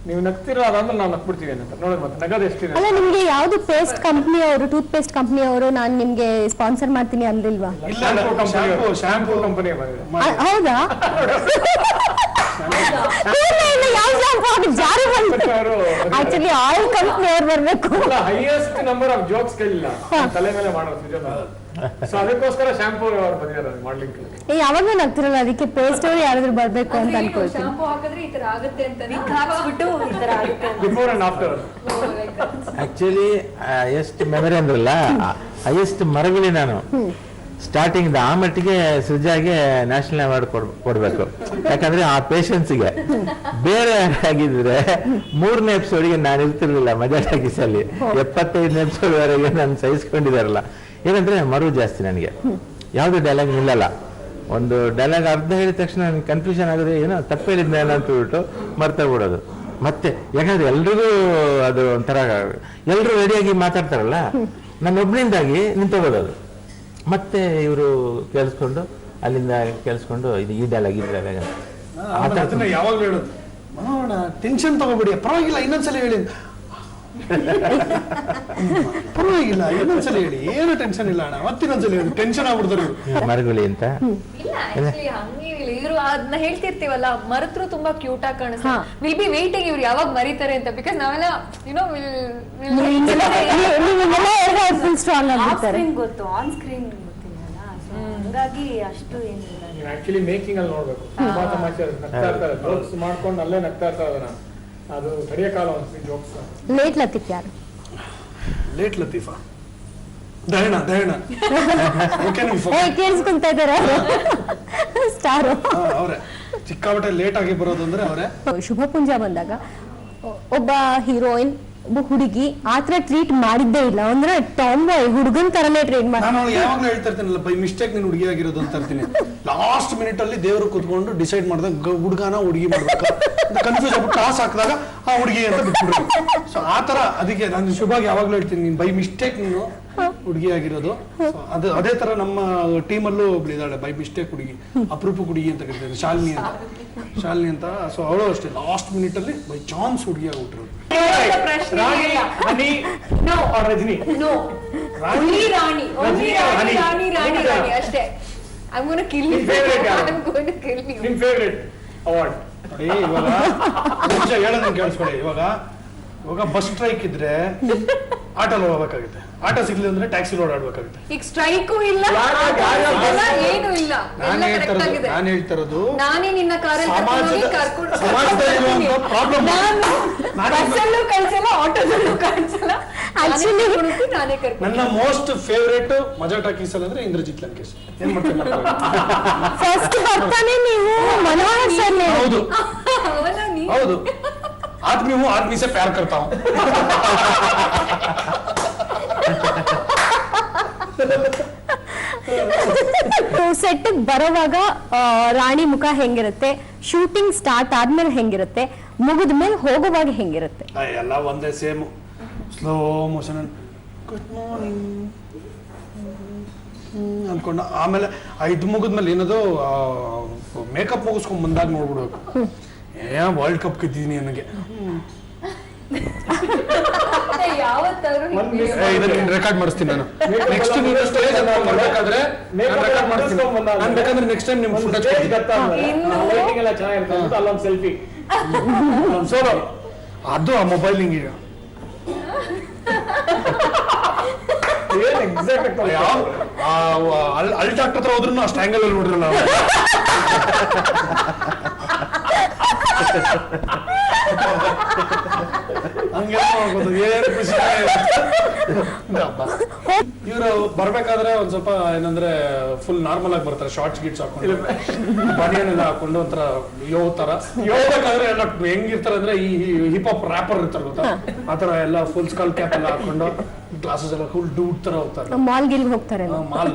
ನೀವು ನಗ್ತಿರೋ ಅದಾದ್ಮೇಲೆ ನಾವು ನಗ್ಬಿಡ್ತೀವಿ ಅಂತ ನೋಡೋದು. ಮತ್ತೆ ನಗದು ಎಷ್ಟಿದೆ. ಅಲ್ಲ, ನಿಮ್ಗೆ ಯಾವ್ದು ಪೇಸ್ಟ್ ಕಂಪ್ನಿ ಅವರು, ಟೂತ್ ಪೇಸ್ಟ್ ಕಂಪ್ನಿ ಅವರು ನಾನು ನಿಮ್ಗೆ ಸ್ಪಾನ್ಸರ್ ಮಾಡ್ತೀನಿ ಅಂದಿಲ್ವಾ? ಶಾಂಪೂ ಕಂಪನಿ ಹೌದಾ? ಆಕ್ಚುಲಿ ಆಯಿಲ್ ಕಂಪ್ನಿ ಅವ್ರು ಬರ್ಬೇಕು. ಹೈಯೆಸ್ಟ್ ನಂಬರ್ ಆಫ್ ಜೋಕ್ಸ್ ಕೇಳಿಲ್ಲ ತಲೆ ಮೇಲೆ ಮಾಡೋದು ನಿಜ. ಸೊ ಅದಕ್ಕೋಸ್ಕರ ಶಾಂಪೂ ಅವ್ರು ಬಂದಿದ್ದಾರೆ ಮಾಡ್ಲಿಕ್ಕೆ. ಯಾವಾಗ ನಗ್ತಿರಲ್ಲ, ಅದಕ್ಕೆ ಪೇಸ್ಟ್ ಅವ್ರು ಯಾರಾದ್ರೂ ಬರ್ಬೇಕು ಅಂತ ಅನ್ಕೊಳ್ತೀನಿ. ಶಾಂಪೂ ಹಾಕಿದ್ರೆ ಈ ತರ ಆಗುತ್ತೆ ಅಂತ ಹಾಕ್ಸ್ಬಿಟ್ಟು ಈ ತರ ಆಗುತ್ತೆ. Before and after. Actually highest memory ಅಂದ್ರಲ್ಲ, ಹೈಯೆಸ್ಟ್ ಮರಗಿಳಿ ನಾನು ಸ್ಟಾರ್ಟಿಂಗ್ ಆ ಮಟ್ಟಿಗೆ ಸೃಜಾಗೆ ನ್ಯಾಷನಲ್ ಅವಾರ್ಡ್ ಕೊಡ್ಬೇಕು. ಯಾಕಂದ್ರೆ ಆ ಪೇಷನ್ಸ್ಗೆ ಬೇರೆ ಆಗಿದ್ರೆ 3ನೇ ಎಪಿಸೋಡ್ಗೆ ನಾನು ಇರ್ತಿರ್ಲಿಲ್ಲ ಮಜಾ ಟಾಕೀಸ್ ಅಲ್ಲಿ. 75ನೇ ಎಪಿಸೋಡ್ ವರೆಗೆ ನಾನು ಸಹಿಸ್ಕೊಂಡಿದಾರಲ್ಲ. ಏನಂದ್ರೆ ಮರು ಜಾಸ್ತಿ ನನಗೆ, ಯಾವ್ದು ಡೈಲಾಗ್ ನಿಲ್ಲಲ್ಲ. ಒಂದು ಡೈಲಾಗ್ ಅರ್ಧ ಹೇಳಿದ ತಕ್ಷಣ ನನಗೆ ಕನ್ಫ್ಯೂಷನ್ ಆಗೋದು, ಏನೋ ತಪ್ಪು ಹೇಳಿದ್ನ ಅಂತ ಹೇಳ್ಬಿಟ್ಟು ಮರ್ತೋಗ್ಬಿಡೋದು. ಮತ್ತೆ ಯಾಕಂದ್ರೆ ಎಲ್ರಿಗೂ ಅದು ಒಂಥರ ಎಲ್ರು ರೆಡಿಯಾಗಿ ಮಾತಾಡ್ತಾರಲ್ಲ, ನನ್ನೊಬ್ಬನಿಂದಾಗಿ ನಿಂತೋಗೋದು. ಮತ್ತೆ ಇವರು ಕೇಳಿಸ್ಕೊಂಡು ಅಲ್ಲಿಂದ ಕೇಳಿಸ್ಕೊಂಡು ಇದು ಈ ಡೈಲಾಗ್ ಅದನ್ನ ಯಾವಾಗ್ಲೂ ಹೇಳೋದು, ಮಾಡೋಣ ಟೆನ್ಷನ್ ತಗೋಬೇಡಿ, ಪರವಾಗಿಲ್ಲ ಇನ್ನೊಂದ್ಸಲ ಹೇಳಿ, ಪರವಾಗಿಲ್ಲ ಇನ್ನೊಂದ್ಸಲ ಹೇಳಿ, ಏನು ಟೆನ್ಷನ್ ಇಲ್ಲ ಅಣ್ಣ, ಮತ್ತಿನ್ನೊಂದ್ಸಲ ಹೇಳಿ, ಟೆನ್ಷನ್ ಆಗ್ಬಿಡ್ತಾರೆ ಮರಗುಳಿ ಅಂತ. ಇಲ್ಲ ಆಕ್ಚುಲಿ ಹಂಗೇನಿಲ್ಲ, ಇವ್ರು ಅದನ್ನ ಹೇಳ್ತಿರ್ತೀವಲ್ಲ, ಮರೆತ್ರು ತುಂಬಾ ಕ್ಯೂಟ್ ಆಗಿ ಕಾಣಿಸ್ತಾರೆ. ವಿಲ್ ಬಿ ವೇಟಿಂಗ್ ಇವ್ರು ಯಾವಾಗ ಮರಿತಾರೆ ಅಂತ. ಬಿಕಾಸ್ ನಾವೆಲ್ಲ ಸ್ಟ್ರಾಂಗ್ ಆಗಿರ್ತಾರೆ. ಗೊತ್ತು, ಆನ್ ಸ್ಕ್ರೀನ್ ಗೊತ್ತಿಲ್ಲ, ಹಂಗಾಗಿ ಅಷ್ಟು ಏನಿಲ್ಲ. ಆಕ್ಚುಲಿ ಮೇಕಿಂಗ್ ಅಲ್ಲಿ ನೋಡ್ಬೇಕು, ತುಂಬಾ ತಮಾಷೆ ನಗ್ತಾ ಇರ್ತಾರೆ, ಜೋಕ್ಸ್ ಮಾಡ್ಕೊಂಡು ಅಲ್ಲೇ ನಗ್ತಾ ಇರ್ತಾರೆ. ಅದನ್ನ ಅದು ತಡೆಯಕ್ಕಾಗಲ್ಲ ಒಂದು ಜೋಕ್ಸ್. ಲೇಟ್ ಲತೀಫ್ ಯಾರು? ಲೇಟ್ ಲತೀಫಾ ದಯಣ ಕೇಳಿಸ್ಕೊಂತ ಇದಾರೆ ಸ್ಟಾರು ಅವರೇ. ಸಿಕ್ಕಾಪಟ್ಟೆ ಲೇಟ್ ಆಗಿ ಬರೋದು ಅಂದ್ರೆ ಅವರೇ. ಶುಭ ಪುಂಜ ಬಂದಾಗ ಒಬ್ಬ ಹೀರೋಯಿನ್, ಒಬ್ಬ ಹುಡುಗಿ ಆತರ ಟ್ರೀಟ್ ಮಾಡಿದ್ದೇ ಇಲ್ಲ. ಅಂದ್ರೆ ಟಾಂಬಾಯ್ ಹುಡುಗನ್ ತರನೇ ಟ್ರೀಟ್ ಮಾಡಿ. ನಾನು ಯಾವಾಗ್ಲೂ ಹೇಳ್ತಾ ಇರ್ತೀನಲ್ಲ, ಬೈ ಮಿಸ್ಟೇಕ್ ನೀನು ಹುಡುಗಿ ಆಗಿರೋದು ಅಂತ ಇರ್ತೀನಿ. ಲಾಸ್ಟ್ ಮಿನಿಟ್ ಅಲ್ಲಿ ದೇವರು ಕುತ್ಕೊಂಡು ಡಿಸೈಡ್ ಮಾಡಿದಾಗ ಹುಡುಗನ ಹುಡುಗಿ ಮಾಡ್ಬೇಕು ಕನ್ಫ್ಯೂಸ್ ಆಗ್ಬಿಟ್ಟು ಟಾಸ್ ಹಾಕಿದಾಗ ಆ ಹುಡುಗಿ ಅಂತ ಬಿಟ್ಬಿಡ್ರಿ. ಸೊ ಆತರ ಅದಕ್ಕೆ ನಾನು ಶುಭಾಗಿ ಯಾವಾಗ್ಲೂ ಹೇಳ್ತೀನಿ, ನೀನ್ ಬೈ ಮಿಸ್ಟೇಕ್ ನೀನು ಹುಡುಗಿ ಆಗಿರೋದು. ಅದು ಅದೇ ತರ ನಮ್ಮ ಟೀಮಲ್ಲೂ ಒಬ್ಳಿದಾಳೆ ಬೈ ಮಿಸ್ಟೇಕ್ ಹುಡುಗಿ, ಅಪರೂಪ ಹುಡುಗಿ ಅಂತ ಕರಿತಾರೆ, ಶಾಲಿನಿ ಅಂತ. ಸೊ ಅವಳು ಅಷ್ಟೇ ಲಾಸ್ಟ್ ಮಿನಿಟ್ ಅಲ್ಲಿ ಬೈ ಚಾನ್ಸ್ ಹುಡುಗಿ ಆಗ್ಬಿಟ್ಟಿರೋದು. ರಾಣಿ, ಹನಿ, ರಜನಿ. ನೋ, ರಾಣಿ ಅಷ್ಟೇ. I'm gonna kill you. I'm going to kill you. ನಿಮ್ ಫೇವರೇಟ್ ಅವಾರ್ಡ್ ನೋಡಿ. ಇವಾಗ ಹೇಳೋದನ್ನ ಕೇಳಿಸ್ಕೊಳ್ಳಿ. ಇವಾಗ ಬಸ್ ಸ್ಟ್ರೈಕ್ ಇದ್ರೆ ಆಟೋ ಹೋಗ್ಬೇಕಾಗುತ್ತೆ, ಆಟೋ ಸಿಗ್ಲಿಲ್ಲ ಅಂದ್ರೆ ಟ್ಯಾಕ್ಸಿ ಓಡಾಡ್ಬೇಕಾಗುತ್ತೆ. ಈಗ ಸ್ಟ್ರೈಕು ಇಲ್ಲ, ಏನು ಇಲ್ಲ, ಎಲ್ಲ ಕರೆಕ್ಟ್ ಆಗಿದೆ. ನಾನು ಹೇಳ್ತಿರೋದು, ನಾನೇ ನಿನ್ನ ಕಾರಲ್ಲಿ ಕರ್ಕೊಂಡು ಪ್ರಾಬ್ಲಮ್ ಬಸ್ಸಲ್ಲೂ ಕಳ್ಸಲ್ಲ, ಆಟೋದಲ್ಲೂ ಕಳ್ಸಲ್ಲ, ಆಕ್ಚುಲಿ ನಾನೇ ಕರ್ಕೊಂಡು. ನನ್ನ ಮೋಸ್ಟ್ ಫೇವರೇಟ್ ಮಜಾ ಟಾಕೀಸ್ ಅಂದ್ರೆ ಇಂದ್ರಜಿತ್ ಲಂಕೇಶ್. ಏನ್ ಮಾಡ್ತಾರೆ ಫಸ್ಟ್ ಬರ್ತಾನೆ ನೀವು ಮನೋಹರ್ ಸರ್. ಹೌದು ಅವನ ನೀ ಹೌದು, आदमी हूँ, आदमी से प्यार करता हूँ. ಸೆಟ್ ಬರೋವಾಗ ರಾಣಿ ಮುಖ ಹೆಂಗಿರುತ್ತೆ, ಶೂಟಿಂಗ್ ಸ್ಟಾರ್ಟ್ ಆದ್ಮೇಲೆ ಹೆಂಗಿರುತ್ತೆ, ಮುಗಿದ ಮೇಲೆ ಹೋಗುವಾಗ ಹೆಂಗಿರುತ್ತೆ? ಎಲ್ಲ ಒಂದೇ same, slow motion, good morning ಅನ್ಕೊಂಡು ಆಮೇಲೆ ಇದು ಮುಗಿದ್ಮೇಲೆ ಏನದು ಮೇಕಪ್ ಮುಗಿಸ್ಕೊಂಡ್ ಬಂದಾಗ ನೋಡ್ಬಿಡ್ಬೇಕು, ವರ್ಲ್ಡ್ ಕಪ್ ಗೆದ್ದಿದ್ದೀನಿ ನನಗೆ. ಇದನ್ನ ರೆಕಾರ್ಡ್ ಮಾಡಿಸ್ತೀನಿ ನಾನು. ನೆಕ್ಸ್ಟ್ ನೀನು ಸ್ಟೇಜ್ ಮಾಡ್ಬೇಕಾದ್ರೆ ರೆಕಾರ್ಡ್ ಮಾಡ್ತೀನಿ ನಾನು. ಬೇಕಾದ್ರೆ ನೆಕ್ಸ್ಟ್ ಟೈಮ್ ನಿಮ್ ಫುಟೇಜ್ ಲೈಟಿಂಗ್ ಎಲ್ಲ ಚೆನ್ನಾಗಿರುತ್ತೆ ಅಂತ ಅಲ್ಲೊಂದು ಸೆಲ್ಫಿ ಸೋಲೋ ಅದು ಆ ಮೊಬೈಲ್ ಹಿಂಗೆ ಎಕ್ಸಾಕ್ಟ್ ಅಲ್ಟಾಕ್ಟ್ ಹತ್ರ ಹೋದ್ರು ಅಷ್ಟು ಆಂಗಲ್ ಅಲ್ಲಿ ನೋಡಿರಲ್ಲ. ಇವರು ಬರ್ಬೇಕಾದ್ರೆ ಒಂದ್ ಸ್ವಲ್ಪ ಏನಂದ್ರೆ ಫುಲ್ ನಾರ್ಮಲ್ ಆಗಿ ಬರ್ತಾರೆ, ಶಾರ್ಟ್ಸ್ ಗಿಟ್ಸ್ ಹಾಕೊಂಡು ಬನಿಯನ್ ಎಲ್ಲ ಹಾಕೊಂಡು ಒಂಥರ ಹೋಗ್ಬೇಕಾದ್ರೆ ಎಲ್ಲ ಹೆಂಗಿರ್ತಾರೆ ಅಂದ್ರೆ ಈ ಹಿಪ್ ಹಾಪ್ ರ್ಯಾಪರ್ ಇರ್ತಾರೆ ಗೊತ್ತಾ, ಆತರ ಎಲ್ಲ ಫುಲ್ ಸ್ಕಾಲ್ ಕ್ಯಾಪ್ ಎಲ್ಲ ಹಾಕೊಂಡು ಗ್ಲಾಸಸ್ ಎಲ್ಲ ಫುಲ್ ಡೂಡ್ ತರ ಹೋಗ್ತಾರೆ. ಮಾಲ್ ಗಿಲ್ ಹೋಗ್ತಾರೆ. ಮಾಲ್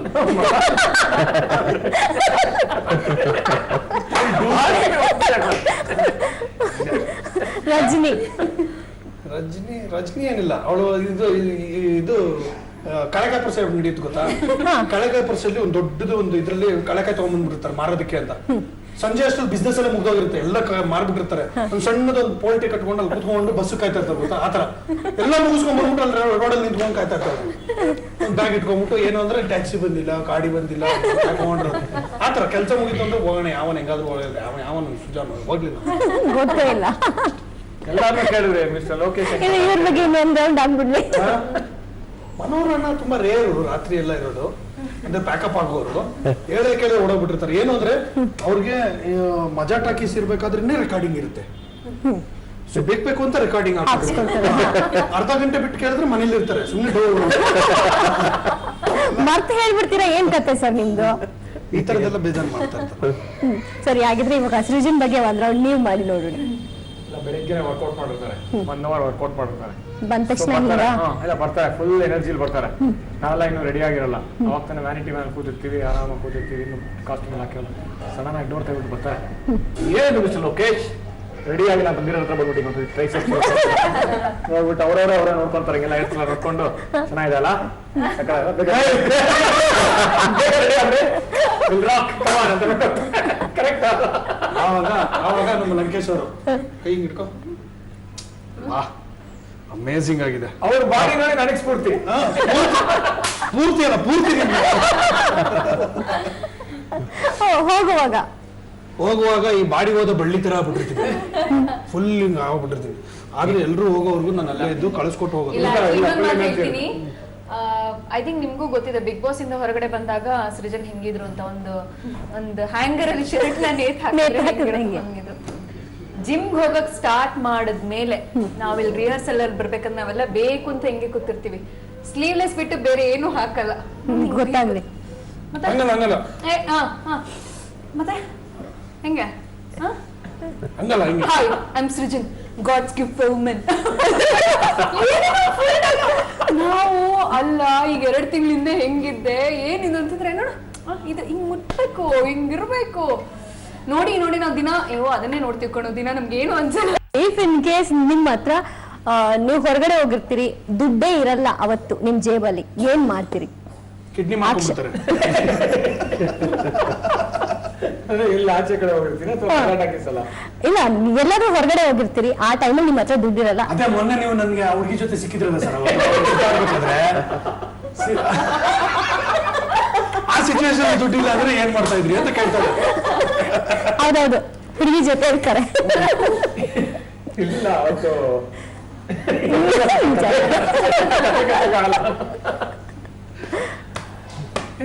ರಜನಿ ಏನಿಲ್ಲ, ಅವಳು ಇದು ಕಳೆಕಾಯಿ ಪ್ರಸ ನಡೆಯುತ್ತೆ ಗೊತ್ತಾ, ಕಳೆಕಾಯಿ ಪ್ರಸಲ್ಲಿ ಒಂದು ದೊಡ್ಡದು ಒಂದು ಇದ್ರಲ್ಲಿ ಕಳೆಕಾಯಿ ತಗೊಂಡ್ಬಂದ್ಬಿಡ್ತಾರೆ ಮಾರೋದಕ್ಕೆ ಅಂತ. ಸಂಜೆ ಅಷ್ಟಲ್ಲಿ ಬಿಸ್ನೆಸ್ ಎಲ್ಲ ಮುಗ್ದೋಗಿರುತ್ತೆ, ಎಲ್ಲ ಮಾರ್ಬಿಟ್ಟಿರ್ತಾರೆ. ಒಂದು ಸಣ್ಣದೊಂದು ಪೋಲ್ಟಿ ಕಟ್ಕೊಂಡು ಅಲ್ಲಿ ಕುತ್ಕೊಂಡು ಬಸ್ ಕಾಯ್ತಾ ಇರ್ತಾರೆ ಗೊತ್ತಾ, ಆತರ ಎಲ್ಲ ಮುಗಿಸ್ಕೊಂಡ್ ಬಂದ್ಬಿಟ್ಟು ಅಲ್ಲಿ ರೋಡಲ್ಲಿ ನಿಂತ್ಕೊಂಡು ಕಾಯ್ತಾ ಇರ್ತಾರೆ. ಒಂದು ಬ್ಯಾಗ್ ಇಟ್ಕೊಂಡ್ಬಿಟ್ಟು ಏನು ಅಂದ್ರೆ ಟ್ಯಾಕ್ಸಿ ಬಂದಿಲ್ಲ, ಗಾಡಿ ಬಂದಿಲ್ಲ, ತಗೊಂಡ್ರು ಆತರ ಕೆಲಸ ಮುಗಿತು ಅಂದ್ರೆ ಹೋಗೋಣ, ಯಾವನ್ ಹೆಂಗಾದ್ರು ಯಾವನ್ ಸುಜಾನ್ ಹೋಗ್ಲಿಲ್ಲ, ಗೊತ್ತೇ ಇಲ್ಲ. ಎಲ್ಲಾರು ಕೇಳಿದ್ರೆ ಮಿಸ್ಟರ್ ಲೋಕೇಶ್ ಇವ್ರ ಬಗ್ಗೆ ಇನ್ನೊಂದು ರೌಂಡ್ ಆಗ್ಬಿಡ್ಲಿ. ಮನೋರನ್ನ ತುಂಬಾ ರೇರು ರಾತ್ರಿ ಎಲ್ಲ ಇರೋದು, ಅಂದ್ರೆ ಪ್ಯಾಕಪ್ ಆಗೋರು ಹೇಳೇ ಕೇಳಿ ಓಡೋಗ್ಬಿಟ್ಟಿರ್ತಾರೆ. ಏನು ಅಂದ್ರೆ ಅವ್ರಿಗೆ ಮಜಾ ಟಾಕೀಸ್ ಇರ್ಬೇಕಾದ್ರೇನೆ ರೆಕಾರ್ಡಿಂಗ್ ಇರುತ್ತೆ, ಸೊ ಬೇಕು ಅಂತ ರೆಕಾರ್ಡಿಂಗ್ ಆಗ್ತಾರೆ. ಅರ್ಧ ಗಂಟೆ ಬಿಟ್ಟು ಕೇಳಿದ್ರೆ ಮನೇಲಿ ಇರ್ತಾರೆ ಸುಮ್ಮನೆ. ಮರ್ತು ಹೇಳ್ಬಿಡ್ತೀರಾ, ಏನ್ ಕತೆ ಸರ್ ನಿಮ್ದು? ಈ ತರದೆಲ್ಲ ಬೇಜಾರು ಮಾಡ್ತಾ ಇರ್ತಾರೆ. ಸರಿ, ಹಾಗಿದ್ರೆ ಇವಾಗ ಸೃಜನ್ ಬಗ್ಗೆ ಒಂದ್ ರೌಂಡ್ ನೀವು ಮಾಡಿ ನೋಡೋಣ. ಬೆಳಿಗ್ಗೆ ವರ್ಕೌಟ್ ಮಾಡಿರ್ತಾರೆ, 1 hour ವರ್ಕೌಟ್ ಮಾಡಿರ್ತಾರೆ. ಬಂದ ತಕ್ಷಣ ಹಿಂಗ ಇಲ್ಲ ಬರ್ತಾರೆ, ಫುಲ್ ಎನರ್ಜಿಲಿ ಬರ್ತಾರೆ. ನಾವೆಲ್ಲ ಇನ್ನೂ ರೆಡಿ ಆಗಿರಲ್ಲ. ಅವಾಗ ತಾನೇ ವ್ಯಾನಿಟಿ ಮ್ಯಾನ್ ಕೂತಿರ್ತೀವಿ, ಆರಾಮಾಗಿ ಕೂತಿರ್ತೀವಿ, ಇನ್ನು ಕಾಸ್ಟ್ಯೂಮ್ ಹಾಕಿರಲ್ಲ. ಸಡನ್ ಆಗಿ ಡೋರ್ ತೆಗೆದು ಬರ್ತಾರೆ. ಏನು ಮಿಸ್ಟರ್ ಲೋಕೇಶ್ ರೆಡಿ ಆಗಿಲ್ಲ ಅಂತ ಮೀರ ಹತ್ರ ಬಂದ್ಬಿಟ್ಟು ಟ್ರೈಸೆಪ್ಸ್ ನೋಡ್ಬಿಟ್ಟು ಅವರೇ ನೋಡ್ಕೊಂತಾರೆ. ಹಿಂಗೆಲ್ಲ ಎತ್ತಲ್ಲ ನೋಡ್ಕೊಂಡು ಚೆನ್ನಾಗಿದೆ ಅಲ್ಲ ಕರೆಕ್ಟ್. ಆವಾಗ ನಮ್ಮ ಲಂಕೇಶ್ ಅವರು ಕೈ ಹಿಡ್ಕೊ, ವಾ ಅಮೇಝಿಂಗ್ ಆಗಿದೆ. ಅವ್ರ ಬಾಡಿ ನೋಡಿ ನನಗೆ ಸ್ಫೂರ್ತಿ. ಪೂರ್ತಿ ಅಲ್ಲ, ಪೂರ್ತಿ ಹೋಗುವಾಗ ಈ ಬಾಡಿ ಹೋದ ಬಳ್ಳಿ ತರ ಆಗ್ಬಿಟ್ಟಿರ್ತೀವಿ, ಫುಲ್ ಹಿಂಗ್ ಆಗ್ಬಿಟ್ಟಿರ್ತೀವಿ. ಆದ್ರೆ ಎಲ್ರು ಹೋಗೋವರೆಗೂ ನಾನು ಅಲ್ಲೇ ಇದ್ದು ಕಳಿಸ್ಕೊಟ್ಟು ಹೋಗೋದು. ಐ ಥಿಂಕ್ ನಿಮ್ಗೂ ಗೊತ್ತಿದೆ, ಬಿಗ್ ಬಾಸ್ ಇಂದ ಹೊರಗಡೆ ಬಂದಾಗ ಸೃಜನ್ ಹೆಂಗಿದ್ರು ಅಂತ ಒಂದು ಹ್ಯಾಂಗರ್ ಅಲ್ಲಿ ಶರ್ಟ್ ಹಂಗಿದ್ರು. ಜಿಮ್ಗೆ ಹೋಗಕ್ ಸ್ಟಾರ್ಟ್ ಮಾಡಿದ್ಮೇಲೆ ನಾವಿಲ್ಲಿ ರಿಹರ್ಸಲ್ ಅಲ್ಲಿ ಬರ್ಬೇಕಂದ್ರೆ ನಾವೆಲ್ಲ ಬೇಕು ಅಂತ ಹೆಂಗೆ ಕೂತಿರ್ತೀವಿ, ಸ್ಲೀವ್ಲೆಸ್ ಬಿಟ್ಟು ಬೇರೆ ಏನು ಹಾಕಲ್ಲ. ಗೊತ್ತಾಗ್ಲಿ ಮತ್ತೆ ಹೆಂಗೆ ಹಂಗಲ್ಲ, ಹಿಂಗೆ hi I am Srujan, God's gift for women. ನಾವು ಅಲ್ಲ ಈಗ 2 ತಿಂಗಳಿಂದ ಹೆಂಗಿದ್ದೆ ಏನಿದು ಅಂತಂದ್ರೆ ನೋಡು ಇದು ಹಿಂಗ್ ಮುಟ್ಬೇಕು, ಹಿಂಗಿರ್ಬೇಕು. ನೋಡಿ ನಾವು ದಿನ ಅದನ್ನೇ ನೋಡ್ತೀವಿ ಕಣೋ, ದಿನ ನಮ್ಗೆ ಏನು ಅನ್ಸಲ್ಲ. ಇಫ್ ಇನ್ ಕೇಸ್ ನಿಮ್ ಹತ್ರ ನೀವು ಹೊರಗಡೆ ಹೋಗಿರ್ತೀರಿ, ದುಡ್ಡೇ ಇರಲ್ಲ ಅವತ್ತು ನಿಮ್ ಜೇಬಲ್ಲಿ, ಏನ್ ಮಾಡ್ತೀರಿ? ಕಿಡ್ನಿ ಮಾಡ್ಕೊಂಡ್ಬಿಡ್ತಾರೆ. ಇಲ್ಲ ಆಚೆ ಕಡೆ ಹೋಗಿರ್ತೀನಿ ಅಥವಾ ಕರ್ನಾಟಕಿಸಲ್ಲ. ಇಲ್ಲ, ಎಲ್ಲರೂ ಹೊರಗಡೆ ಹೋಗಿರ್ತೀರಿ, ಆ ಟೈಮಲ್ಲಿ ನಿಮ್ ಹತ್ರ ದುಡ್ಡಿರಲ್ಲ. ಅದೇ ಮೊನ್ನೆ ನೀವು ನನ್ಗೆ ಆ ಹುಡುಗಿ ಜೊತೆ ಸಿಕ್ಕಿದ್ರಲ್ಲ ಸರ್, ಆ ಸಿಚುವೇಶನ್ ದುಡ್ಡಿಲ್ಲ ಅಂದ್ರೆ ಏನ್ ಮಾಡ್ತಾ ಇದ್ರಿ ಅಂತ ಕೇಳ್ತಾರೆ. ಹೌದೌದು, ಹುಡುಗಿ ಜೊತೆ ಇರ್ತಾರೆ. ಇಲ್ಲ ಅವತ್ತು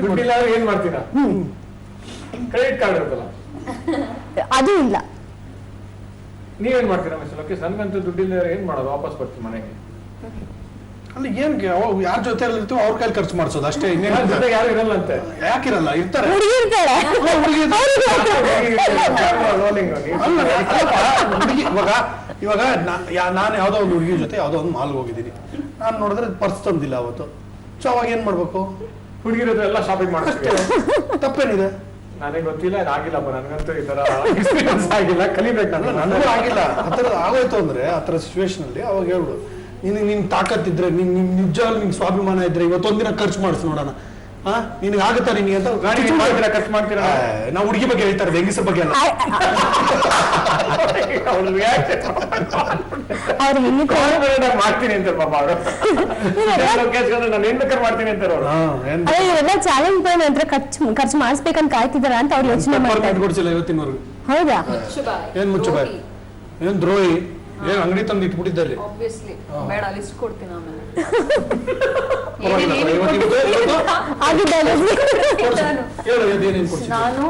ದುಡ್ಡಿಲ್ಲ ಏನ್ ಮಾಡ್ತೀರಾ? ಕ್ರೆಡಿಟ್ ಕಾರ್ಡ್ ಇರುತ್ತಲ್ಲ, ಅದು ಇಲ್ಲ. ನೀವೇನ್ ಮಾಡ್ತೀರಾ ಮಿಸ್ಟರ್ ಲೋಕೇಶ್? ನನ್ಗಂತೂ ದುಡ್ಡಿಲ್ಲ, ಏನ್ ಮಾಡೋದು? ವಾಪಸ್ ಬರ್ತೀನಿ ಮನೆಗೆ. ಅಲ್ಲಿ ಏನ್ ಯಾರ ಜೊತೆ ಇರ್ತೀವೋ ಅವ್ರ ಕೈಲಿ ಖರ್ಚು ಮಾಡಿಸೋದು ಅಷ್ಟೇ. ನನ್ನ ಜೊತೆಗೆ ಯಾರು ಇರಲ್ಲ ಅಂತೆ. ಯಾಕಿರಲ್ಲ, ಇರ್ತಾರೆ. ಹುಡುಗಿ ಇರ್ತಾಳೆ. ಇವಾಗ ನಾನು ಯಾವ್ದೋ ಒಂದು ಹುಡುಗಿ ಜೊತೆ ಯಾವ್ದೋ ಒಂದು ಮಾಲ್ಗೆ ಹೋಗಿದ್ದೀನಿ, ನಾನು ನೋಡಿದ್ರೆ ಪರ್ಸ್ ತಂದಿಲ್ಲ ಅವತ್ತು. ಸೊ ಅವಾಗ ಏನ್ ಮಾಡ್ಬೇಕು? ಹುಡುಗಿರ ಎಲ್ಲ ಶಾಪಿಂಗ್ ಮಾಡ್ತೀವಿ, ತಪ್ಪೇನಿದೆ? ನನಗೆ ಗೊತ್ತಿಲ್ಲ, ಆಗಿಲ್ಲಪ್ಪ ನನ್ಗಂತೂ ಈ ತರ ಎಕ್ಸ್ಪೀರಿಯನ್ಸ್ ಆಗಿಲ್ಲ, ಕಲಿಬೇಕು. ನನಗೂ ಆಗಿಲ್ಲ. ಆತರ ಆಗೋಯ್ತು ಅಂದ್ರೆ ಆತರ ಸಿಚುವೇಶನ್ ಅಲ್ಲಿ ಅವಾಗ ಹೇಳ್ಬಿಡು, ನಿನ್ ತಾಕತ್ತಿದ್ರೆ, ನಿಜವಾಗ್ಲೂ ನಿನ್ ಸ್ವಾಭಿಮಾನ ಇದ್ರೆ ಇವತ್ತೊಂದಿನ ಖರ್ಚು ಮಾಡಿಸ್ ನೋಡೋಣ. ನಿನ್ಗೆ ಆಗುತ್ತಾ ನಿನ್ಗೆ ಅಂತ ಗಾಡಿ ಮಾಡ್ತೀರಾ, ಖರ್ಚು ಮಾಡ್ತೀರಾ? ನಾವು ಹುಡುಗಿ ಬಗ್ಗೆ ಹೇಳ್ತಾರೆ, ಹೆಂಗಸರ ಬಗ್ಗೆ ಅಲ್ಲ. ಮಾಡ್ತೀನಿ ಅಂತ ಪಾಪ ಅವರು, ನಾನು ಏನ್ ಬೇಕಾದ್ರೆ ಮಾಡ್ತೀನಿ ಅಂತಾರೆ ಅವರು. ಇವೆಲ್ಲ ಚಾಲೆಂಜ್ ಪಾಯಿಂಟ್ ನಂತರ ಖರ್ಚು ಮಾಡಿಸ್ಬೇಕಂತ ಕಾಯ್ತಿದಾರ ಅಂತ ಅವ್ರು ಯೋಚನೆ ಮಾಡ್ತಾರೆ. ಕೊಡ್ಸಿಲ್ಲ ಇವತ್ತಿನವರೆಗೂ. ಹೌದಾ? ಏನ್ ಮುಚ್ಚಬಾಯ್, ಏನ್ ದ್ರೋಹಿ, ಏನ್ ಅಂಗಡಿ ತಂದು ಇಟ್ಬಿಟ್ಟಿದ್ದಲ್ಲಿ. ಬೇಡ, ಲಿಸ್ಟ್ ಕೊಡ್ತೀನಿ ಆಮೇಲೆ. ನಾನು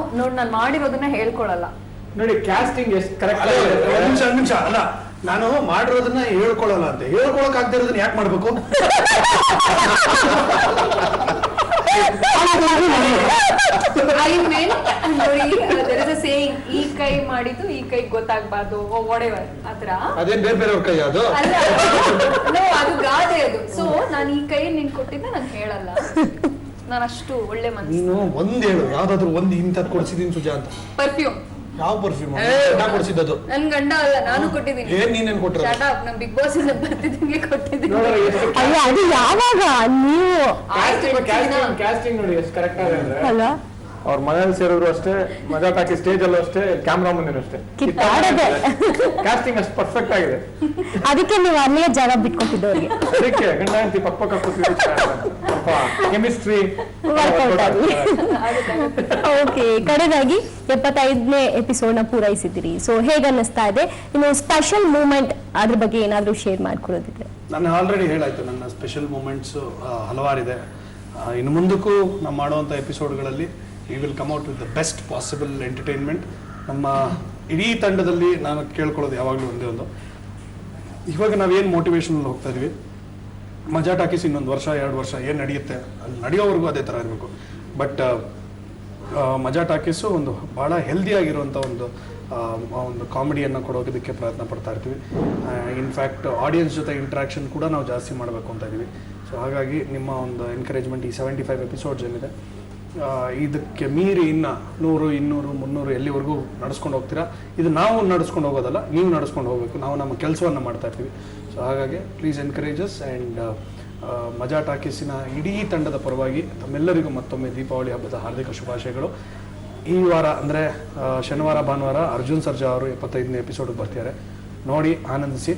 ಮಾಡಿರೋದನ್ನ ಹೇಳ್ಕೊಳಲ್ಲ ನೋಡಿ. ಕ್ಯಾಸ್ಟಿಂಗ್ ಎಷ್ಟು ಕರೆಕ್ಟ್. ನಿಮಿಷ ಅಲ್ಲ, ನಾನು ಮಾಡಿರೋದನ್ನ ಹೇಳ್ಕೊಳಲ್ಲ ಅಂತ. ಹೇಳ್ಕೊಳಕ್ ಆಗದೆ ಇರೋದನ್ನ ಯಾಕೆ ಮಾಡ್ಬೇಕು? ಈ ಕೈ ಮಾಡಿದ್ದು ಈ ಕೈ ಗೊತ್ತಾಗ್ಬಾರ್ದು, ವಾಟೆವರ್ ಆತರ. ಅದೇನ್ ಬೇರೆ ಬೇರೆಯವ್ರ ಕೈ ಅದು? ಅದು ಗಾದೆ ಅದು. ಸೊ ನಾನು ಈ ಕೈ ನಿನ್ ಕೊಟ್ಟಿದ್ದೆ ನಾನು ಹೇಳಲ್ಲ, ನಾನು ಅಷ್ಟು ಒಳ್ಳೆ ಮನಸ್ಸು. ನೀನು ಒಂದ್ ಹೇಳು, ಯಾವ್ದಾದ್ರು ಒಂದ್ ಇಂಥದ್ ಕೊಡ್ಸಿದೀನಿ ಸುಜಾ ಅಂತ. ಪರ್ಫ್ಯೂಮ್. ಯಾವ ಪರ್ಫ್ಯೂಮ್ ಕೊಡ್ಸಿದ್ದು? ನನ್ ಗಂಡ ಅಲ್ಲ, ನಾನು ಕೊಟ್ಟಿದ್ದೀನಿ. ಏನ್ ನೀನೇನ್ ಕೊಟ್ಟ? ನಮ್ ಬಿಗ್ ಬಾಸ್ ಇಂದ ಬರ್ತಿದ್ದೀನಿ ಕೊಟ್ಟಿದ್ದೀನಿ. ಅದು ಯಾವಾಗ ನೀವು ಕ್ಯಾಸ್ಟಿಂಗ್ ನೋಡಿ ಎಷ್ಟು ಕರೆಕ್ಟ್ ಆಗಿದೆ ಅಂದ್ರೆ, ಅಲ್ಲ ಅವ್ರ ಮನೇಲಿ ಸೇರಿದ್ರು ಅಷ್ಟೇ, ಮಜಾ ಟಾಕಿ ಸ್ಟೇಜ್ ಅಲ್ಲೂ ಅಷ್ಟೇ, ಕ್ಯಾಮ್ರಾ ಮುಂದೆ ಅಷ್ಟೇ, ಕ್ಯಾಸ್ಟಿಂಗ್ ಅಷ್ಟು ಪರ್ಫೆಕ್ಟ್ ಆಗಿದೆ. ಅದಕ್ಕೆ ನೀವು ಅಲ್ಲಿಯೇ ಜಾಗ ಬಿಟ್ಕೊಟ್ಟಿದ್ದವ್ರಿಗೆ. ಅದಕ್ಕೆ ಗಂಡ ಹೆಂಡತಿ ಪಕ್ಕ ಕೆಮಿಸ್ಟ್ರಿ. ಓಕೆ, ಕಡೆದಾಗಿ 75ನೇ ಎಪಿಸೋಡ್ ನ ಪೂರೈಸಿದ್ದೀರಿ. ಸೊ ಹೇಗೆ ಅನ್ನಿಸ್ತಾ ಇದೆ? ಇನ್ನು ಸ್ಪೆಷಲ್ ಮೂಮೆಂಟ್ ಅದ್ರ ಬಗ್ಗೆ ಏನಾದ್ರೂ ಶೇರ್ ಮಾಡ್ಕೊಡೋದಿದ್ರೆ? ನಾನು ಆಲ್ರೆಡಿ ಹೇಳಾಯ್ತು, ನನ್ನ ಸ್ಪೆಷಲ್ ಮೂಮೆಂಟ್ಸ್ ಹಲವಾರಿದೆ. ಇನ್ನು ಮುಂದಕ್ಕೂ ನಾವು ಮಾಡುವಂಥ ಎಪಿಸೋಡ್ಗಳಲ್ಲಿ we will come out with the best possible entertainment. ನಮ್ಮ ಇಡೀ ತಂಡದಲ್ಲಿ ನಾನು ಕೇಳ್ಕೊಳ್ಳೋದು ಯಾವಾಗಲೂ ಒಂದೇ ಒಂದು, ಇವಾಗ ನಾವೇನು ಮೋಟಿವೇಶನಲ್ಲಿ ಹೋಗ್ತಾ ಇದೀವಿ, ಮಜಾ ಟಾಕೀಸ್ ಇನ್ನೊಂದು ವರ್ಷ 2 ವರ್ಷ ಏನು ನಡೆಯುತ್ತೆ ಅಲ್ಲಿ ನಡೆಯೋವರೆಗೂ ಅದೇ ಥರ ಇರಬೇಕು. ಬಟ್ ಮಜಾ ಟಾಕೀಸು ಒಂದು ಭಾಳ ಹೆಲ್ದಿಯಾಗಿರುವಂಥ ಒಂದು ಕಾಮಿಡಿಯನ್ನು ಕೊಡೋದಕ್ಕೆ ಪ್ರಯತ್ನ ಪಡ್ತಾ ಇರ್ತೀವಿ. ಇನ್ಫ್ಯಾಕ್ಟ್ ಆಡಿಯನ್ಸ್ ಜೊತೆ ಇಂಟ್ರಾಕ್ಷನ್ ಕೂಡ ನಾವು ಜಾಸ್ತಿ ಮಾಡಬೇಕು ಅಂತ ಇದ್ದೀವಿ. ಸೊ ಹಾಗಾಗಿ ನಿಮ್ಮ ಒಂದು ಎನ್ಕರೇಜ್ಮೆಂಟ್ ಈ 75 ಎಪಿಸೋಡ್ಸ್ ಏನಿದೆ ಇದಕ್ಕೆ ಮೀರಿ ಇನ್ನು 100, 200, 300 ಎಲ್ಲಿವರೆಗೂ ನಡೆಸ್ಕೊಂಡು ಹೋಗ್ತೀರಾ. ಇದು ನಾವು ನಡೆಸ್ಕೊಂಡು ಹೋಗೋದಲ್ಲ, ನೀವು ನಡೆಸ್ಕೊಂಡು ಹೋಗಬೇಕು. ನಾವು ನಮ್ಮ ಕೆಲಸವನ್ನು ಮಾಡ್ತಾ ಇರ್ತೀವಿ. ಸೊ ಹಾಗಾಗಿ ಪ್ಲೀಸ್ ಎನ್ಕರೇಜಸ್. ಆ್ಯಂಡ್ ಮಜಾ ಟಾಕೀಸಿನ ಇಡೀ ತಂಡದ ಪರವಾಗಿ ತಮ್ಮೆಲ್ಲರಿಗೂ ಮತ್ತೊಮ್ಮೆ ದೀಪಾವಳಿ ಹಬ್ಬದ ಹಾರ್ದಿಕ ಶುಭಾಶಯಗಳು. ಈ ವಾರ ಅಂದರೆ ಶನಿವಾರ ಭಾನುವಾರ ಅರ್ಜುನ್ ಸರ್ಜಾ ಅವರು 75ನೇ ಎಪಿಸೋಡ್ಗೆ ಬರ್ತಿದ್ದಾರೆ. ನೋಡಿ ಆನಂದಿಸಿ.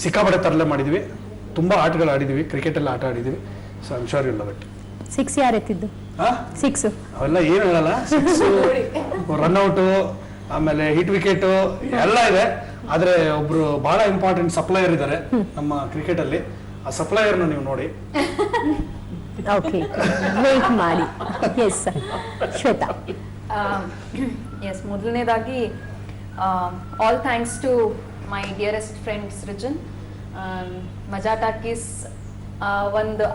ಸಿಕ್ಕಾಪಟ್ಟೆ ತರಲೆ ಮಾಡಿದ್ವಿ, ತುಂಬ ಆಟಗಳು ಆಡಿದ್ದೀವಿ, ಕ್ರಿಕೆಟೆಲ್ಲ ಆಟ ಆಡಿದ್ದೀವಿ. So I'm sure you love it. 6 ಯಾರು ಎತ್ತಿದ್ದು? 6 ಅವೆಲ್ಲ ಏನು ಹೇಳಲ್ಲ. 6 ರನ್ಔಟು, ಆಮೇಲೆ ಹಿಟ್ ವಿಕೆಟು ಎಲ್ಲ ಇದೆ. ಆದರೆ ಒಬ್ರು ಬಹಳ ಇಂಪಾರ್ಟೆಂಟ್ ಸಪ್ಲೈಯರ್ ಇದ್ದಾರೆ ನಮ್ಮ ಕ್ರಿಕೆಟಲ್ಲಿ. ಆ ಸಪ್ಲೈಯರ್ನ ನೀವು ನೋಡಿ. ಓಕೆ, ವೇಟ್ ಮಾಡಿ. ಎಸ್ ಶ್ವೇತಾ. ಎಸ್, ಮೊದಲನೇದಾಗಿ all thanks to my dearest friend Srujan. Maja Talkies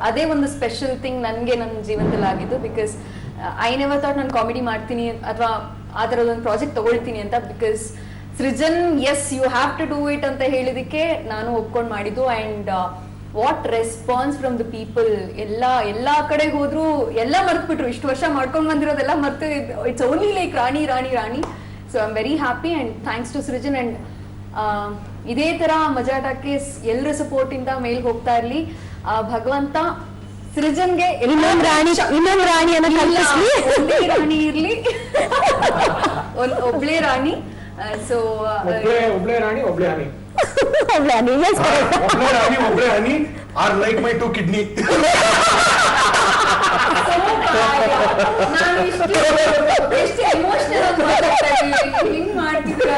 ಅದೇ ಒಂದು ಸ್ಪೆಷಲ್ ಥಿಂಗ್ ನನಗೆ ನನ್ನ ಜೀವನದಲ್ಲಿ ಆಗಿದ್ದು. ಬಿಕಾಸ್ ಐ ನೆವರ್ ಥಾಟ್ ನಾನು ಕಾಮಿಡಿ ಮಾಡ್ತೀನಿ ಅಥವಾ ಆ ಥರದೊಂದು ಪ್ರಾಜೆಕ್ಟ್ ತಗೊಳ್ತೀನಿ ಅಂತ. Because Srujan yes you have to do it ಅಂತ ಹೇಳಿದಕ್ಕೆ ನಾನು ಒಪ್ಕೊಂಡು ಮಾಡಿದ್ದು. And what response from the people. ಎಲ್ಲ ಕಡೆ ಹೋದ್ರು ಎಲ್ಲ ಮರ್ತ್ಬಿಟ್ರು. ಇಷ್ಟು ವರ್ಷ ಮಾಡ್ಕೊಂಡು ಬಂದಿರೋದೆಲ್ಲ ಮರ್ತು it's only like Rani Rani Rani. So I am very happy and thanks to Srujan. And ಇದೇ ತರ ಮಜಾ ಟಾಕೀಸ್ ಎಲ್ಲರ ಸಪೋರ್ಟ್ ಇಂದ ಮೇಲ್ ಹೋಗ್ತಾ ಇರ್ಲಿ. ಭಗವಂತ ಸೃಜನ್ಗೆ ಇನ್ನೊಂದು ರಾಣಿ ಒಬ್ಬಳೇ ರಾಣಿ ಇರ್ಲಿ. ಒಬ್ಳೇ ರಾಣಿ. ಸೊ ಒಬ್ಳೆ ರಾಣಿ ಒಬ್ಳೆ ಹನಿ. ಒಬ್ಳೆ ಹನಿ ಆರ್ ಲೈಕ್ ಮೈ 2 ಕಿಡ್ನಿ. ನಾನು ಎಷ್ಟು ಎಮೋಷನಲ್ ಹಿಂಗ್ ಮಾಡ್ತಿದ್ರ.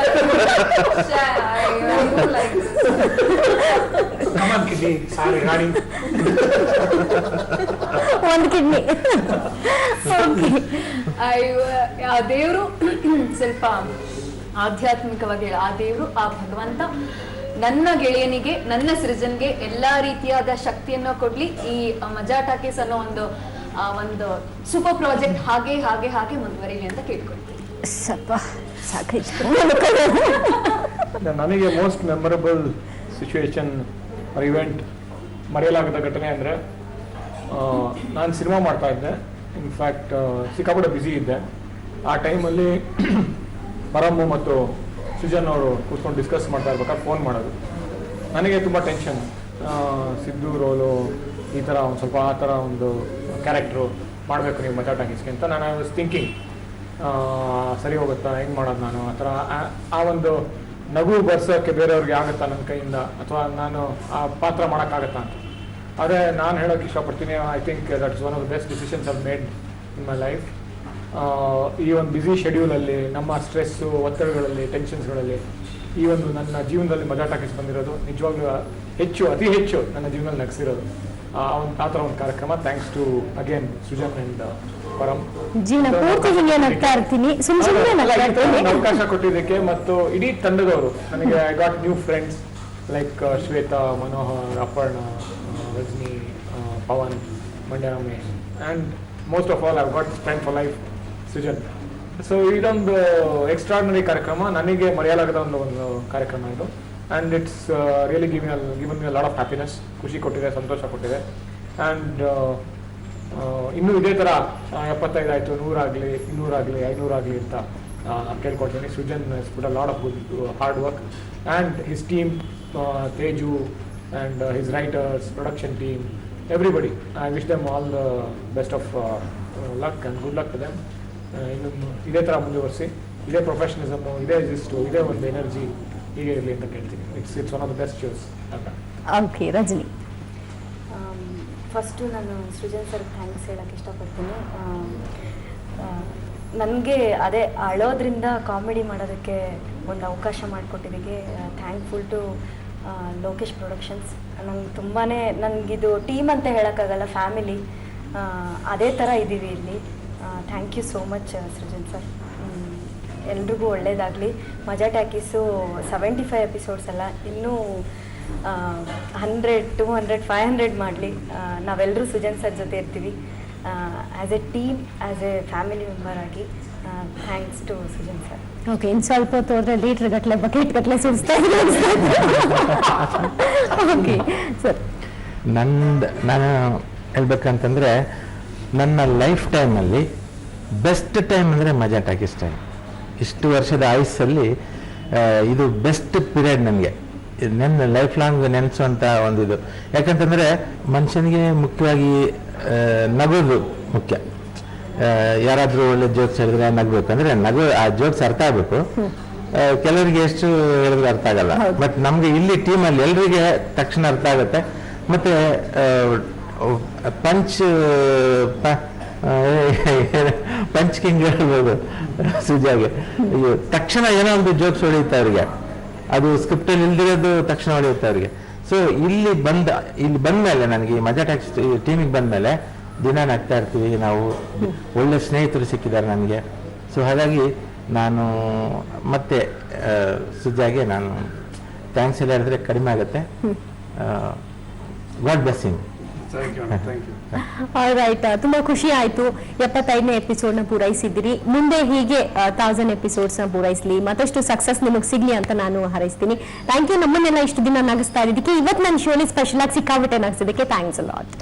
ಕಿಡ್ನಿ ಸಾರಿ ರಾಣಿ. ಒಂದು ಕಿಡ್ನಿ. ಆ ದೇವ್ರು ಸ್ವಲ್ಪ ಆಧ್ಯಾತ್ಮಿಕವಾಗಿ ಆ ದೇವ್ರು ಆ ಭಗವಂತ ನನ್ನ ಗೆಳೆಯನಿಗೆ ನನ್ನ ಸೃಜನ್ಗೆ ಎಲ್ಲಾ ರೀತಿಯಾದ ಶಕ್ತಿಯನ್ನು ಕೊಡ್ಲಿ. ಈ ಮಜಾ ಟಾಕೀಸ್ ಅನ್ನೋ ಒಂದು ಸೂಪರ್ ಪ್ರಾಜೆಕ್ಟ್ ಹಾಗೆ ಹಾಗೆ ಹಾಗೆ ಮುಂದುವರಿಲಿ ಅಂತ ಕೇಳ್ಕೊಳ್ತೀನಿ. ನನಗೆ ಮೋಸ್ಟ್ ಮೆಮೊರಬಲ್ ಸಿಚುವೇಶನ್ ಇವೆಂಟ್ ಮರೆಯಲಾಗದ ಘಟನೆ ಅಂದರೆ ನಾನು ಸಿನಿಮಾ ಮಾಡ್ತಾ ಇದ್ದೆ. ಇನ್ಫ್ಯಾಕ್ಟ್ ಸಿಕ್ಕಾಪಟ್ಟೆ ಬ್ಯುಸಿ ಇದ್ದೆ. ಆ ಟೈಮಲ್ಲಿ ಪರಮ್ಮು ಮತ್ತು ಸೃಜನ್ ಅವರು ಕೂತ್ಕೊಂಡು ಡಿಸ್ಕಸ್ ಮಾಡ್ತಾ ಇರ್ಬೇಕಾದ್ರೆ ಫೋನ್ ಮಾಡೋದು. ನನಗೆ ತುಂಬ ಟೆನ್ಷನ್. ಸಿದ್ದು ರೋಲು ಈ ಥರ ಒಂದು ಸ್ವಲ್ಪ ಆ ಥರ ಒಂದು ಕ್ಯಾರೆಕ್ಟ್ರು ಮಾಡಬೇಕು ನೀವು ಮಜಾ ಟಾಕೀಸ್ಗೆ ಅಂತ ನಾನು ಐ ವಾಸ್ ಥಿಂಕಿಂಗ್. ಸರಿ ಹೋಗುತ್ತಾ, ಹೆಂಗೆ ಮಾಡೋದು ನಾನು ಆ ಥರ. ಆ ಒಂದು ನಗು ಬರ್ಸೋಕ್ಕೆ ಬೇರೆಯವ್ರಿಗೆ ಆಗುತ್ತಾ ನನ್ನ ಕೈಯಿಂದ, ಅಥವಾ ನಾನು ಆ ಪಾತ್ರ ಮಾಡೋಕ್ಕಾಗತ್ತಾ ಅಂತ. ಆದರೆ ನಾನು ಹೇಳೋಕ್ಕೆ ಇಷ್ಟಪಡ್ತೀನಿ, I think that is one of the best decisions I've made in my life. ಈ ಒಂದು ಬ್ಯುಸಿ ಶೆಡ್ಯೂಲಲ್ಲಿ, ನಮ್ಮ ಸ್ಟ್ರೆಸ್ಸು, ಒತ್ತಡಗಳಲ್ಲಿ, ಟೆನ್ಷನ್ಸ್ಗಳಲ್ಲಿ ಈ ಒಂದು ನನ್ನ ಜೀವನದಲ್ಲಿ ಮಜಾ ಟಾಕೀಸ್ ಬಂದಿರೋದು ನಿಜವಾಗ್ಲೂ ಅತಿ ಹೆಚ್ಚು ನನ್ನ ಜೀವನದಲ್ಲಿ ನಗಿಸಿರೋದು ಆ ಥರ ಒಂದು ಕಾರ್ಯಕ್ರಮ. Thanks to again Srujan and Param. ಜೀವನ ಪೂರ್ತಿ ಹಿಂಗೆ ನಗ್ತಾ ಇರ್ತೀನಿ, ಅವಕಾಶ ಕೊಟ್ಟಿದ್ದಕ್ಕೆ. ಮತ್ತು ಇಡೀ ತಂಡದವರು ನನಗೆ I got new friends like Shweta, Manohar, Aparna, Rajini, Pavan, Mandya Ramesh, and most of all I got friend for life Srujan. So ಇದೊಂದು ಎಕ್ಸ್ಟ್ರಾರ್ಡಿನರಿ ಕಾರ್ಯಕ್ರಮ, ನನಗೆ ಮರೆಯಲಾಗದ ಒಂದು ಕಾರ್ಯಕ್ರಮ ಇದು. And it's really given me a lot of happiness. ಖುಷಿ ಕೊಟ್ಟಿದೆ, ಸಂತೋಷ ಕೊಟ್ಟಿದೆ. ಆ್ಯಂಡ್ ಇನ್ನೂ ಇದೇ ಥರ 75 ಆಯಿತು, 100 ಆಗಲಿ, 200 ಆಗಲಿ, 500 ಆಗಲಿ ಅಂತ ಕೇಳ್ಕೊಳ್ತೀನಿ. Srujan has put a lot of good hard work and his team, Teju and his writers, production team, everybody. I wish them all the best of luck and good luck to them. ಇನ್ನೊಂದು ಇದೇ ಥರ ಮುಂದುವರಿಸಿ, ಇದೇ ಪ್ರೊಫೆಷನಲಿಸಮು, ಇದೇ ಇದೇ ಒಂದು energy ಹೀಗೆ ಇರಲಿ ಅಂತ ಕೇಳ್ತೀನಿ. It's one of the best shows ಅಂತ. ಓಕೆ, ರಜನಿ. ಫಸ್ಟು ನಾನು ಸೃಜನ್ ಸರ್ ಥ್ಯಾಂಕ್ಸ್ ಹೇಳೋಕ್ಕೆ ಇಷ್ಟಪಡ್ತೀನಿ. ನನಗೆ ಅದೇ ಅಳೋದ್ರಿಂದ ಕಾಮಿಡಿ ಮಾಡೋದಕ್ಕೆ ಒಂದು ಅವಕಾಶ ಮಾಡಿಕೊಟ್ಟಿದ್ದಕ್ಕೆ ಥ್ಯಾಂಕ್ಫುಲ್ ಟು ಲೋಕೇಶ್ ಪ್ರೊಡಕ್ಷನ್ಸ್. ನಂಗೆ ತುಂಬಾ ನನಗಿದು ಟೀಮ್ ಅಂತ ಹೇಳೋಕ್ಕಾಗಲ್ಲ, ಫ್ಯಾಮಿಲಿ ಅದೇ ಥರ ಇದ್ದೀವಿ ಇಲ್ಲಿ. Thank you so much Srujan sir. ಎಲ್ರಿಗೂ ಒಳ್ಳೆಯದಾಗಲಿ. ಮಜಾ ಟಾಕೀಸು 75 ಎಪಿಸೋಡ್ಸ್ ಅಲ್ಲ, ಇನ್ನೂ 100, 200, 500 ಮಾಡಲಿ, ನಾವೆಲ್ಲರೂ ಸುಜನ್ ಸರ್ ಜೊತೆ ಇರ್ತೀವಿ. As a team, as a family member ಆಗಿ thanks to Sujan sir. Okay, ಇನ್ನು ಸ್ವಲ್ಪ ಹೊತ್ತು ಹೋದ್ರೆ ಲೀಟ್ರ್ ಗಟ್ಟಲೆ ಬಕೆಟ್ ಗಟ್ಟಲೆ ಸುಡಿಸ್ತಾ ಓಕೆ ಸರ್. ನಾನು ಹೇಳ್ಬೇಕಂತಂದರೆ ನನ್ನ ಲೈಫ್ ಟೈಮಲ್ಲಿ ಬೆಸ್ಟ್ ಟೈಮ್ ಅಂದರೆ ಮಜಾ ಟಾಕೀಸ್ ಟೈಮ್. ಇಷ್ಟು ವರ್ಷದ ಆಯುಸ್ಸಲ್ಲಿ ಇದು ಬೆಸ್ಟ್ ಪೀರಿಯಡ್ ನನಗೆ, ನನ್ನ ಲೈಫ್ ಲಾಂಗ್ ನೆನೆಸುವಂಥ ಒಂದಿದು. ಯಾಕಂತಂದರೆ ಮನುಷ್ಯನಿಗೆ ಮುಖ್ಯವಾಗಿ ನಗೋದು ಮುಖ್ಯ. ಯಾರಾದರೂ ಒಳ್ಳೆ ಜೋಕ್ಸ್ ಹೇಳಿದ್ರೆ ನಗಬೇಕು, ಅಂದರೆ ಆ ಜೋಕ್ಸ್ ಅರ್ಥ ಆಗಬೇಕು. ಕೆಲವರಿಗೆ ಎಷ್ಟು ಹೇಳಿದ್ರೆ ಅರ್ಥ ಆಗಲ್ಲ, ಬಟ್ ನಮಗೆ ಇಲ್ಲಿ ಟೀಮಲ್ಲಿ ಎಲ್ರಿಗೆ ತಕ್ಷಣ ಅರ್ಥ ಆಗುತ್ತೆ. ಮತ್ತು ಪಂಚ್ ಕಿಂಗ್ ಹೇಳ್ಬೋದು ಸುಜಾಗೆ, ತಕ್ಷಣ ಏನೋ ಒಂದು ಜೋಕ್ಸ್ ಹೊಡೆಯುತ್ತೆ ಅವ್ರಿಗೆ, ಅದು ಸ್ಕ್ರಿಪ್ಟಲ್ಲಿ ಇಲ್ದಿರೋದು ತಕ್ಷಣ ಹೊಡೆಯುತ್ತೆ ಅವ್ರಿಗೆ. ಸೊ ಇಲ್ಲಿ ಬಂದಮೇಲೆ ನನಗೆ ಈ ಮಜಾ ಟಾಕೀಸ್ ಟೀಮಿಗೆ ಬಂದಮೇಲೆ ದಿನ ನಗ್ತಾ ಇರ್ತೀವಿ ನಾವು. ಒಳ್ಳೆ ಸ್ನೇಹಿತರು ಸಿಕ್ಕಿದ್ದಾರೆ ನನಗೆ. ಸೊ ಹಾಗಾಗಿ ನಾನು ಮತ್ತೆ ಸುಜಾಗೆ ನಾನು ಥ್ಯಾಂಕ್ಸ್ ಎಲ್ಲ ಹೇಳಿದ್ರೆ ಕಡಿಮೆ ಆಗುತ್ತೆ. God blessing. ರೈಟ್, ತುಂಬಾ ಖುಷಿ ಆಯ್ತು. 75ನೇ ಎಪಿಸೋಡ್ನ ಪೂರೈಸಿದ್ದೀರಿ. ಮುಂದೆ ಹೀಗೆ 1000 ಎಪಿಸೋಡ್ಸ್ನ ಪೂರೈಸಲಿ, ಮತ್ತಷ್ಟು ಸಕ್ಸಸ್ ನಿಮಗೆ ಸಿಗ್ಲಿ ಅಂತ ನಾನು ಹಾರೈಸ್ತೀನಿ. Thank you. ನಮ್ಮನ್ನೆಲ್ಲ ಇಷ್ಟು ದಿನ ನಗಿಸ್ತಾ ಇದ್ದಕ್ಕೆ, ಇವತ್ತು ನನ್ನ ಶೋಲಿ ಸ್ಪೆಷಲ್ ಆಗಿ ಸಿಕ್ಕಾಬಿಟ್ಟೆ ನಗಿಸಿದ್ದಕ್ಕೆ ಥ್ಯಾಂಕ್ಸ್ ಅ ಲಾಟ್.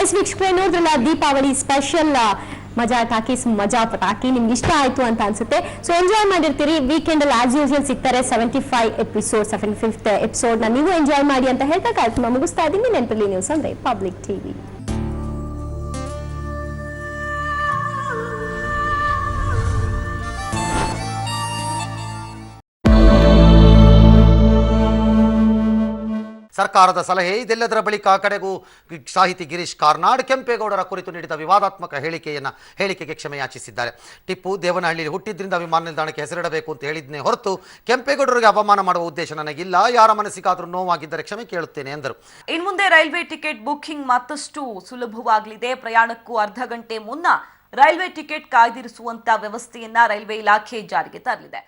ಎಸ್ ವೀಕ್ಷಕರೇ, ನೋಡಿದ್ರಲ್ಲ ದೀಪಾವಳಿ ಸ್ಪೆಷಲ್ ಮಜಾ ಟಾಕೀಸ್ ಮಜಾ ಪಟಾಕಿ ನಿಮ್ಗೆ ಇಷ್ಟ ಆಯ್ತು ಅಂತ ಅನ್ಸುತ್ತೆ. ಸೊ ಎಂಜಾಯ್ ಮಾಡಿರ್ತೀರಿ. ವೀಕೆಂಡ್ ಅಲ್ಲಿ ಆಸ್ ಯೂಶುವಲ್ ಸಿಗ್ತಾರೆ 75th ಎಪಿಸೋಡ್ ನ ನೀವು ಎಂಜಾಯ್ ಮಾಡಿ ಅಂತ ಹೇಳ್ತಾ ಕಾರ್ಯಕ್ರಮ ಮುಗಿಸ್ತಾ ಇದ್ದೀನಿ. ನೆನಪಲ್ಲಿ ನ್ಯೂಸ್ ಅಂದ್ರೆ ಪಬ್ಲಿಕ್ ಟಿವಿ. ಸರ್ಕಾರದ ಸಲಹೆ ಇದೆಲ್ಲದರ ಬಳಿಕ ಕಡೆಗೂ ಸಾಹಿತಿ ಗಿರೀಶ್ ಕಾರ್ನಾಡ್ ಕೆಂಪೇಗೌಡರ ಕುರಿತು ನೀಡಿದ ವಿವಾದಾತ್ಮಕ ಹೇಳಿಕೆಗೆ ಕ್ಷಮೆ ಯಾಚಿಸಿದ್ದಾರೆ. ಟಿಪ್ಪು ದೇವನಹಳ್ಳಿಯಲ್ಲಿ ಹುಟ್ಟಿದ್ರಿಂದ ವಿಮಾನ ನಿಲ್ದಾಣಕ್ಕೆ ಹೆಸರಿಡಬೇಕು ಅಂತ ಹೇಳಿದ್ನೇ ಹೊರತು ಕೆಂಪೇಗೌಡರಿಗೆ ಅವಮಾನ ಮಾಡುವ ಉದ್ದೇಶ ನನಗಿಲ್ಲ. ಯಾರ ಮನಸ್ಸಿಗಾದರೂ ನೋವಾಗಿದ್ದರೆ ಕ್ಷಮೆ ಕೇಳುತ್ತೇನೆ ಎಂದರು. ಇನ್ಮುಂದೆ ರೈಲ್ವೆ ಟಿಕೆಟ್ ಬುಕ್ಕಿಂಗ್ ಮತ್ತಷ್ಟು ಸುಲಭವಾಗಲಿದೆ. ಪ್ರಯಾಣಕ್ಕೂ ಅರ್ಧ ಗಂಟೆ ಮುನ್ನ ರೈಲ್ವೆ ಟಿಕೆಟ್ ಕಾಯ್ದಿರಿಸುವಂತ ವ್ಯವಸ್ಥೆಯನ್ನ ರೈಲ್ವೆ ಇಲಾಖೆ ಜಾರಿಗೆ ತರಲಿದೆ.